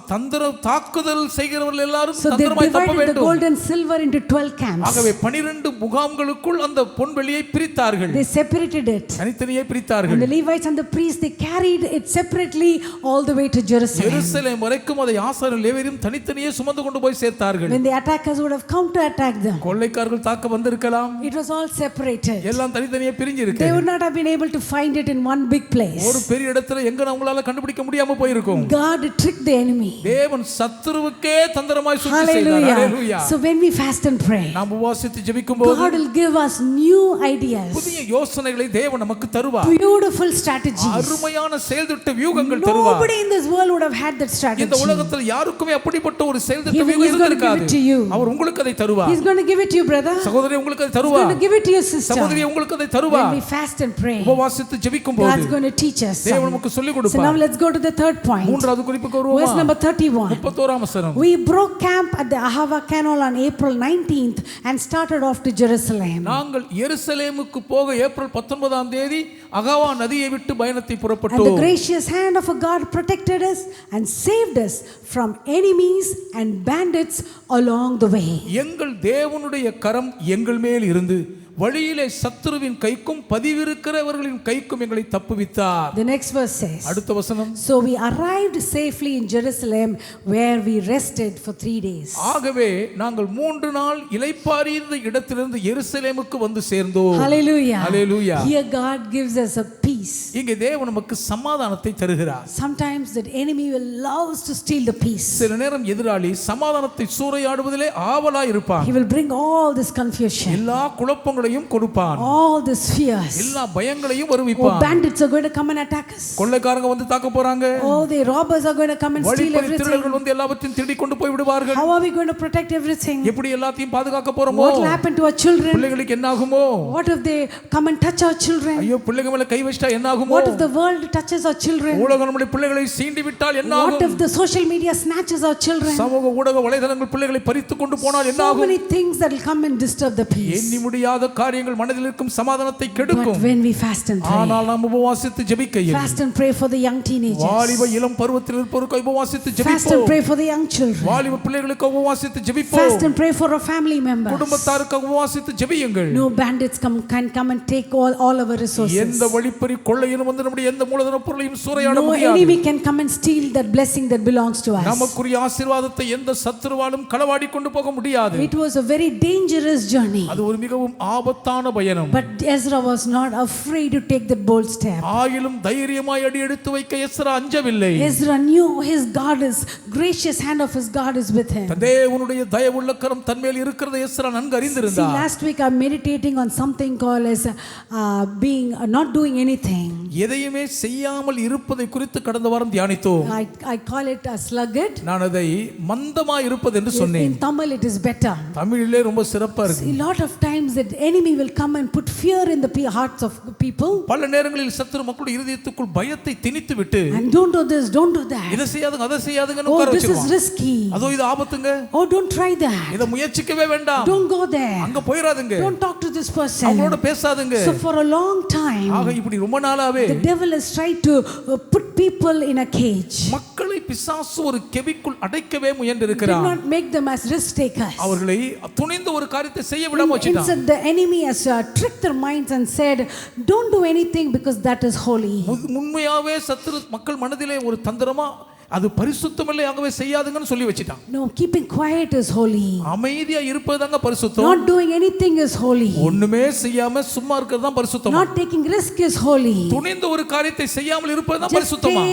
Speaker 2: தாக்குதல் செய்கிறவர்கள் எல்லாரும்
Speaker 1: So they
Speaker 2: தந்திரமாய் தப்ப
Speaker 1: divided the
Speaker 2: வேண்டும்.
Speaker 1: gold and silver into 12 camps.
Speaker 2: ஆகவே 12 முகாம்களுக்குள் அந்த பொன் வெள்ளியை பிரித்தார்கள்.
Speaker 1: They separated it.
Speaker 2: தனித்தனியே
Speaker 1: And
Speaker 2: பிரித்தார்கள்.
Speaker 1: the Levites and the priests, they carried it separately all the way to Jerusalem.
Speaker 2: எருசலேம் வரைக்கும் அதை ஆசாரியர் லேவியரும் தனித்தனியே சுமந்து கொண்டு போய் சேர்த்தார்கள்.
Speaker 1: When the attackers would have come to attack them,
Speaker 2: கொள்ளைக்காரர்கள் தாக்க வந்திருக்கலாம்.
Speaker 1: it was all separated.
Speaker 2: எல்லாம் தனித்தனியே பிரிஞ்சு இருக்கு.
Speaker 1: They would not have been able to find it in one big place.
Speaker 2: ஒரு பெரிய இடத்துல எங்க அவங்களால கண்டுபிடிக்க முடியாம போயிருக்கும்.
Speaker 1: God tricked the enemy.
Speaker 2: தேவன் சத்துருவுக்கே தந்திரமாய் சுற்றி செய்தார்.
Speaker 1: Hallelujah.
Speaker 2: Hallelujah.
Speaker 1: So when we fast and pray,
Speaker 2: நாம் உபவாசித்து ஜெபிக்கும்போது
Speaker 1: God will give us new ideas,
Speaker 2: புதிய யோசனைகளை தேவன் நமக்கு தருவார்.
Speaker 1: beautiful strategies.
Speaker 2: அருமையான செயல்திட்ட வியூகங்கள் தருவார்.
Speaker 1: Nobody in this world would have had that strategy.
Speaker 2: இந்த உலகத்தில் யாருக்குமே அப்படிப்பட்ட ஒரு செயல்திட்ட
Speaker 1: He
Speaker 2: வியூகம்
Speaker 1: is going to give
Speaker 2: இருந்திருக்காது.
Speaker 1: it to you.
Speaker 2: அவர் உங்களுக்கு அதை தருவார்.
Speaker 1: He's going to give it to you, brother.
Speaker 2: சகோதரி உங்களுக்கு அதை
Speaker 1: He's
Speaker 2: தருவார்.
Speaker 1: going to give it to your sister.
Speaker 2: சகோதரி உங்களுக்கு அதை
Speaker 1: When
Speaker 2: தருவார்.
Speaker 1: we fast and pray,
Speaker 2: உபவாசித்து ஜெபிக்கும்போது
Speaker 1: God's going to teach us
Speaker 2: தேவன்
Speaker 1: some.
Speaker 2: நமக்கு சொல்லிக்
Speaker 1: So now
Speaker 2: கொடுப்பார்.
Speaker 1: let's go to the third point.
Speaker 2: மூன்றாவது குறிப்புக்கு
Speaker 1: Verse
Speaker 2: வருவோமா?
Speaker 1: number 31.
Speaker 2: 31ஆம் வசனம்.
Speaker 1: We broke camp at the Ahava Canal on April 19th and started off to Jerusalem.
Speaker 2: நாங்கள் எருசலேமுக்கு போக ஏப்ரல் 19ஆம் தேதி அகாவா நதியை விட்டு பயணத்தை
Speaker 1: And the
Speaker 2: புறப்பட்டோம்.
Speaker 1: gracious hand of a God protected us and saved us from enemies and bandits along the way.
Speaker 2: எங்கள் தேவனுடைய கரம் எங்கள் மேல் இருந்து வழியிலே சத்துருவின் கைக்கும் பதிவிருக்கிறவர்களின் கைக்கும் எங்களை தப்புவித்தார்.
Speaker 1: The next verse says,
Speaker 2: அடுத்த வசனம்.
Speaker 1: So we arrived safely in Jerusalem where we rested for 3 days.
Speaker 2: ஆகவே நாங்கள் 3 நாள் இளைப்பாறியிருந்த இடத்திலிருந்து எருசலேமுக்கு வந்து சேர்ந்தோம்.
Speaker 1: Hallelujah.
Speaker 2: Hallelujah.
Speaker 1: Here God gives us a peace.
Speaker 2: இங்கே தேவன் நமக்கு சமாதானத்தை தருகிறார்.
Speaker 1: Sometimes the enemy will loves to steal the peace.
Speaker 2: சில நேரம் எதிராளி சமாதானத்தை சூறையாடுவதிலே ஆவலாய் இருப்பான்.
Speaker 1: He will bring all this confusion,
Speaker 2: எல்லா குழப்பங்களையும் கொடுப்பான்.
Speaker 1: all this fears.
Speaker 2: எல்லா பயங்களையும்
Speaker 1: Oh,
Speaker 2: வருவிப்பான்.
Speaker 1: bandits are going to come and attack us.
Speaker 2: கொள்ளைக்காரங்க வந்து தாக்க போறாங்க.
Speaker 1: Oh, the robbers are going to come and steal
Speaker 2: வழிப்பறி
Speaker 1: everything.
Speaker 2: திருடர்கள் வந்து எல்லாவற்றையும் திருடி கொண்டு போய் விடுவார்கள்.
Speaker 1: How are we going to protect everything?
Speaker 2: எப்படி எல்லாத்தையும் பாதுகாக்க போறோமோ?
Speaker 1: What will happen to our children?
Speaker 2: பிள்ளைகளுக்கு என்ன ஆகுமோ?
Speaker 1: What if they come and touch our children?
Speaker 2: ஐயோ பிள்ளைங்க மேல கை வச்சிட்டா என்ன ஆகுமோ?
Speaker 1: What if the world touches our children?
Speaker 2: உலகம் நம்முடைய பிள்ளைகளை சீண்டி விட்டால் என்ன
Speaker 1: What
Speaker 2: ஆகும்?
Speaker 1: if the social media snatches our children?
Speaker 2: சமூக ஊடக வலைதளங்கள் பிள்ளைகளை பறித்து கொண்டு போனால் என்ன
Speaker 1: So
Speaker 2: ஆகும்?
Speaker 1: many things that will come and disturb the peace.
Speaker 2: எண்ணி முடியாத காரியங்கள் மனதில் இருக்கும் சமாதானத்தை
Speaker 1: But
Speaker 2: கெடுக்கும்.
Speaker 1: when we fast and pray,
Speaker 2: ஆனால் நாம் உபவாசித்து ஜெபிக்கையில்
Speaker 1: fast and pray for the young teenagers,
Speaker 2: வாலிப இளம் பருவத்தில் இருப்பவருக்கு உபவாசித்து
Speaker 1: fast and
Speaker 2: ஜெபிப்போம்.
Speaker 1: pray for the young children,
Speaker 2: வாலிப பிள்ளைகளுக்கு உபவாசித்து ஜெபிப்போம்.
Speaker 1: fast and pray for our family members.
Speaker 2: குடும்பத்தாருக்கு உபவாசித்து ஜெபியுங்கள்.
Speaker 1: No bandits can come and take all our resources.
Speaker 2: எந்த வழிப்பறி கொள்ளையிலும் வந்து நம்முடைய எந்த மூலதன பொருளையும் சூறையாட
Speaker 1: No
Speaker 2: முடியாது.
Speaker 1: enemy can come and steal that blessing that belongs to us.
Speaker 2: நமக்குரிய ஆசீர்வாதத்தை எந்த சத்துருவாலும் களவாடி கொண்டு போக முடியாது.
Speaker 1: It was a very dangerous journey.
Speaker 2: அது ஒரு மிகவும் ஆபத்தான பயணம்.
Speaker 1: But Ezra was not afraid to take that bold step.
Speaker 2: ஆயிலும் தைரியமாய் அடி எடுத்து வைக்க Ezra அஞ்சவில்லை.
Speaker 1: Ezra knew his God is gracious hand of his God is with him.
Speaker 2: தேவனுடைய தயவுள்ள கரம் தன்மேல் இருக்கிறதை எஸ்ரா நன்கு
Speaker 1: See,
Speaker 2: அறிந்திருந்தார்.
Speaker 1: last week I'm meditating on something called as being not doing anything. anything.
Speaker 2: எதையுமே செய்யாமல் இருப்பதை குறித்து கடந்த வாரம் தியானித்தோம்.
Speaker 1: I call it a sluggard.
Speaker 2: நான் அதை மந்தமா இருப்பது என்று சொன்னேன்.
Speaker 1: In Tamil it is better.
Speaker 2: தமிழிலே ரொம்ப சிறப்பா இருக்கு.
Speaker 1: A lot of times the enemy will come and put fear in the hearts of people.
Speaker 2: பல நேரங்களில் சத்துரு மக்களுடைய இதயத்துக்குள் பயத்தை திணித்து விட்டு,
Speaker 1: And don't do this, don't do that.
Speaker 2: இதை செய்யாதுங்க அதை செய்யாதுங்கன்னு
Speaker 1: Oh,
Speaker 2: உட்கார
Speaker 1: this is
Speaker 2: வச்சிருவான்.
Speaker 1: risky.
Speaker 2: அதோ இது ஆபத்துங்க,
Speaker 1: Oh, don't try that.
Speaker 2: இதை முயற்சிக்கவே வேண்டாம்,
Speaker 1: Don't go there.
Speaker 2: அங்க போயிராதுங்க,
Speaker 1: Don't talk to this person.
Speaker 2: அவங்களோட பேசாதுங்க.
Speaker 1: So for a long time
Speaker 2: ஆக இப்படி ரொம்ப நாளாவே
Speaker 1: the devil has tried to put people in a cage.
Speaker 2: மக்களை பிசாசு ஒரு கெபிக்குள் அடைக்கவே முயன்று
Speaker 1: Did
Speaker 2: இருக்கிறான்.
Speaker 1: not make them as risk takers.
Speaker 2: அவர்களை துணிந்து ஒரு காரியத்தை செய்ய விடாம வச்சிட்டான்.
Speaker 1: Instead the enemy has tricked their minds and said, don't do anything because that is holy.
Speaker 2: உண்மையாவே சத்துரு மக்கள் மனதிலே ஒரு தந்திரமா அது பரிசுத்தமில்லை, ஆகவே செய்யாதுங்கன்னு சொல்லி வச்சிட்டான்.
Speaker 1: No, keeping quiet is holy.
Speaker 2: அமைதியா இருப்பதுதாங்க பரிசுத்தம்.
Speaker 1: Not doing anything is holy.
Speaker 2: ஒண்ணுமே செய்யாம சும்மா இருக்கிறது தான் பரிசுத்தம்.
Speaker 1: Not taking risk is holy.
Speaker 2: துணிந்து ஒரு காரியத்தை செய்யாமல் இருப்பது தான்
Speaker 1: Just
Speaker 2: பரிசுத்தமா.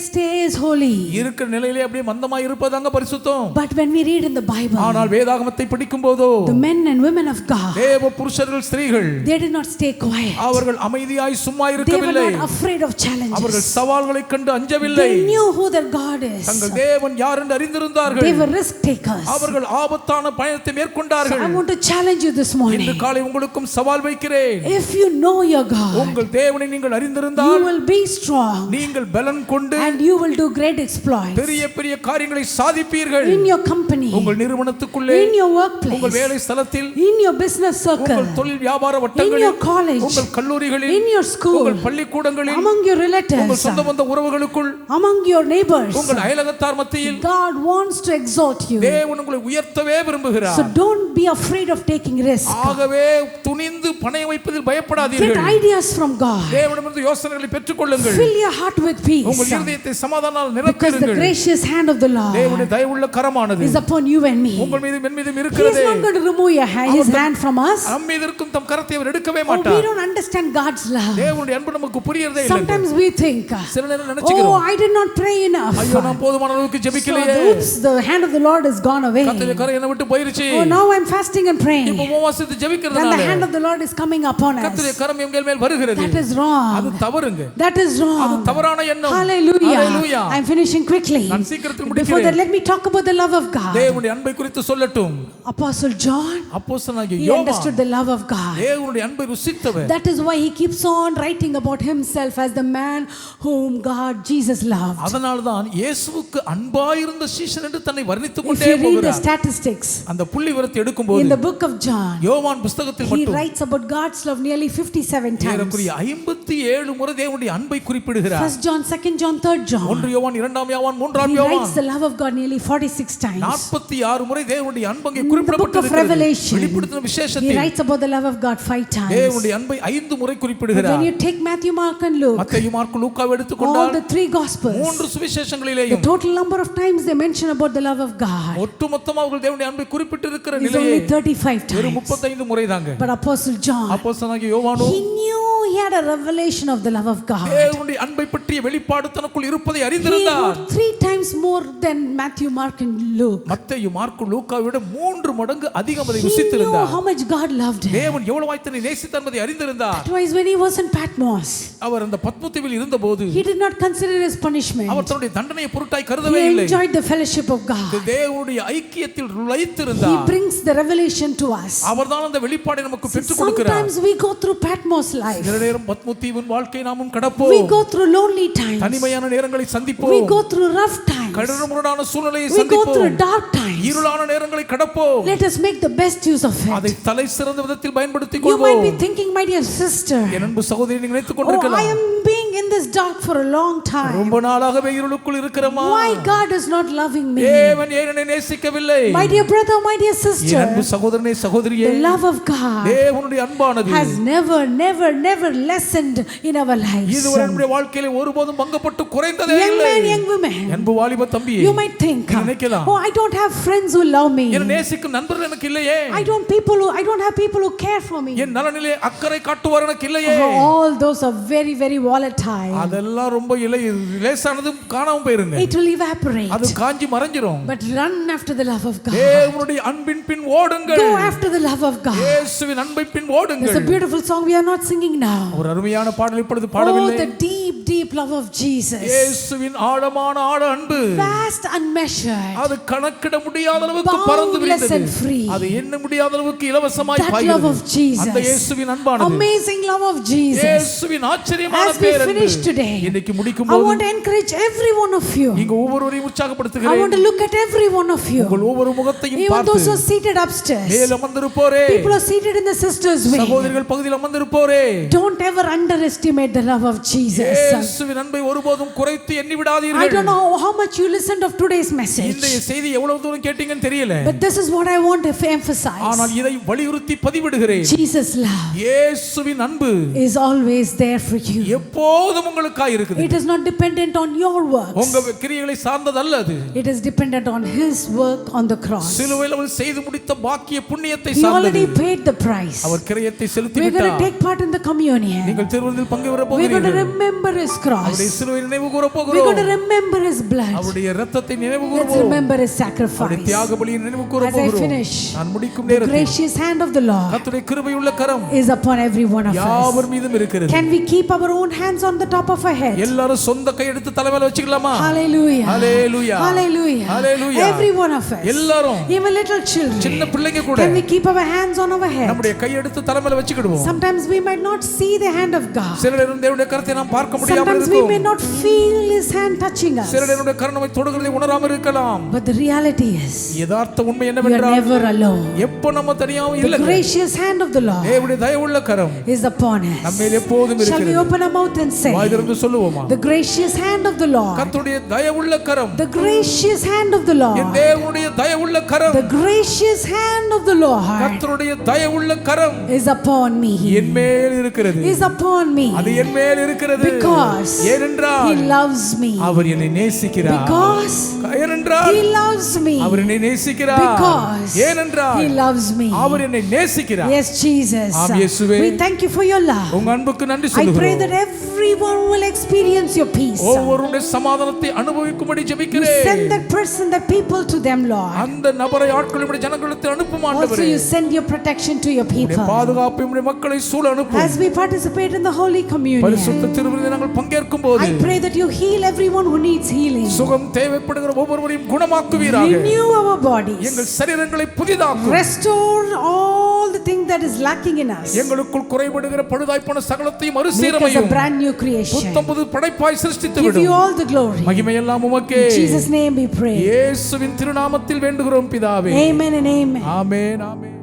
Speaker 1: stay is holy.
Speaker 2: இருக்கிற நிலையிலே அப்படியே மந்தமா இருப்பதாங்க பரிசுத்தம்.
Speaker 1: But when we read in the Bible,
Speaker 2: ஆனால் வேதாகமத்தை படிக்கும் போதோ
Speaker 1: the men and women of God,
Speaker 2: தேவ புருஷர்கள் ஸ்திரீகள்
Speaker 1: they did not stay quiet.
Speaker 2: அவர்கள் அமைதியாய் சும்மா
Speaker 1: They were
Speaker 2: இருக்கவில்லை.
Speaker 1: not afraid of challenges.
Speaker 2: அவர்கள் சவால்களை கண்டு அஞ்சவில்லை.
Speaker 1: They knew who their God is.
Speaker 2: தங்கள் தேவன் யார் என்று அறிந்திருந்தார்கள்.
Speaker 1: They were risk takers.
Speaker 2: அவர்கள் ஆபத்தான பயணத்தை மேற்கொண்டார்கள்.
Speaker 1: I want to challenge you this morning.
Speaker 2: இன்று காலை உங்களுக்கும் சவால் வைக்கிறேன்.
Speaker 1: If you know your God,
Speaker 2: உங்கள் தேவனை நீங்கள்
Speaker 1: you
Speaker 2: அறிந்திருந்தால்
Speaker 1: will be strong
Speaker 2: நீங்கள் பலன் கொண்டு
Speaker 1: and you will do great exploits
Speaker 2: பெரிய பெரிய காரியங்களை சாதிப்பீர்கள்.
Speaker 1: in your company,
Speaker 2: உங்கள் நிறுவனத்துக்குள்ளே,
Speaker 1: in your
Speaker 2: உங்கள்
Speaker 1: workplace,
Speaker 2: வேலை ஸ்தலத்தில்,
Speaker 1: in your business circle,
Speaker 2: உங்கள் தொழில் வியாபார
Speaker 1: in your
Speaker 2: வட்டங்களில்,
Speaker 1: college,
Speaker 2: உங்கள் கல்லூரிகளில்,
Speaker 1: in your school,
Speaker 2: உங்கள் பள்ளிக்கூடங்களில்,
Speaker 1: among your
Speaker 2: உங்கள்
Speaker 1: relatives,
Speaker 2: சொந்த பந்த உறவுகளுக்குள்,
Speaker 1: among your neighbors.
Speaker 2: உங்கள் அயலகத்தார் மத்தியில்
Speaker 1: God wants to exalt you.
Speaker 2: தேவன் உங்களை உயர்த்தவே விரும்புகிறார்.
Speaker 1: So don't be afraid of taking risk.
Speaker 2: ஆகவே துணிந்து பணயம் வைப்பதில்
Speaker 1: Get
Speaker 2: பயப்படாதீர்கள்.
Speaker 1: ideas from God.
Speaker 2: தேவனிடமிருந்து யோசனைகளை பெற்றுக்கொள்ளுங்கள்.
Speaker 1: Fill your heart with peace.
Speaker 2: உங்கள் இருதயத்தை சமாதானத்தால்
Speaker 1: Because the
Speaker 2: நிரப்பிடுங்கள்.
Speaker 1: gracious hand of the
Speaker 2: தேவனுடைய
Speaker 1: Lord
Speaker 2: தயவுள்ள கரமானது
Speaker 1: is upon you and me.
Speaker 2: உங்கள் மீதும் என் மீதும்
Speaker 1: He is
Speaker 2: இருக்கிறது.
Speaker 1: not going to remove his hand from us.
Speaker 2: நம் மீது இருக்கும் தம் கரத்தை அவர் எடுக்கவே
Speaker 1: Oh, we
Speaker 2: மாட்டார்.
Speaker 1: don't understand God's love.
Speaker 2: தேவனுடைய அன்பு நமக்கு புரியறதே இல்லை.
Speaker 1: Sometimes we think,
Speaker 2: சில நேரம்
Speaker 1: oh,
Speaker 2: நினைச்சுக்கிறோம்,
Speaker 1: I did not pray enough.
Speaker 2: ஐயோ நான் போதுமான அளவுக்கு
Speaker 1: So,
Speaker 2: ஜெபிக்கலையே,
Speaker 1: oops, the hand of the Lord is gone away.
Speaker 2: கர்த்தருடைய கரம் என்னை விட்டு போயிருச்சு.
Speaker 1: Oh, now I'm fasting and
Speaker 2: இப்போ
Speaker 1: praying.
Speaker 2: உபவாசித்து
Speaker 1: Then the
Speaker 2: ஜெபிக்கிறதுனால
Speaker 1: hand of the Lord is coming upon us.
Speaker 2: கர்த்தருடைய கரம் எங்கள் மேல் வருகிறது.
Speaker 1: That is
Speaker 2: அது
Speaker 1: wrong.
Speaker 2: தவறுங்க.
Speaker 1: That is
Speaker 2: அது
Speaker 1: wrong.
Speaker 2: தவறான எண்ணம்.
Speaker 1: Hallelujah.
Speaker 2: Hallelujah.
Speaker 1: I'm finishing quickly.
Speaker 2: நான் சீக்கிரத்தில்
Speaker 1: Before that,
Speaker 2: முடிக்கிறேன்.
Speaker 1: let me talk about the love of God.
Speaker 2: தேவனுடைய அன்பை குறித்து சொல்லட்டும்.
Speaker 1: Apostle John,
Speaker 2: அப்போஸ்தலனாகிய
Speaker 1: he
Speaker 2: யோவான்
Speaker 1: understood the love of God.
Speaker 2: தேவனுடைய அன்பை ருசித்தவர்.
Speaker 1: That is why he keeps on writing about himself as the man whom God, Jesus loved.
Speaker 2: அதனால தான் இயேசுவுக்கு அன்பாயிருந்த சீஷன் என்று தன்னை வர்ணித்துக்
Speaker 1: If
Speaker 2: கொண்டே
Speaker 1: you read the
Speaker 2: போகிறார்.
Speaker 1: statistics
Speaker 2: அந்த புள்ளி விவரத்தை
Speaker 1: in
Speaker 2: எடுக்கும்போது
Speaker 1: the book of John,
Speaker 2: யோவான் புத்தகத்தில்
Speaker 1: he
Speaker 2: மட்டும்
Speaker 1: writes about God's love nearly 57 times.
Speaker 2: ஏறக்குறைய 57 முறை தேவனுடைய அன்பை குறிப்பிடுகிறார்.
Speaker 1: 1 John, 2 John, 3 John.
Speaker 2: 1 யோவான் 2 யோவான் 3
Speaker 1: He
Speaker 2: யோவான்
Speaker 1: writes the love of God nearly 46 times.
Speaker 2: 46 முறை தேவனுடைய அன்பு அங்கே
Speaker 1: In the book of
Speaker 2: குறிப்பிடப்பட்டிருக்கிறது.
Speaker 1: Revelation,
Speaker 2: வெளிப்படுத்தின
Speaker 1: he
Speaker 2: விசேஷத்தில்
Speaker 1: writes about the love of God 5 times.
Speaker 2: தேவனுடைய அன்பை 5 முறை
Speaker 1: But
Speaker 2: குறிப்பிடுகிறார்.
Speaker 1: when you take Matthew, Mark and Luke,
Speaker 2: மத்தேயு மார்க்கு லூக்காவை
Speaker 1: all
Speaker 2: எடுத்துக்கொண்டால்
Speaker 1: the 3 gospels,
Speaker 2: 3
Speaker 1: the
Speaker 2: சுவிசேஷங்களிலேயும்
Speaker 1: total number of times they mention about the love of God
Speaker 2: ஒட்டுமொத்தமாக அவர்கள் தேவனுடைய அன்பை குறிப்பிட்டிருக்கிற
Speaker 1: is
Speaker 2: நிலையை
Speaker 1: only 35
Speaker 2: வெறும்
Speaker 1: times.
Speaker 2: 35 முறை தாங்க.
Speaker 1: But Apostle John,
Speaker 2: அப்போஸ்தலனாகிய யோவானோ
Speaker 1: he knew he had a revelation of the love of God.
Speaker 2: தேவனுடைய அன்பை பற்றிய வெளிப்பாடு தனக்குள் இருப்பதை
Speaker 1: He
Speaker 2: அறிந்திருந்தார்.
Speaker 1: wrote 3 times more than Matthew, Mark and Luke.
Speaker 2: மத்தேயு மார்க்கு லூக்காவை விட 3 மடங்கு அதிகம் அதை
Speaker 1: He knew
Speaker 2: ருசித்திருந்தார்.
Speaker 1: how much God loved him.
Speaker 2: தேவன் எவ்வளவாய் தன்னை நேசித்தார் என்பதை அறிந்திருந்தார்.
Speaker 1: Otherwise, when he was in Patmos,
Speaker 2: அவர் அந்த பத்மதீவில் இருந்தபோது
Speaker 1: he did not consider it as punishment.
Speaker 2: அவர் தன்னுடைய தண்டனையை பொருட்டாய் கருதவே
Speaker 1: He
Speaker 2: இல்லை.
Speaker 1: enjoyed the fellowship of God.
Speaker 2: தேவனுடைய ஐக்கியத்தில்
Speaker 1: He
Speaker 2: லயித்திருந்தார்.
Speaker 1: brings the revelation to us.
Speaker 2: அவர்தான் அந்த வெளிப்பாடை நமக்கு பெற்றுக் கொடுக்கிறார்.
Speaker 1: Sometimes we go through Patmos life.
Speaker 2: சில நேரம் பத்மதீவின் வாழ்க்கை நாமும்
Speaker 1: We
Speaker 2: கடப்போம்.
Speaker 1: go through lonely times.
Speaker 2: தனிமையான நேரங்களை
Speaker 1: We
Speaker 2: சந்திப்போம்.
Speaker 1: go through rough times.
Speaker 2: கடினமுரடான சூழ்நிலையை
Speaker 1: We go through
Speaker 2: சந்திப்போம்.
Speaker 1: dark times.
Speaker 2: இருளான நேரங்களை கடப்போம்.
Speaker 1: Let us make the best use of
Speaker 2: அதை
Speaker 1: it.
Speaker 2: தலை சிறந்த விதத்தில் பயன்படுத்திக்
Speaker 1: You might be
Speaker 2: கொள்வோம்.
Speaker 1: thinking, my dear sister,
Speaker 2: என் அன்பு சகோதரி, நீங்க நினைத்துக்
Speaker 1: oh, I
Speaker 2: கொண்டிருக்கலாம்,
Speaker 1: am being in this dark for a long time.
Speaker 2: ரொம்ப நாளாகவே இருளுக்குள் இருக்கிறமா,
Speaker 1: Why God is not loving me?
Speaker 2: தேவன் ஏன் என்னை நேசிக்கவில்லை?
Speaker 1: My dear brother, my dear
Speaker 2: என் அன்பு
Speaker 1: sister,
Speaker 2: சகோதரனே சகோதரியே,
Speaker 1: the love of God
Speaker 2: தேவனுடைய அன்பானது
Speaker 1: has never lessened in our lives.
Speaker 2: இதுவரை நம்முடைய வாழ்க்கையில ஒருபோதும் பங்கப்பட்டு குறைந்ததே
Speaker 1: Young
Speaker 2: இல்லை.
Speaker 1: man, young women,
Speaker 2: அன்பு வாலிப தம்பியே,
Speaker 1: you might think,
Speaker 2: நீ நினைக்கலாம்,
Speaker 1: oh, I don't have friends who love me.
Speaker 2: என்னை நேசிக்கும் நண்பர்கள் எனக்கு இல்லையே,
Speaker 1: I don't have people who care for me.
Speaker 2: என் நலனிலே அக்கறை காட்டுவார் எனக்கு இல்லையே.
Speaker 1: All those are very volatile.
Speaker 2: அதெல்லாம் ரொம்ப லேசானது காணாம போயிருங்க.
Speaker 1: It will evaporate.
Speaker 2: அது காஞ்சி மறைஞ்சிரும்.
Speaker 1: But run after the love of God.
Speaker 2: தேவனுடைய அன்பின் பின் ஓடுங்கள்.
Speaker 1: Go after the love of God.
Speaker 2: இயேசுவின் அன்பை பின் ஓடுங்கள்.
Speaker 1: It's a beautiful song we are not singing now.
Speaker 2: ஒரு அருமையான பாடல் இப்பொழுது பாடவில்லை.
Speaker 1: Oh, the deep love of Jesus.
Speaker 2: இயேசுவின் ஆழமான அன்பு.
Speaker 1: Vast, unmeasured.
Speaker 2: அது கணக்கிட முடியாத அளவுக்கு பரந்து விரிந்தது. அது எண்ண முடியாத அளவுக்கு இலவசமாய் பாய்கிறது.
Speaker 1: That love of Jesus.
Speaker 2: அந்த இயேசுவின் அன்பானது.
Speaker 1: Amazing love of Jesus.
Speaker 2: இயேசுவின் ஆச்சரியமான பேரன்பு.
Speaker 1: As we finish today,
Speaker 2: இன்னைக்கு முடிக்கும்போது
Speaker 1: I want to encourage every one of you.
Speaker 2: நீங்க ஒவ்வொருவரையும் உற்சாகப்படுத்துகிறேன்.
Speaker 1: I want to look at every one of you.
Speaker 2: உங்கள் ஒவ்வொரு முகத்தையும் பார்த்து.
Speaker 1: Even those who are seated upstairs.
Speaker 2: மேல் அமர்ந்திருப்போரே.
Speaker 1: People are seated in the sisters wing.
Speaker 2: சகோதரிகள் பகுதியில் அமர்ந்திருப்போரே.
Speaker 1: Don't ever underestimate the love of Jesus.
Speaker 2: இயேசுவின் அன்பை ஒருபோதும் குறைத்து எண்ணி விடாதீர்கள்.
Speaker 1: I don't know how much you listened of today's message.
Speaker 2: இந்த செய்தி எவ்வளவு தூரம் கேட்டீங்கன்னு தெரியல.
Speaker 1: But this is what I want to emphasize.
Speaker 2: ஆனால் இதை வலியுறுத்தி பதிவிடுகிறேன்.
Speaker 1: Jesus love.
Speaker 2: இயேசுவின் அன்பு
Speaker 1: is always there for you.
Speaker 2: எப்போதும் உங்களுக்காக இருக்குது.
Speaker 1: It is not dependent on your works.
Speaker 2: உங்க கிரியைகளை சார்ந்தது அல்ல அது.
Speaker 1: It is dependent on his work on the cross.
Speaker 2: சிலுவையில் அவர் செய்து முடித்த பாக்கிய புண்ணியத்தை
Speaker 1: He
Speaker 2: சார்ந்தது.
Speaker 1: already paid the price.
Speaker 2: அவர் கிரயத்தை செலுத்தி
Speaker 1: We are
Speaker 2: விட்டார்.
Speaker 1: going to take part in the communion.
Speaker 2: நீங்கள் திருவிருந்தில் பங்கு பெற
Speaker 1: We are going to
Speaker 2: போகிறீர்கள்.
Speaker 1: remember his cross.
Speaker 2: அவருடைய சிலுவை நினைவு கூர
Speaker 1: We are
Speaker 2: போகிறோம்.
Speaker 1: going to remember his blood.
Speaker 2: அவருடைய இரத்தத்தை நினைவு
Speaker 1: Let's
Speaker 2: கூறுவோம்.
Speaker 1: remember his
Speaker 2: அவருடைய
Speaker 1: sacrifice.
Speaker 2: தியாக பலியை நினைவு கூர
Speaker 1: As I
Speaker 2: போகிறோம்.
Speaker 1: finish,
Speaker 2: நான் முடிக்கும்
Speaker 1: the
Speaker 2: நேரத்தில்
Speaker 1: gracious hand of the Lord
Speaker 2: கர்த்தருடைய கிருபையுள்ள கரம்
Speaker 1: is upon every one of us.
Speaker 2: யாவர் மீதும் இருக்கிறது.
Speaker 1: Can we keep our own hands on the top of our head?
Speaker 2: எல்லாரும் சொந்த கை எடுத்து தலைமையில வச்சுக்கலாமா?
Speaker 1: Hallelujah.
Speaker 2: Hallelujah.
Speaker 1: Hallelujah.
Speaker 2: Hallelujah.
Speaker 1: Every one of us.
Speaker 2: எல்லாரும்
Speaker 1: Even little children.
Speaker 2: சின்ன பிள்ளைங்க கூட
Speaker 1: Can we keep our hands on our head?
Speaker 2: நம்முடைய கை எடுத்து தலைமையில வச்சுக்கிடுவோம்.
Speaker 1: Sometimes we might not see the hand of God.
Speaker 2: சில நேரம் தேவனுடைய கரத்தை நாம் பார்க்க முடியாமல்
Speaker 1: Sometimes we may
Speaker 2: இருக்கும்.
Speaker 1: not feel his hand touching us.
Speaker 2: சில நேரம் கரம் நம்மை தொடுகிறதை உணராமல் இருக்கலாம்.
Speaker 1: But the reality is,
Speaker 2: யதார்த்த உண்மை
Speaker 1: we are
Speaker 2: என்னவென்றால்
Speaker 1: never alone.
Speaker 2: எப்போ நம்ம தனியாவும்
Speaker 1: The
Speaker 2: இல்லை.
Speaker 1: gracious hand of the Lord
Speaker 2: தேவனுடைய தயவுள்ள கரம்
Speaker 1: is upon us.
Speaker 2: நம்மேல் எப்போதும்
Speaker 1: Shall we
Speaker 2: இருக்கிறது.
Speaker 1: open our mouth and say,
Speaker 2: வாய் திறந்து சொல்லுவோமா?
Speaker 1: the gracious hand of the Lord,
Speaker 2: கர்த்தருடைய தயவுள்ள கரம்,
Speaker 1: the gracious hand of the
Speaker 2: N
Speaker 1: Lord,
Speaker 2: தேவனுடைய தயவுள்ள கரம்,
Speaker 1: the gracious hand of the Lord
Speaker 2: கர்த்தருடைய தயவுள்ள கரம்
Speaker 1: is upon me.
Speaker 2: என் மேல் இருக்கிறது.
Speaker 1: Is upon me.
Speaker 2: அது என் மேல் இருக்கிறது.
Speaker 1: Because
Speaker 2: ஏனென்றால்
Speaker 1: he loves me.
Speaker 2: அவர் என்னை நேசிக்கிறார்.
Speaker 1: Because
Speaker 2: ஏனென்றால்
Speaker 1: he loves me.
Speaker 2: அவர் என்னை நேசிக்கிறார்.
Speaker 1: Because
Speaker 2: ஏனென்றால்
Speaker 1: he loves me.
Speaker 2: அவர் என்னை நேசிக்கிறார்.
Speaker 1: Yes, Jesus.
Speaker 2: ஆம் இயேசுவே.
Speaker 1: We thank you for your love.
Speaker 2: உங்க அன்புக்கு நன்றி
Speaker 1: I pray
Speaker 2: சொல்லுகிறோம்.
Speaker 1: that everyone will experience your peace.
Speaker 2: ஒவ்வொருடைய சமாதானத்தை அனுபவிக்கும்படி
Speaker 1: You
Speaker 2: ஜெபிக்கிறேன்.
Speaker 1: send that person, the people to them, Lord.
Speaker 2: அந்த நபரை ஆட்களுடைய ஜனங்களுக்கு அனுப்பும்
Speaker 1: Also,
Speaker 2: ஆண்டவரே.
Speaker 1: you send your protection to your
Speaker 2: உம்முடைய
Speaker 1: people.
Speaker 2: பாதுகாப்பு உம்முடைய மக்களை சூழ அனுப்பும்.
Speaker 1: As we participate in the Holy Communion,
Speaker 2: பரிசுத்த திருவிருந்தில் நாங்கள் பங்கேற்கும் போது
Speaker 1: I pray that you heal everyone who needs healing.
Speaker 2: சுகம் தேவைப்படுகிற ஒவ்வொருவரையும் குணமாக்குவீராக.
Speaker 1: Renew our bodies.
Speaker 2: எங்கள் சரீரங்களை புதிதாக்கும்.
Speaker 1: Restore all the things that is lacking in us.
Speaker 2: எங்களுக்குள் குறைபடுகிற பழுதாய்ப்போன சகலத்தையும்
Speaker 1: Make us a
Speaker 2: மறுசீரமையும்.
Speaker 1: brand new creation.
Speaker 2: புத்தம்புது படைப்பாய் சிருஷ்டித்து
Speaker 1: Give you
Speaker 2: விடும்.
Speaker 1: all the glory.
Speaker 2: மகிமையெல்லாம் உமக்கே.
Speaker 1: In Jesus' name we pray.
Speaker 2: இயேசுவின் திருநாமத்தில் வேண்டுகிறோம் பிதாவே.
Speaker 1: Amen and amen.
Speaker 2: Amen amen.